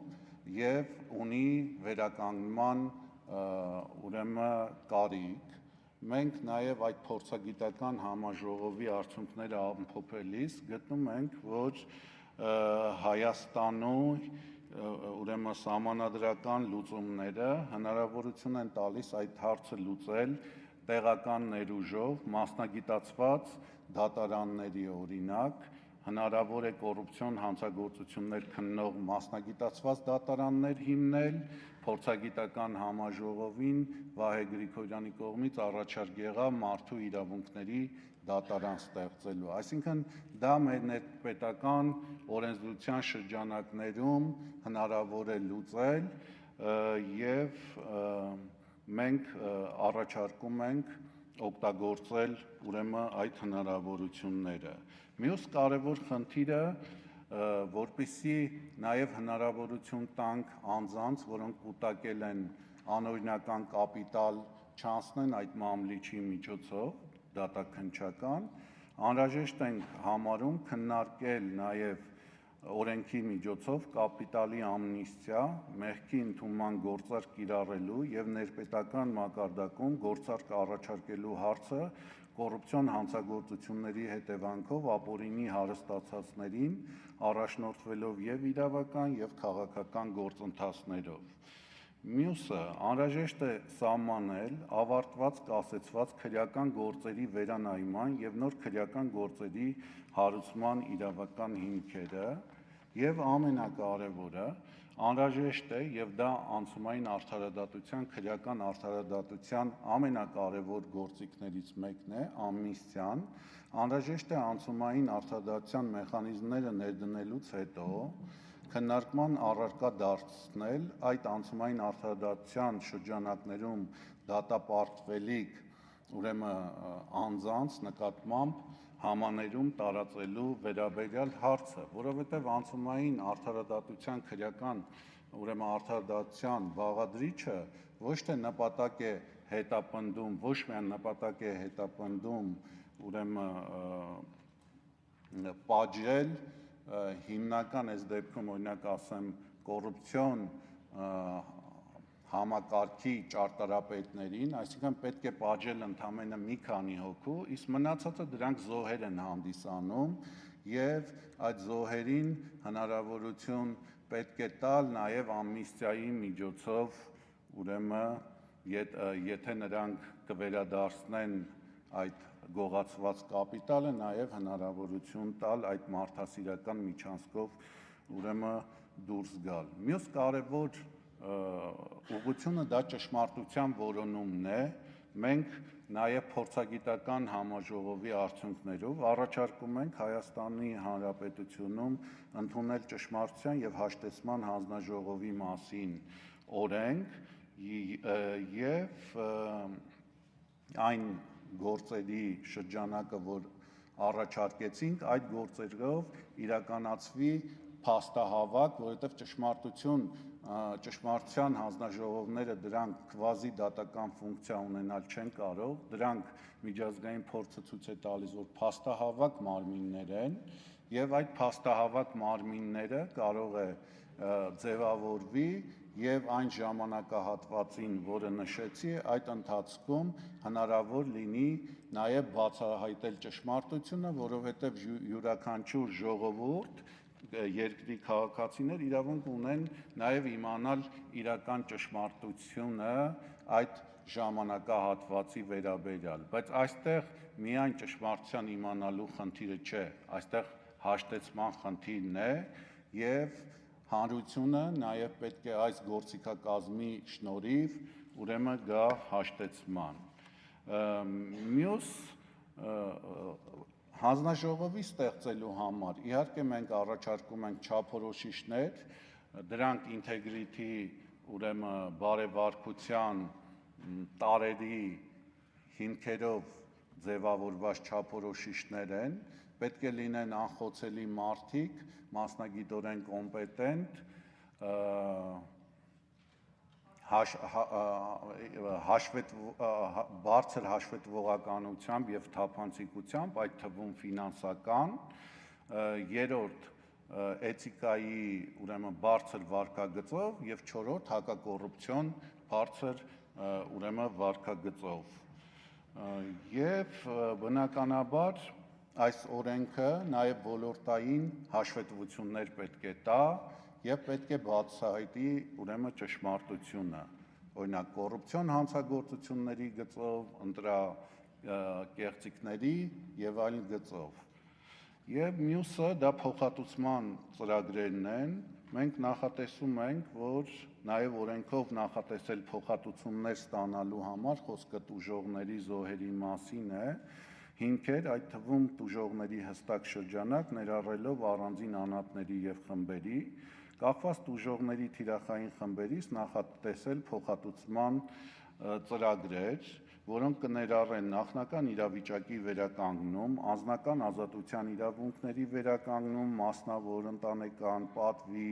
եւ ունի վերականգնման ուրեմն կարիք։ Մենք նաև այդ փորձագիտական համաժողովի արդյունքները ամփոփելիս գտնում ենք, որ Հայաստանում ուրեմն սահմանադրական լուծումները հնարավորություն են տալիս այդ հարցը լուծել տեղական ներուժով, մասնագիտացված դատարանների օրինակ, հնարավոր է կոռուպցիոն հանցագործություններ քննող մասնագիտացված դատարաններ հիմնել, փորձագիտական համաժողովին Վահե Գրիգորյանի կողմից առաջարկ եղավ մարդու իրավունքների դատարան ստեղծելու։ Այսինքն դա մեր ներպետական օրենսդրության շրջանակներում հնարավոր է լուծել եւ մենք առաջարկում ենք օգտագործել ուրեմն այդ հնարավորությունները։ Մյուս կարևոր խնդիրը, որպեսզի նաև հնարավորություն տանք անձանց, որոնք կուտակել են անօրինական կապիտալ, չանցնեն այդ մամլիչի միջոցով, դատաքննչական, անհրաժեշտ ենք համարում քննարկել նաև օրենքի միջոցով կապիտալի ամնիստիա, մեղքի ընդունման գործարք կիրառելու եւ ներպետական մակարդակում գործարք առաջարկելու հարցը կոռուպցիոն հանցագործությունների հետևանքով ապօրինի հարստացածներին առաջնորդվելով եւ իրավական եւ քաղաքական գործընթացներով։ Մյուսը անհրաժեշտ է սահմանել ավարտված կասեցված քրեական գործերի վերանայման եւ նոր քրեական գործերի հարուցման իրավական հիմքերը եւ ամենակարևորը անհրաժեշտ է եւ դա անցումային արդարադատության քրեական արդարադատության ամենակարևոր գործիքներից մեկն է ամնիստիան անհրաժեշտ է անցումային արդարադատության մեխանիզմները ներդնելուց հետո քննարկման առարկա դարձնել այդ անցումային արդարադատության շրջանակներում դատապարտվելիք ուրեմն անձանց նկատմամբ համաներում տարածելու վերաբերյալ հարցը, որովհետև անցումային արդարադատության քրեական ուրեմն արդարադատության բաղադրիչը ոչ թե նպատակ է հետապնդում, ոչ միայն նպատակ է հետապնդում ուրեմն պատժել հիմնական այս դեպքում օրինակ ասեմ կոռուպցիոն համակարգի ճարտարապետներին, այսինքն պետք է պատժել ընդամենը մի քանի հոգու, իսկ մնացածը դրանք զոհեր են հանդիսանում եւ այդ զոհերին հնարավորություն պետք է տալ նաեւ ամնիստիայի միջոցով, ուրեմն եթե նրանք կվերադարձնեն այդ գողացված կապիտալը նաև հնարավորություն տալ այդ մարդասիրական միջանցքով ուրեմն դուրս գալ։ Մյուս կարևոր ուղղությունը դա ճշմարտության որոնումն է։ Մենք նաև փորձագիտական համաժողովի արդյունքներով առաջարկում ենք Հայաստանի Հանրապետությունում ընդունել ճշմարտության եւ հաշտեցման հանձնաժողովի մասին օրենք եւ այն գործերի շրջանակը, որ առաջարկեցինք, այդ գործերով իրականացվի փաստահավաք, որովհետև ճշմարտության հանձնաժողովները դրանք կվազի դատական ֆունկցիա ունենալ չեն կարող, դրանք միջազգային փորձը ցույց է տալիս, որ փաստահավաք մարմիններ են, եւ այդ փաստահավաք մարմինները կարող է ձևավորվի եւ այն ժամանակահատվածին, որը նշեցի, այդ ընթացքում հնարավոր լինի նաեւ բացահայտել ճշմարտությունը, որովհետեւ յուրաքանչյուր ժողովուրդ երկրի քաղաքացիներ իրավունք ունեն նաեւ իմանալ իրական ճշմարտությունը այդ ժամանակահատվածի վերաբերյալ, բայց այստեղ միայն ճշմարտության իմանալու խնդիրը չէ, այստեղ հաշտեցման խնդիրն է եւ հանրությունը նաև պետք է այս գործիքակազմի շնորհիվ ուրեմն գա հաշտեցման։ Մյուս հանձնաժողովի ստեղծելու համար իհարկե մենք առաջարկում ենք չափորոշիչներ, դրանք ինտեգրիթի ուրեմն բարեվարկության տարերի հիմքերով ձևավորված չափորոշիչներ են, պետք է լինեն անխոցելի մարդիկ, մասնագիտորեն կոմպետենտ, բարձր հաշվետվողականությամբ եւ թափանցիկությամբ, այդ թվում ֆինանսական, երրորդ էթիկայի ուրեմն բարձր վարքագծով եւ չորրորդ հակակոռուպցիոն բարձր ուրեմն վարքագծով։ Եվ բնականաբար այս օրենքը նաև ոլորտային հաշվետվություններ պետք է տա եւ պետք է բացահայտի ուրեմն ճշմարտությունը, օրինակ կոռուպցիոն հանցագործությունների գծով, ընտրակեղծիքների եւ այլ գծով։ Եվ մյուսը դա փոխհատուցման ծրագրերն են։ Մենք նախատեսում ենք, որ նաև օրենքով նախատեսել փոխհատուցումներ ստանալու համար խոսքը տուժողների զոհերի մասին է, հիմքեր, այդ թվում տուժողների հստակ շրջանակ, ներառելով առանձին անհատների եւ խմբերի, կախված տուժողների թիրախային խմբերից նախատեսել փոխհատուցման ծրագրեր, որոնք կներառեն նախնական իրավիճակի վերականգնում, անձնական ազատության իրավունքների վերականգնում, մասնավոր, ընտանեկան, պատվի,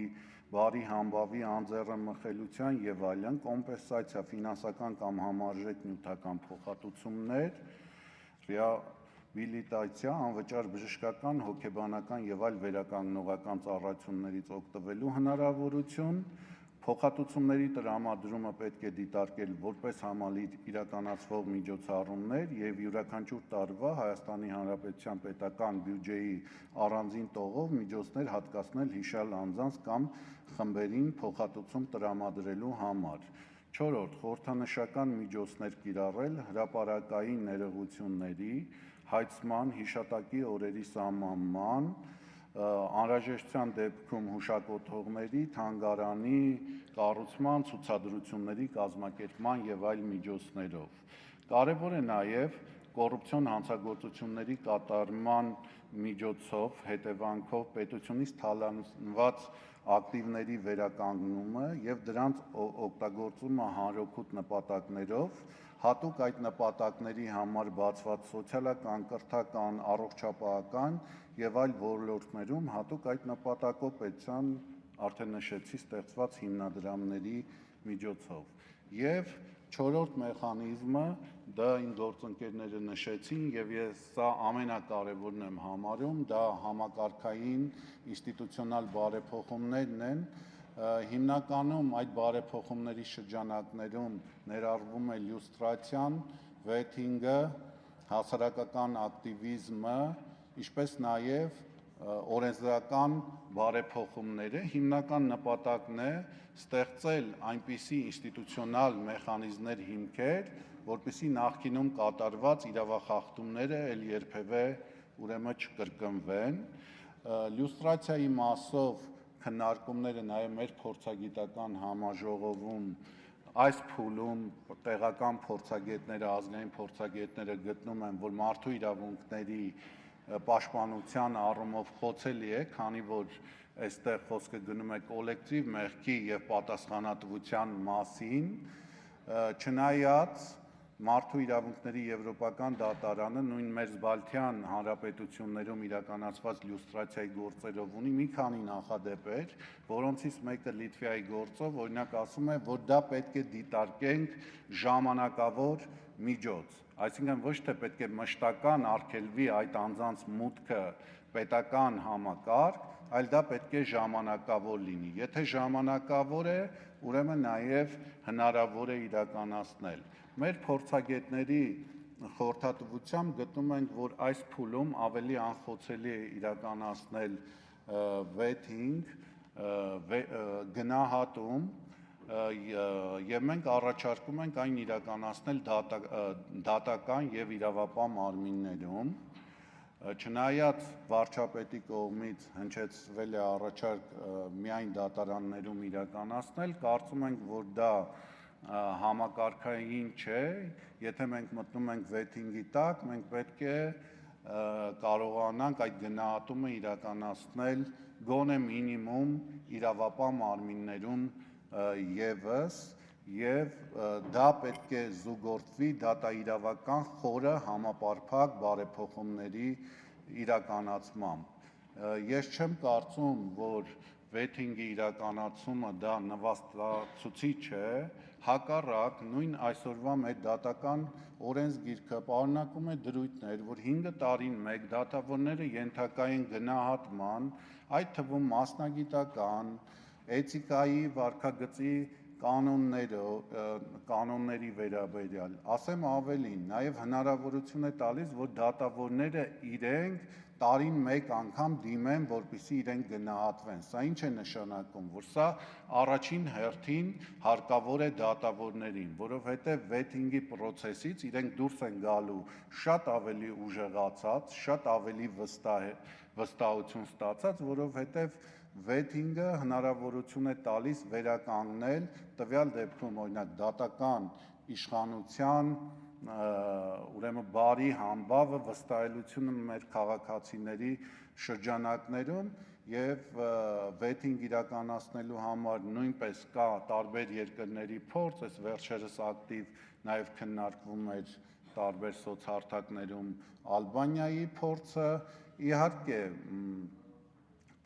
բարի համբավի, անձեռնմխելիության եւ այլն, կոմպենսացիա, ֆինանսական կամ համարժեք նյութական փոխհատուցումներ, ռեաբիլիտացիա, անվճար բժշկական, հոգեբանական եւ այլ վերականգնողական ծառայություններից օգտվելու հնարավորություն, Փոխհատուցումների տրամադրումը պետք է դիտարկել որպես համալիր իրականացվող միջոցառումներ եւ յուրաքանչյուր տարվա Հայաստանի Հանրապետության պետական բյուջեի առանձին տողով միջոցներ հատկացնել հիշյալ անձանց կամ խմբերին փոխհատուցում տրամադրելու համար։ 4. Խորհրդանշական միջոցներ կիրառել հրապարակային ներողությունների, հայցման, հիշատակի օրերի սահմանման, անհրաժեշտության դեպքում հուշակոթողների, թանգարանի կառուցման, ցուցադրությունների կազմակերպման եւ այլ միջոցներով։ Կարևոր է նաեւ կոռուպցիոն հանցագործությունների կատարման միջոցով հետևանքով պետությունից թալանված ակտիվների վերականգնումը եւ դրանց օգտագործումը հանրօգուտ նպատակներով, հատուկ այդ նպատակների համար բացված սոցիալական, կրթական, առողջապահական եւ այլ ոլորտներում հատուկ այդ նպատակով պետության արդեն նշեցի ստեղծված հիմնադրամների միջոցով։ Եվ 4-րդ մեխանիզմը դա իմ գործընկերները նշեցին եւ ես սա ամենակարևորն եմ համարում, դա համակարգային ինստիտուցիոնալ բարեփոխումներն են։ Հիմնականում այդ բարեփոխումների շրջանակներում ներառվում է լյուստրացիան, վեթինգը, հասարակական ակտիվիզմը, ինչպես նաև օրենսդրական բարեփոխումները, հիմնական նպատակն է ստեղծել այնպիսի ինստիտուցիոնալ մեխանիզմներ, հիմքեր, որպեսզի նախկինում կատարված իրավախախտումները ել երբևէ ուրեմն չկրկնվեն։ Լյուստրացիայի մասով քննարկումները նաև մեր փորձագիտական համաժողովում այս փուլում տեղական փորձագետները, ազգային փորձագետները գտնում են, որ մարդու իրավունքների պաշտպանության առումով խոցելի է, քանի որ այստեղ խոսքը գնում է կոլեկտիվ մեղքի եւ պատասխանատվության մասին, չնայած մարդու իրավունքների եվրոպական դատարանը նույն Մերձբալթյան հանրապետություններում իրականացված լյուստրացիայի գործերով ունի մի քանի նախադեպեր, որոնցից մեկը Լիտվայի գործով, օրինակ ասում է, որ դա պետք է դիտարկենք ժամանակավոր միջոց, այսինքն ոչ թե պետք է մշտական արգելվի այդ անձանց մուտքը պետական համակարգ, այլ դա պետք է ժամանակավոր լինի։ Եթե ժամանակավոր է, ուրեմն նաև հնարավոր է իրականացնել։ Մեր փորձագետների խորհրդատվությամբ գտնում ենք, որ այս փուլում ավելի անխոցելի է իրականացնել վեթինգ, գնահատում, եւ մենք առաջարկում ենք այն իրականացնել դատական եւ իրավապահ մարմիններում, չնայած վարչապետի կողմից հնչեցվել է առաջարկ միայն դատարաններում իրականացնել, կարծում ենք, որ դա համակարգային չէ, եթե մենք մտնում ենք վեթինգի տակ, մենք պետք է կարողանանք այդ գնահատումը իրականացնել գոնե մինիմում իրավապահ մարմիններում եւս եւ դա պետք է զուգորդվի դատաիրավական խորը համապարփակ բարեփոխումների իրականացմամբ։ Ես չեմ կարծում, որ վեթինգի իրականացումը դա նվաստացուցիչ է, հակառակ նույն այսօրվա մեր դատական օրենսգիրքը պարունակում է դրույթներ, որ 5 տարին մեկ դատավորները ենթակա են գնահատման, այդ թվում մասնագիտական, էթիկայի վարքագծի կանոնների վերաբերյալ, ասեմ ավելին, նաև հնարավորություն է տալիս, որ դատավորները իրենք տարին մեկ անգամ դիմեն, որպեսզի իրենք գնահատվեն։ Սա ինչ է նշանակում, որ սա առաջին հերթին հարկավոր է դատավորներին, որովհետև վեթինգի process-ից իրենք դուրս են գալու շատ ավելի ուժեղացած, շատ ավելի վստահություն ստացած, որովհետև վեթինգը հնարավորություն է տալիս վերականգնել տվյալ դեպքում օրինակ դատական իշխանության ուրեմն բարի համբավը վստահելիությունը մեր քաղաքացիների շրջանակներում եւ վեթինգ իրականացնելու համար նույնպես կա տարբեր երկրների փորձ, այս վերջերս ակտիվ նաեւ քննարկվում էր տարբեր սոցհարթակներում Ալբանիայի փորձը, իհարկե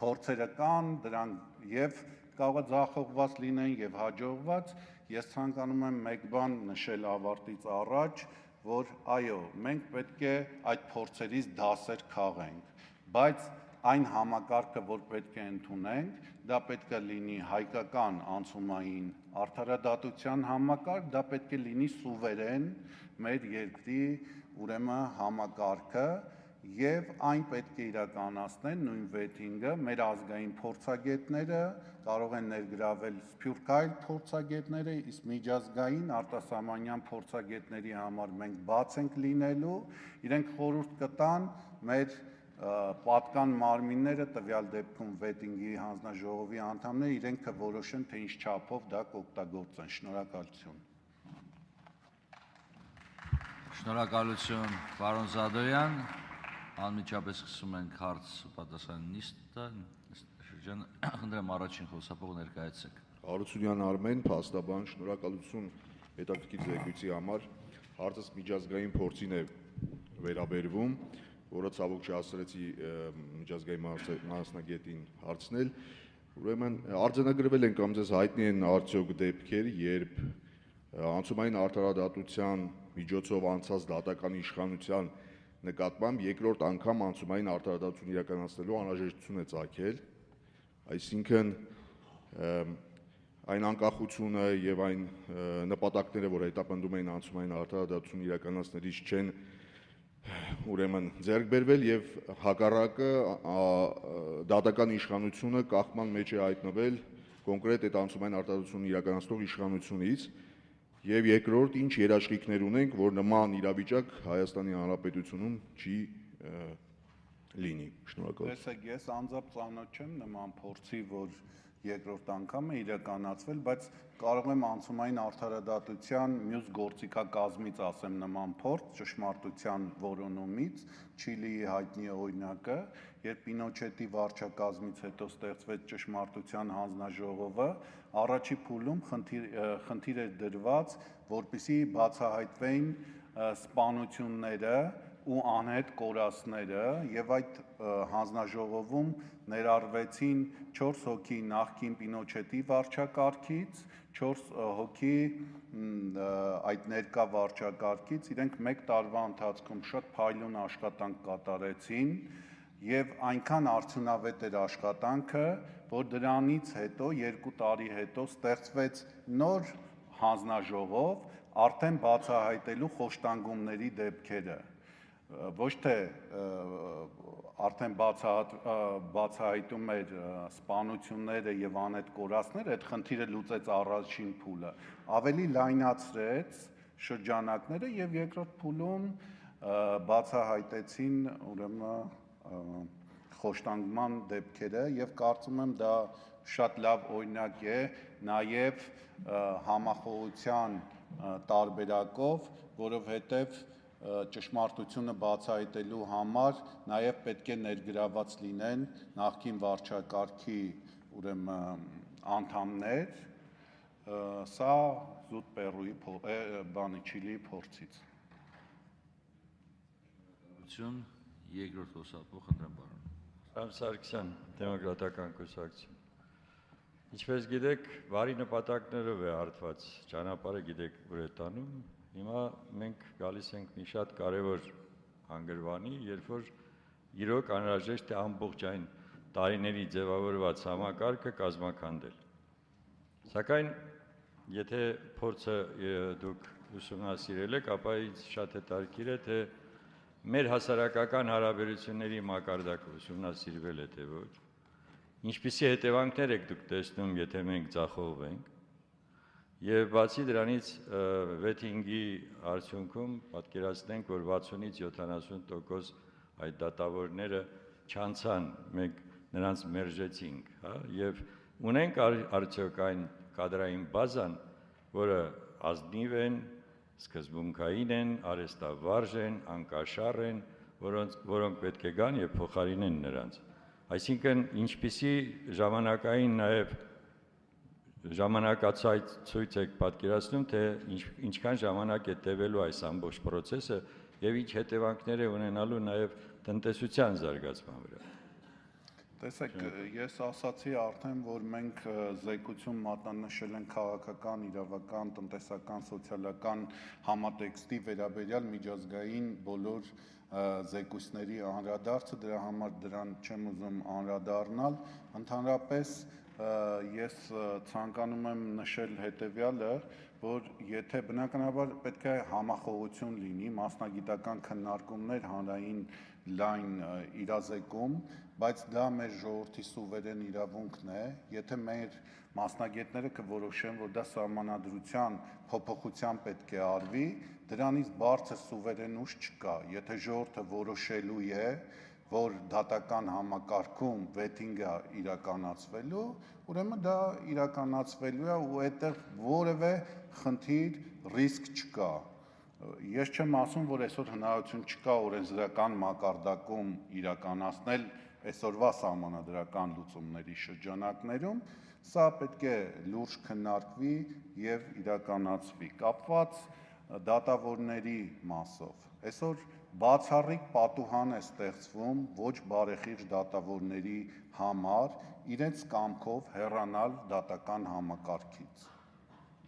փորձերը կան, դրանք եւ կարող է ձախողված լինեն եւ հաջողված, ես ցանկանում եմ մեկ բան նշել ավարտից առաջ, որ այո, մենք պետք է այդ փորձերից դասեր քաղենք, բայց այն համակարգը, որ պետք է ընդունենք, դա պետք է լինի հայկական անցումային արդարադատության համակարգ, դա պետք է լինի սուվերեն մեր երկրի ուրեմն համակարգը եւ այն պետք է իրականացնեն նույն վեթինգը մեր ազգային փորձագետները, կարող են ներգրավել սփյուռքահայ փորձագետները, իսկ միջազգային արտասահմանյան փորձագետների համար մենք բաց ենք լինելու, իրենք խորհուրդ կտան մեր պատկան մարմինները, տվյալ դեպքում վեթինգի հանձնաժողովի անդամները, իրենք կորոշեն, թե ինչ չափով դա կօգտագործեն։ Շնորհակալություն։ Շնորհակալություն, պարոն Զադոյան։ Անմիջապես սկսում ենք հարց պատասխան նիստը։ Խնդրեմ առաջին խոսափողը ներկայացեք։ Հարությունյան Արմեն, փաստաբան, շնորհակալություն հետաքրքիր զեկույցի համար։ Հարցս միջազգային փորձին է վերաբերվում, որը ցավոք չհասցրեցի միջազգային մասնագետին հարցնել։ Ուրեմն արձանագրվել են կամ ձեզ հայտնի են արդյոք դեպքեր, երբ անցումային արդարադատության միջոցով անցած դատական իշխանության նկատմամբ երկրորդ անգամ անցումային արդարադատություն իրականացնելու անհրաժեշտություն է ծագել, այսինքն այն անկախությունը եւ այն նպատակները, որ հետապնդում էին անցումային արդարադատություն իրականացնելիս չեն ուրեմն ձեռք բերվել եւ հակառակը դատական իշխանությունը կախման մեջ է հայտնվել կոնկրետ այդ անցումային արդարադատություն իրականացնող իշխանությունից եւ երկրորդ ինչ երաշխիքներ ունենք, որ նման իրավիճակ Հայաստանի Հանրապետությունում չի լինի։ Շնորհակալություն։ Տեսեք, ես անձամբ ծանոթ չեմ նման փորձի, որ երկրորդ անգամ է իրականացվել, բայց կարող եմ անցումային արդարադատության մյուս գործիքակազմից ասեմ նման փորձ ճշմարտության որոնումից, Չիլիի հայտնի է օրինակը, երբ Պինոչետի վարչակազմից հետո ստեղծվեց ճշմարտության հանձնաժողովը, առաջի փուլում խնդիր էր դրված, որպեսզի բացահայտվեին սպանությունները ու անհետ կորածները եւ այդ հանձնաժողովում ներառվեցին 4 հոգի նախկին Պինոչետի վարչակարգից, 4 հոգի այդ ներկա վարչակարգից, իրենք 1 տարվա ընթացքում շատ փայլուն աշխատանք կատարեցին եւ այնքան արդյունավետ էր աշխատանքը, որ դրանից հետո 2 տարի հետո ստեղծվեց նոր հանձնաժողով արդեն բացահայտելու խոշտանգումների դեպքերը ոչ թե արդեն բացահայտում էր սպանությունները եւ անհետ կորածները, այդ խնդիրը լուծեց առաջին փուլը, ավելի լայնացրեց շրջանակները եւ երկրորդ փուլում բացահայտեցին ուրեմն խոշտանգման դեպքերը եւ կարծում եմ դա շատ լավ օրինակ է նաեւ համախոհության տարբերակով, որովհետեւ ճշմարտությունը բացահայտելու համար նաև պետք է ներգրաված լինեն նախկին վարչակարգի ուրեմն անդամներ, սա զուտ Պերուի Չիլիի փորձից։ Երկրորդ խոսափող խնդրեմ պարոն։ Սամ Սարգսյան, Դեմոկրատական կուսակցություն։ Ինչպես գիտեք, բարի նպատակներով է հարթված ճանապարհը, գիտեք, ուր է տանում։ Հիմա մենք գալիս ենք մի շատ կարևոր հանգրվանի, երբ որ իրոք անհրաժեշտ է ամբողջ այն տարիների ձևավորված համակարգը կազմաքանդել։ Սակայն եթե փորձը դուք ուսումնասիրել եք, ապա ինձ շատ հետաքրքիր է, թե մեր հասարակական հարաբերությունների մակարդակը ուսումնասիրվել է, թե ոչ։ Ինչպիսի հետևանքներ եք դուք տեսնում, եթե մենք ձախողվենք։ Եվ բացի դրանից վեթինգի արդյունքում պատկերացնենք, որ 60-ից 70% այդ դատավորները չանցան, մենք նրանց մերժեցինք, հա, եւ ունենք արդյոք այն կադրային բազան, որը ազնիվ են, սկզբունքային են, արեստավարժ են, անկաշառ են, որոնք պետք է գան եւ փոխարինեն նրանց։ Այսինքն ինչպիսի ժամանակային նաեւ ժամանակացույց եք պատկերացնում, թե ինչքան ժամանակ է տևելու այս ամբողջ process-ը եւ ինչ հետևանքներ է ունենալու նաեւ տնտեսության զարգացման վրա։ Տեսեք, ես ասացի արդեն, որ մենք զեկույցում մատնանշել ենք քաղաքական, իրավական, տնտեսական, սոցիալական համատեքստի վերաբերյալ միջազգային բոլոր զեկույցների անդրադարձը, դրա համար դրան չեմ ուզում անդրադառնալ, ընդհանրապես ես ցանկանում եմ նշել հետևյալը, որ եթե բնականաբար պետք է համախոհություն լինի, մասնագիտական քննարկումներ, հանրային լայն իրազեկում, բայց դա մեր ժողովրդի սուվերեն իրավունքն է, եթե մեր մասնագետները կորոշեն, որ դա սահմանադրության փոփոխության պետք է արվի, դրանից բարձր սուվերեն ուժ չկա, եթե ժողովուրդը որոշելու է, որ դատական համակարգում վեթինգը իրականացվելու, ուրեմն դա իրականացվելու է ու այդտեղ որևէ խնդիր, ռիսկ չկա։ Ես չեմ ասում, որ այսօր հնարավորություն չկա օրենսդրական մակարդակում իրականացնել այսօրվա սահմանադրական լուծումների շրջանակներում, սա պետք է լուրջ քննարկվի եւ իրականացվի։ Կապված դատավորների մասով, այսօր բացառիկ պատուհան է ստեղծվում ոչ բարեխիղճ դատավորների համար իրենց կամքով հեռանալ դատական համակարգից։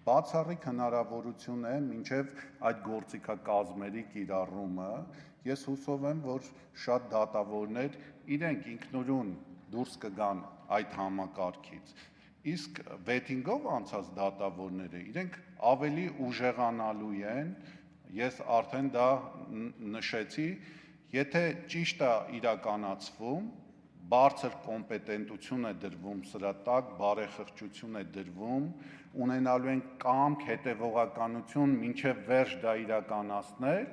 Բացառիկ հնարավորություն է մինչև այդ գործիքակազմերի կիրառումը, ես հուսով եմ, որ շատ դատավորներ իրենք ինքնուրույն դուրս կգան այդ համակարգից։ Իսկ վեթինգով անցած դատավորները իրենք ավելի ուժեղանալու են, ես արդեն դա նշեցի, եթե ճիշտ է իրականացվում, բարձր կոմպետենտություն է դրվում սրա տակ, բարեխղճություն է դրվում, ունենալու են կամք, հետևողականություն մինչև վերջ դա իրականացնել,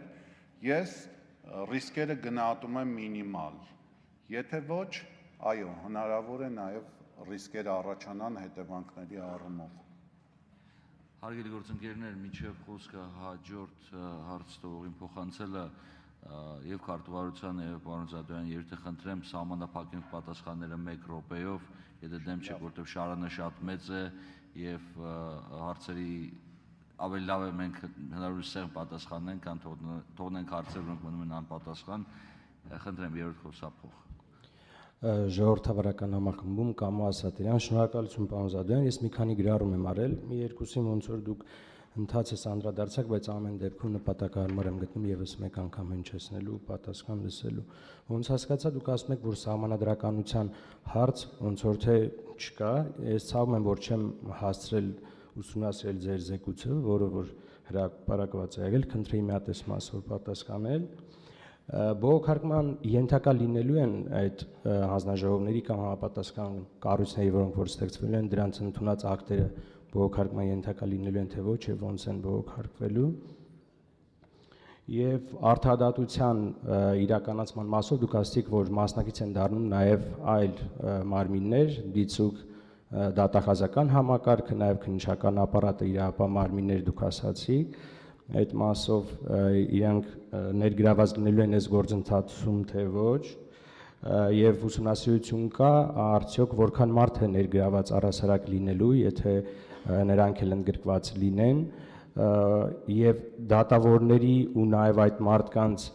ես ռիսկերը գնահատում եմ մինիմալ։ Եթե ոչ, այո, հնարավոր է նաև ռիսկեր առաջանան հետևանքների առումով։ Հարգելի գործընկերներ, մինչև խոսքը հաջորդ հարց տվողին փոխանցելը եւ քարտուղարությանը եւ պարոն Զադոյան, եթե խնդրեմ սահմանափակենք պատասխանները 1 րոպեով, եթե դեմ չեք, որտեղ շարանը շատ մեծ է եւ հարցերի ավելի լավ է մենք հնարավորինս սեղմ պատասխանենք, քան թողնենք հարցեր, որոնք մնում են անպատասխան։ Խնդրեմ երրորդ խոսափող։ Ժողովրդավարական համախմբում Կամո Ասատրյան, շնորհակալություն պարոն Զադոյան, ես մի քանի գրառում եմ արել, մի երկուսին ոնց որ դուք ընթացս անդրադարձակ, բայց ամեն դեպքում նպատակահարմար եմ գտնում եւս մեկ անգամ հնչեցնելու, պատասխան լսելու։ Ոնց հասկացա, դուք ասում եք, որ սահմանադրականության հարց ոնց որ թե չկա, ես ցավում եմ, որ չեմ հասցրել ուսումնասիրել ձեր զեկույցը, որը որ հրապարակված է եղել, խնդրեի մի հատ մասով պատասխանել։ Բողոքարկման ենթակա լինելու են այդ հանձնաժողովների կամ համապատասխան կառույցների, որոնք որ ստեղծվելու են, դրանց ընդունած ակտերը բողոքարկման ենթակա լինելու են թե ոչ եւ ոնց են բողոքարկվելու։ Եվ արդարադատության իրականացման մասով դուք ասացիք, որ մասնակից են դառնում նաեւ այլ մարմիններ, դիցուք դատախազական համակարգը, նաեւ քննչական ապարատը, իրավապահ մարմիններ դուք ասացիք, այդ մասով իրանք ներգրաված լինելու են այս գործընթացում թե ոչ, եւ ուսումնասիրություն կա, արդյոք որքան մարդ է ներգրաված առհասարակ լինելու, եթե նրանք էլ ընդգրկված լինեն, եւ դատավորների ու նաեւ այդ մարդկանց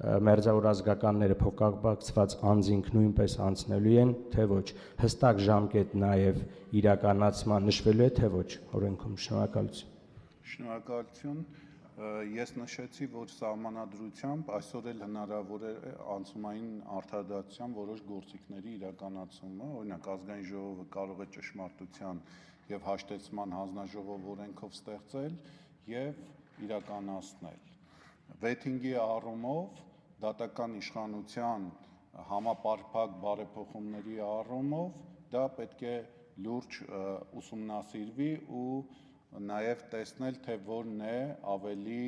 մերձավոր ազգականները փոխկապակցված անձինք նույնպես անցնելու են, թե ոչ, հստակ ժամկետ նաեւ իրականացման նշվելու է, թե ոչ, օրենքում։ Շնորհակալություն։ Շնորհակալություն։ Ես նշեցի, որ սահմանադրությամբ այսօր էլ հնարավոր է անցումային արդարադատության որոշ գործիքների իրականացումը, օրինակ ազգային ժողովը կարող է ճշմարտության եւ հաշտեցման հանձնաժողով օրենքով ստեղծել եւ իրականացնել։ Վեթինգի առումով դատական իշխանության համապարփակ բարեփոխումների առումով դա պետք է լուրջ ուսումնասիրվի ու նաև տեսնել, թե որն է ավելի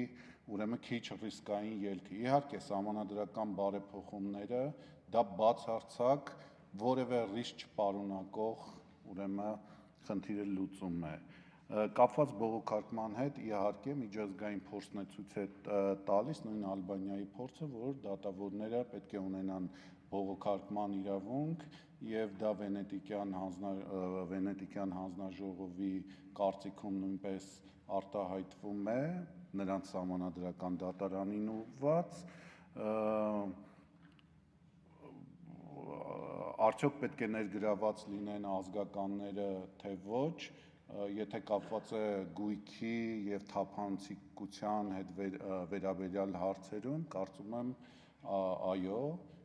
ուրեմն քիչ ռիսկային ելքը։ Իհարկե, սահմանադրական բարեփոխումները դա բացարձակ որևէ ռիսկ չպարունակող ուրեմն խնդիրը լուծում է։ Կապված բողոքարկման հետ իհարկե միջազգային փորձն է ցույց է տալիս, նույն Ալբանիայի փորձը, որ դատավորները պետք է ունենան բողոքարկման իրավունք եւ դա վենետիկյան հանձնաժողովի կարծիքում նույնպես արտահայտվում է նրանց սահմանադրական դատարանին ուղղված, արդյոք պետք է ներգրաված լինեն ազգականները թե ոչ, եթե կապված է գույքի եւ թափանցիկության հետ վերաբերյալ հարցերում, կարծում եմ այո,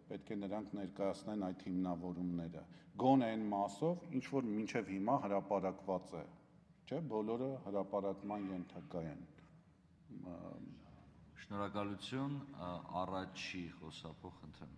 պետք է նրանք ներկայացնեն այդ հիմնավորումները։ Գոնե այն մասով, ինչ որ մինչև հիմա հրապարակված է, չէ, բոլորը հրապարակման ենթակա են։ Շնորհակալություն, առաջի խոսափող խնդրեմ։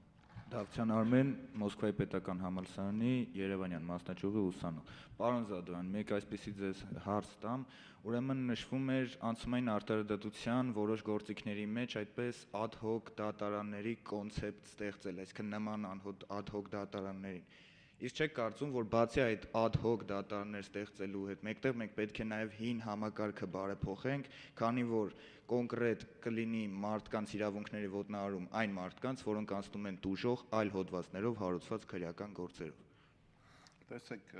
Դավթյան Արմեն, Մոսկվայի պետական համալսարանի Երևանյան մասնաճյուղի ուսանող։ Պարոն Զադոյան, մեկ այսպեսի ձեզ հարց տամ, ուրեմն նշվում էր անցումային արտարադատության որոշ գործիքների մեջ այդպես ad hoc դատարանների կոնցեպտ ստեղծել, այսինքն նման ad hoc դատարաններին։ Իսկ չեք կարծում, որ բացի այդ ad hoc դատարաններ ստեղծելու հետ մեկտեղ մենք պետք է նաև հին համակարգը բարեփոխենք, քանի որ կոնկրետ կլինի մարդկանց իրավունքների ոտնահարում այն մարդկանց, որոնք անցնում են տուժող այլ հոդվածներով հարուցված քրեական գործերով։ Տեսեք,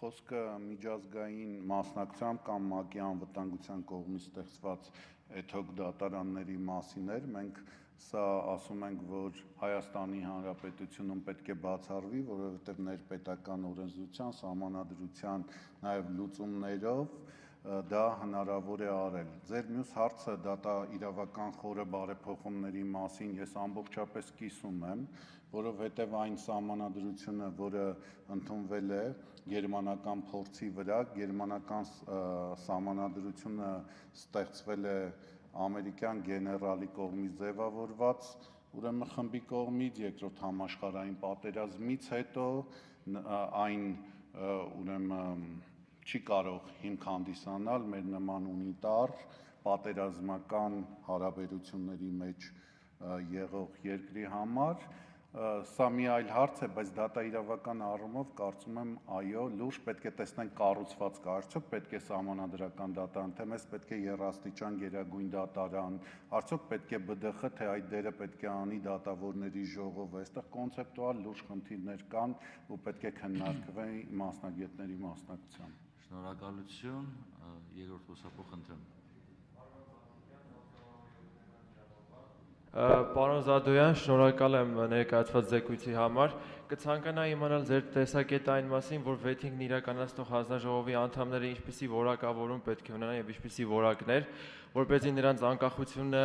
խոսքը միջազգային մասնակցությամբ կամ ՄԱԿ-ի անվտանգության կողմից ստեղծված ad hoc դատարանների մասին էր, մենք սա ասում ենք, որ Հայաստանի Հանրապետությունում պետք է բացառվի, որովհետև ներպետական օրենսդրության, սահմանադրության, նաև լուծումներով դա հնարավոր է արել։ Ձեր մյուս հարցը դատաիրավական խորը բարեփոխումների մասին ես ամբողջապես կիսում եմ, որովհետև այն սահմանադրությունը, որը ընդունվել է գերմանական փորձի վրա, գերմանական սահմանադրությունը ստեղծվել է ամերիկյան գեներալի կողմից ձևավորված, ուրեմն խմբի կողմից երկրորդ համաշխարհային պատերազմից հետո այն ուրեմն չի կարող հիմք հանդիսանալ մեր նման ունիտար պատերազմական հարաբերությունների մեջ եղող երկրի համար։ Սա մի այլ հարց է, բայց դատաիրավական առումով կարծում եմ, այո, լուրջ պետք է տեսնենք կառուցվածքը, արդյոք պետք է սահմանադրական դատարան, թե մեզ պետք է եռաստիճան գերագույն դատարան, արդյոք պետք է ԲԴԽ, թե այդ դերը պետք է անի դատավորների ժողովը, այստեղ կոնցեպտուալ լուրջ խնդիրներ կան ու պետք է քննարկվեն մասնագետների մասնակցությամբ։ Շնորհակալություն, երկրորդ խոսափող խնդրեմ։ Պարոն Զադոյան, շնորհակալ եմ ներկայացված զեկույցի համար։ Կցանկանայի իմանալ ձեր տեսակետը այն մասին, որ վեթինգն իրականացնող հանձնաժողովի անդամները ինչպիսի որակավորում պետք է ունենան եւ ինչպիսի որակներ, որպեսզի նրանց անկախությունը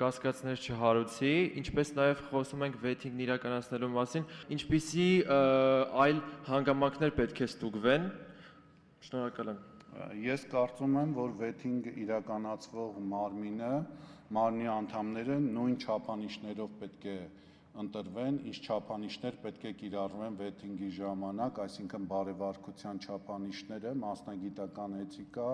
կասկածներ չհարուցի, ինչպես նաեւ խոսում ենք վեթինգն իրականացնելու մասին, ինչպիսի այլ հանգամանքներ պետք է ստուգվեն։ Շնորհակալ եմ։ Ես կարծում եմ, որ վեթինգ իրականացվող մարմնի անդամները նույն չափանիշներով պետք է ընտրվեն, ինչ չափանիշներ պետք է կիրառվեն վեթինգի ժամանակ, այսինքն բարևարկության չափանիշները, մասնագիտական էթիկա,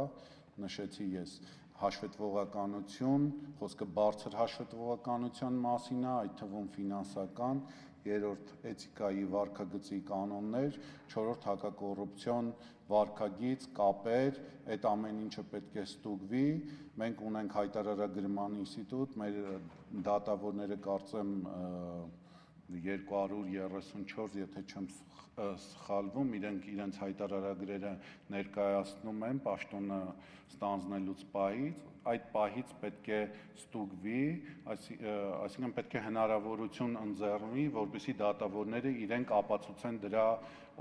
նշեցի ես, հաշվետվողականություն, խոսքը բարձր հաշվետվողականության մասին է, այդ թվում ֆինանսական, երրորդ էթիկայի վարքագծի կանոններ, չորրորդ հակակոռուպցիոն վարքագիծ, կապեր, այդ ամեն ինչը պետք է ստուգվի, մենք ունենք հայտարարագրման ինստիտուտ, մեր դատավորները կարծեմ 234, եթե չեմ սխալվում, իրենք իրենց հայտարարագրերը ներկայացնում են պաշտոնը ստանձնելուց պահից, այդ պահից պետք է ստուգվի, այսինքն պետք է հնարավորություն ընձեռնվի, որպեսզի դատավորները իրենք ապացուցեն դրա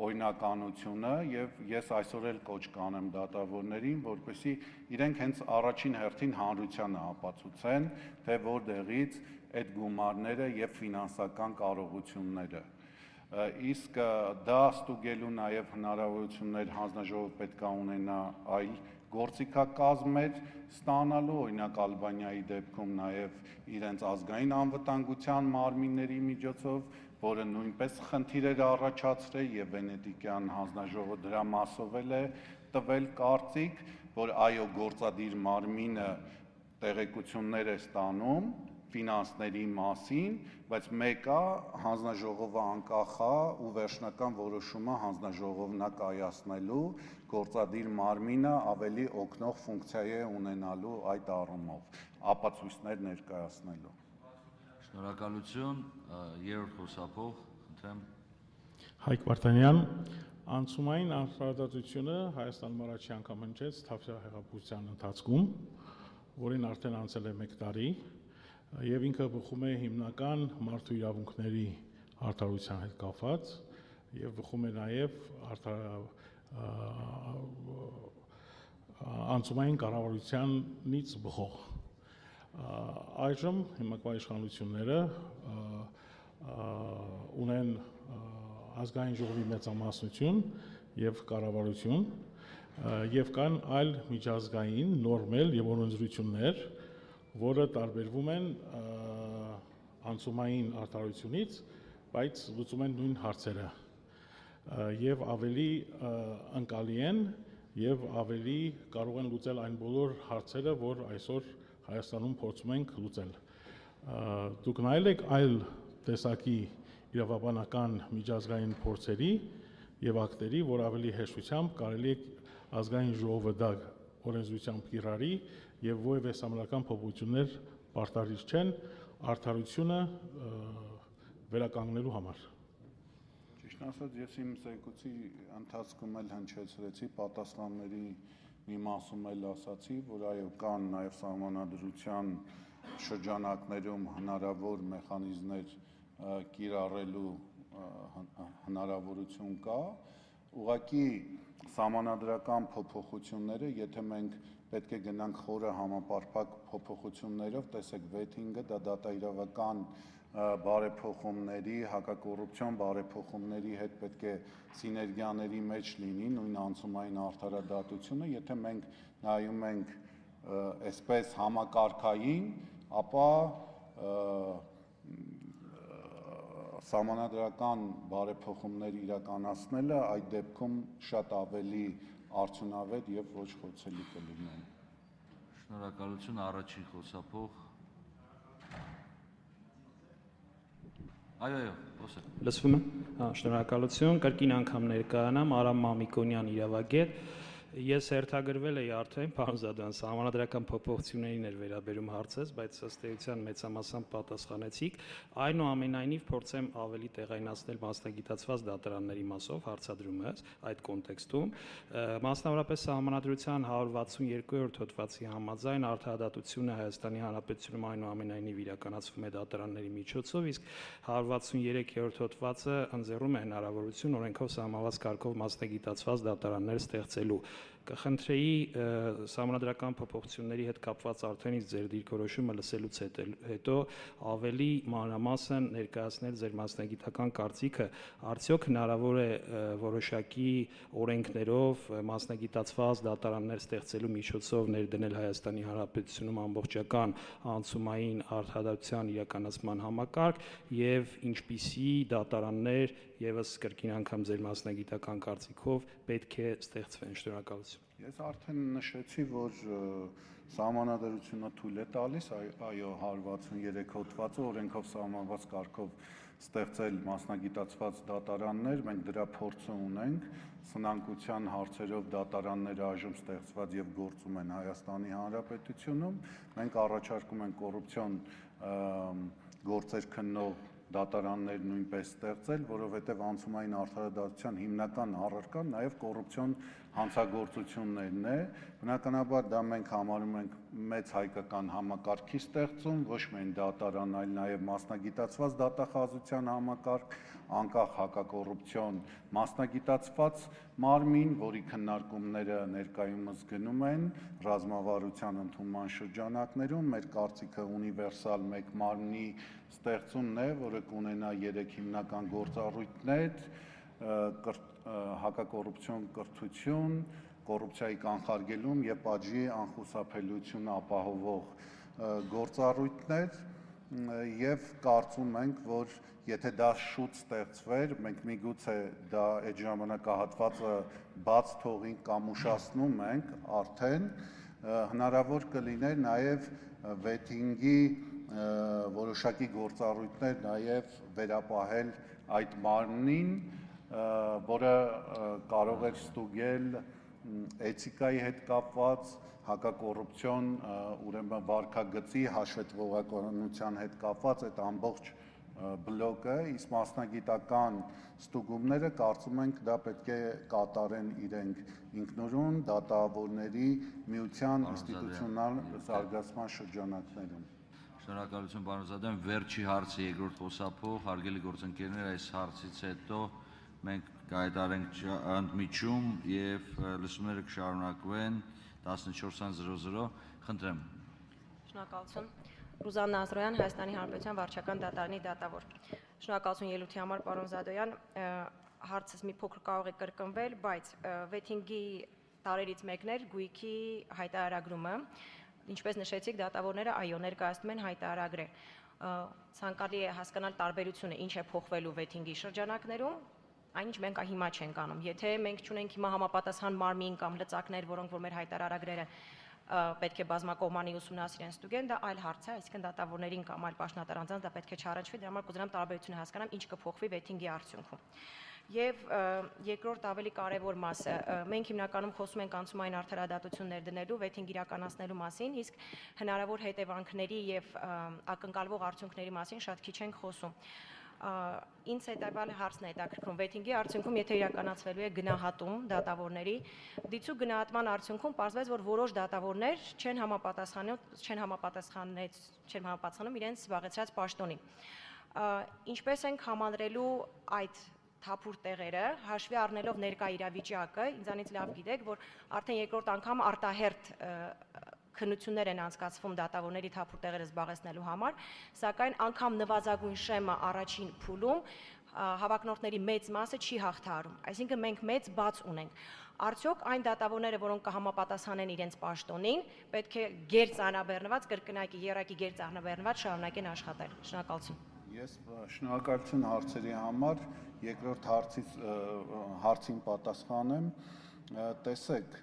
օրինականությունը եւ ես այսօր էլ կոչ կանեմ դատավորներին, որպեսզի իրենք հենց առաջին հերթին հանրությանը ապացուցեն, թե որտեղից այդ գումարները եւ ֆինանսական կարողությունները։ Իսկ դա ստուգելու նաեւ հնարավորություններ հանձնաժողովը պետք է ունենա այլ գործիքակազմեր ստանալու, օրինակ Ալբանիայի դեպքում նաեւ իրենց ազգային անվտանգության մարմինների միջոցով, որը նույնպես խնդիր էր առաջացրել եւ Վենետիկյան հանձնաժողովը դրա մասով է տվել կարծիք, որ այո գործադիր մարմինը տեղեկություններ է ստանում ֆինանսների մասին, բայց մեկը հանձնաժողովը անկախ է ու վերջնական որոշումը հանձնաժողովն է կայացնելու, գործադիր մարմինը ավելի օգնող ֆունկցիա է ունենալու այդ առումով, ապացույցներ ներկայացնելու։ Շնորհակալություն, երրորդ խոսափող, խնդրեմ։ Հայկ Վարդանյան, անցումային արտարադատությունը Հայաստանում առաջի անգամ հնչեց Թավշյա հեղափոխության ընթացքում, որին արդեն անցել է 1 տարի, եւ ինքը բխում է հիմնական մարդու իրավունքների արդարության հետ կապված եւ բխում է նաեւ անցումային կառավարությանից բխող։ Այժմ հիմնական իշխանությունները ունեն ազգային ժողովի մեծամասնություն եւ կառավարություն եւ կան այլ միջազգային նորմեր եւ օրենսդրություններ, որը տարբերվում են անցումային արդարությունից, բայց լուծում են նույն հարցերը եւ ավելի անկալի են եւ ավելի կարող են լուծել այն բոլոր հարցերը, որ այսօր Հայաստանում փորձում ենք լուծել։ Դուք նայել եք այլ տեսակի իրավաբանական միջազգային փորձերի եւ ակտերի, որ ավելի հեշտությամբ կարելի է ազգային ժողովը դա օրենսդրությամբ կիրառի եւ որևէ համանական փոփոխություններ պարտադիր չեն արդարությունը վերականգնելու համար։ Ճիշտ ասած, ես իմ զեկույցի ընթացքում էլ հնչեցրեցի պատասխանների մի մասում էլ ասացի, որ այո կան նաև սահմանադրության շրջանակներում հնարավոր մեխանիզմներ կիրառելու հնարավորություն կա, ուղղակի սահմանադրական փոփոխությունները, եթե մենք պետք է գնանք խորը համապարփակ փոփոխություններով, տեսեք վեթինգը, դա դատաիրավական բարեփոխումների, հակակոռուպցիոն բարեփոխումների հետ պետք է սիներգիաների մեջ լինի, նույն անցումային արդարադատությունը, եթե մենք նայում ենք այսպես համակարգային, ապա սահմանադրական բարեփոխումներ իրականացնելը այդ դեպքում շատ ավելի արդյունավետ եւ ոչ խոցելի կլինեն։ Շնորհակալություն, առաջին խոսափող։ Այո, խոսեք։ Լսվում է։ Շնորհակալություն, կրկին անգամ ներկայանամ Արամ Մամիկոնյան, իրավագետ։ Ես հերթագրվել էի արդեն, պարոն Զադան, սահմանադրական փոփոխություններին էր վերաբերում հարցս, բայց ըստ էության մեծամասամբ պատասխանեցիք։ Այնուամենայնիվ փորձեմ ավելի տեղայնացնել մասնագիտացված դատարանների մասով հարցադրումս այդ կոնտեքստում։ Մասնավորապես սահմանադրության 162-րդ հոդվածի համաձայն արդարադատությունը Հայաստանի Հանրապետությունում այնուամենայնիվ իրականացվում է դատարանների միջոցով, իսկ 163-րդ հոդվածը ընձեռում է հնարավորություն օրենքով սահմանված կարգով մասնագիտացված դատարաններ ստեղծելու։ Կխնդրեի սահմանադրական փոփոխությունների հետ կապված արդեն ձեր դիրքորոշումը լսելուց հետո ավելի մանրամասն ներկայացնել ձեր մասնագիտական կարծիքը, արդյոք հնարավոր է որոշակի օրենքներով մասնագիտացված դատարաններ ստեղծելու միջոցով ներդնել Հայաստանի Հանրապետությունում ամբողջական անցումային արդարադատության իրականացման համակարգ եւ ինչպիսի դատարաններ եւս կրկին անգամ ձեր մասնագիտական կարծիքով պետք է ստեղծվեն։ Շնորհակալություն։ Ես արդեն նշեցի, որ սահմանադրությունը թույլ է տալիս, այո, 163 հոդվածը օրենքով սահմանված կարգով ստեղծել մասնագիտացված դատարաններ, մենք դրա փորձը ունենք, սնանկության հարցերով դատարանները այժմ ստեղծված եւ գործում են Հայաստանի Հանրապետությունում, մենք առաջարկում ենք կոռուպցիոն գործեր քննող դատարաններ նույնպես ստեղծել, որովհետև անցումային արդարադատության հիմնական առարկան նաև կոռուպցիոն հանցագործություններն է։ Բնականաբար դա մենք համարում ենք մեծ հայկական համակարգի ստեղծում, ոչ միայն դատարան, այլ նաև մասնագիտացված դատախազության համակարգ, անկախ հակակոռուպցիոն մասնագիտացված մարմին, որի քննարկումները ներկայումս գնում են ռազմավարության ընդունման շրջանակներում, մեր կարծիքը ունիվերսալ մեկ մարմնի ստեղծումն է, որը կունենա 3 հիմնական գործառույթներ՝ հակակոռուպցիոն կրթություն, կոռուպցիայի կանխարգելում եւ պատժի անխուսափելիությունը ապահովող գործառույթներ եւ կարծում ենք, որ եթե դա շուտ ստեղծվեր, մենք միգուցե դա այդ ժամանակահատվածը բաց թողինք կամ ուշացնում ենք արդեն, հնարավոր կլիներ նաեւ վեթինգի որոշակի գործառույթներ նաև վերապահել այդ մարմնին, որը կարող էր ստուգել էթիկայի հետ կապված, հակակոռուպցիոն ուրեմն վարքագծի հաշվետվողականության հետ կապված այդ ամբողջ բլոկը, իսկ մասնագիտական ստուգումները կարծում ենք դա պետք է կատարեն իրենք ինքնուրույն դատավորների միության ինստիտուցիոնալ զարգացման շրջանակներում։ Շնորհակալություն, պարոն Զադան, վերջի հարցը երկրորդ խոսափող, հարգելի գործընկերներ, այս հարցից հետո մենք կհայտարարենք ընդմիջում եւ լսումները կշարունակվեն 14:00, խնդրեմ։ Շնորհակալություն։ Ռուզաննա Ազրոյան, Հայաստանի Հանրապետության վարչական դատարանի դատավոր։ Շնորհակալություն ելույթի համար, պարոն Զադոյան, հարցս մի փոքր կարող է կրկնվել, բայց վեթինգի տարերից մեկն էր գույքի հայտարարագրումը, ինչպես նշեցիք, դատավորները այո ներկայացնում են հայտարարագրեր։ Ցանկալի է հասկանալ տարբերությունը, ինչ է փոխվելու վեթինգի շրջանակներում, այնինչ մենք հիմա չենք անում։ Եթե մենք չունենք հիմա համապատասխան մարմին կամ լծակներ, որոնք որ մեր հայտարարագրերը պետք է բազմակողմանի ուսումնասիրեն ստուգեն, դա այլ հարց է, այսինքն դատավորներին կամ այլ պաշտոնատար անձանց դա պետք է չառնչվի, դրա համար կուզենամ տարբերությունը հասկանամ, ինչ կփոխվի վեթինգի արդյունքում։ Եվ երկրորդ ավելի կարևոր մասը, մենք հիմնականում խոսում ենք անցումային արդարադատություն ներդնելու, վեթինգ իրականացնելու մասին, իսկ հնարավոր հետևանքների եւ ակնկալվող արդյունքների մասին շատ քիչ ենք խոսում։ Ինձ հետևյալ հարցն է հետաքրքրում, վեթինգի արդյունքում, եթե իրականացվելու է գնահատում դատավորների, դիցու գնահատման արդյունքում պարզվեց, որ որոշ դատավորներ չեն համապատասխանում իրենց զբաղեցրած պաշտոնին։ Ինչպես ենք համալրելու այդ թափուր տեղերը, հաշվի առնելով ներկա իրավիճակը, ինձանից լավ գիտեք, որ արդեն երկրորդ անգամ արտահերթ քննություններ են անցկացվում դատավորների թափուր տեղերը զբաղեցնելու համար, սակայն անգամ նվազագույն շեմը առաջին փուլում հավակնորդների մեծ մասը չի հաղթահարում, այսինքն մենք մեծ բաց ունենք։ Արդյոք այն դատավորները, որոնք կհամապատասխանեն իրենց պաշտոնին, պետք է գերծանրաբեռնված, կրկնակի եռակի գերծանրաբեռնված շարունակեն աշխատել։ Շնորհակալություն։ Ես շնորհակալություն հարցերի համար, երկրորդ հարցին պատասխանեմ, տեսեք,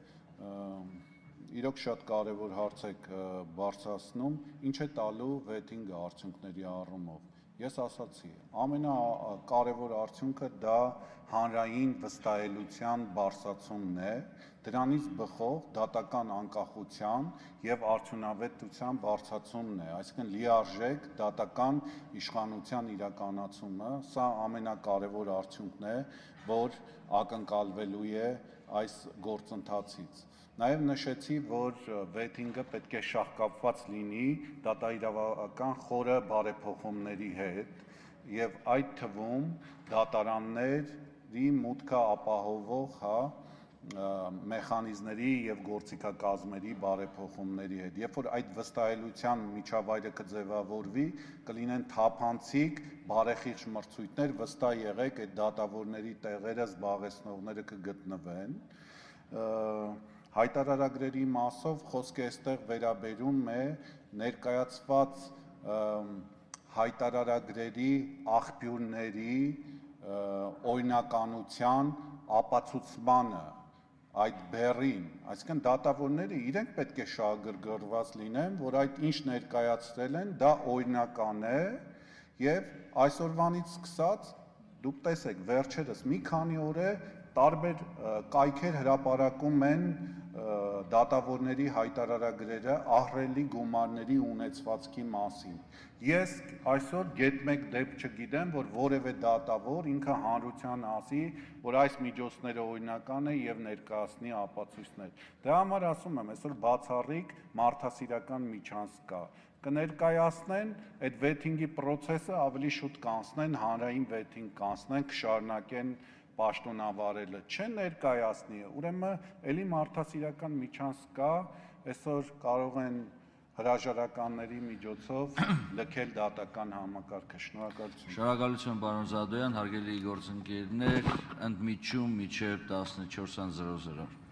իրոք շատ կարևոր հարց եք բարձրացնում, ինչ է տալու վեթինգը արդյունքների առումով։ Ես ասացի, ամենակարևոր արդյունքը դա հանրային վստահելիության բարձրացումն է, դրանից բխող դատական անկախության եւ արդյունավետության բարձրացումն է, այսինքն լիարժեք դատական իշխանության իրականացումը, սա ամենակարևոր արդյունքն է, որ ակնկալվելու է այս գործընթացից։ Նաև նշեցի, որ վեթինգը պետք է շահկապված լինի դատաիրավական խորը բարեփոխումների հետ եւ այդ թվում դատարանների մուտքը ապահովող մեխանիզմների եւ գործիքակազմերի բարեփոխումների հետ։ Երբ որ այդ վստահելիության միջավայրը կձևավորվի, կլինեն թափանցիկ բարեխիղճ մրցույթներ, վստահ եղեք, այդ դատավորների տեղերը զբաղեցնողները կգտնվեն։ Հայտարարագրերի մասով խոսքը այստեղ վերաբերում է ներկայացված հայտարարագրերի աղբյուրների օրինականության ապացուցմանը այդ բեռին, այսինքն դատավորները իրենք պետք է շահագրգռված լինեն, որ այդ ինչ ներկայացրել են, դա օրինական է եւ այսօրվանից սկսած դուք տեսեք վերջերս մի քանի օր է տարբեր կայքեր հրապարակում են դատավորների հայտարարագրերը ահռելի գումարների ունեցվածքի մասին։ Ես այսօր գետ-մեկ դեպք չգիտեմ, որ որևէ դատավոր ինքը հանրության ասի, որ այս միջոցները օրինական է եւ ներկայացնի ապացույցներ։ Դրա համար ասում եմ, այսօր բացառիկ մարդասիրական միջանց կա։ Կներկայացնեն այդ վեթինգի process-ը ավելի շուտ կանցնեն, հանրային վեթինգ կանցնեն, կշարունակեն պաշտոնավարելը, չեն ներկայացնի, ուրեմն էլի մարդասիրական միջանց կա, այսօր կարող են հրաժարականների միջոցով լքել դատական համակարգը։ Շնորհակալություն։ Շնորհակալություն, պարոն Զադոյան, հարգելի գործընկերներ, ընդմիջում մինչև 14:00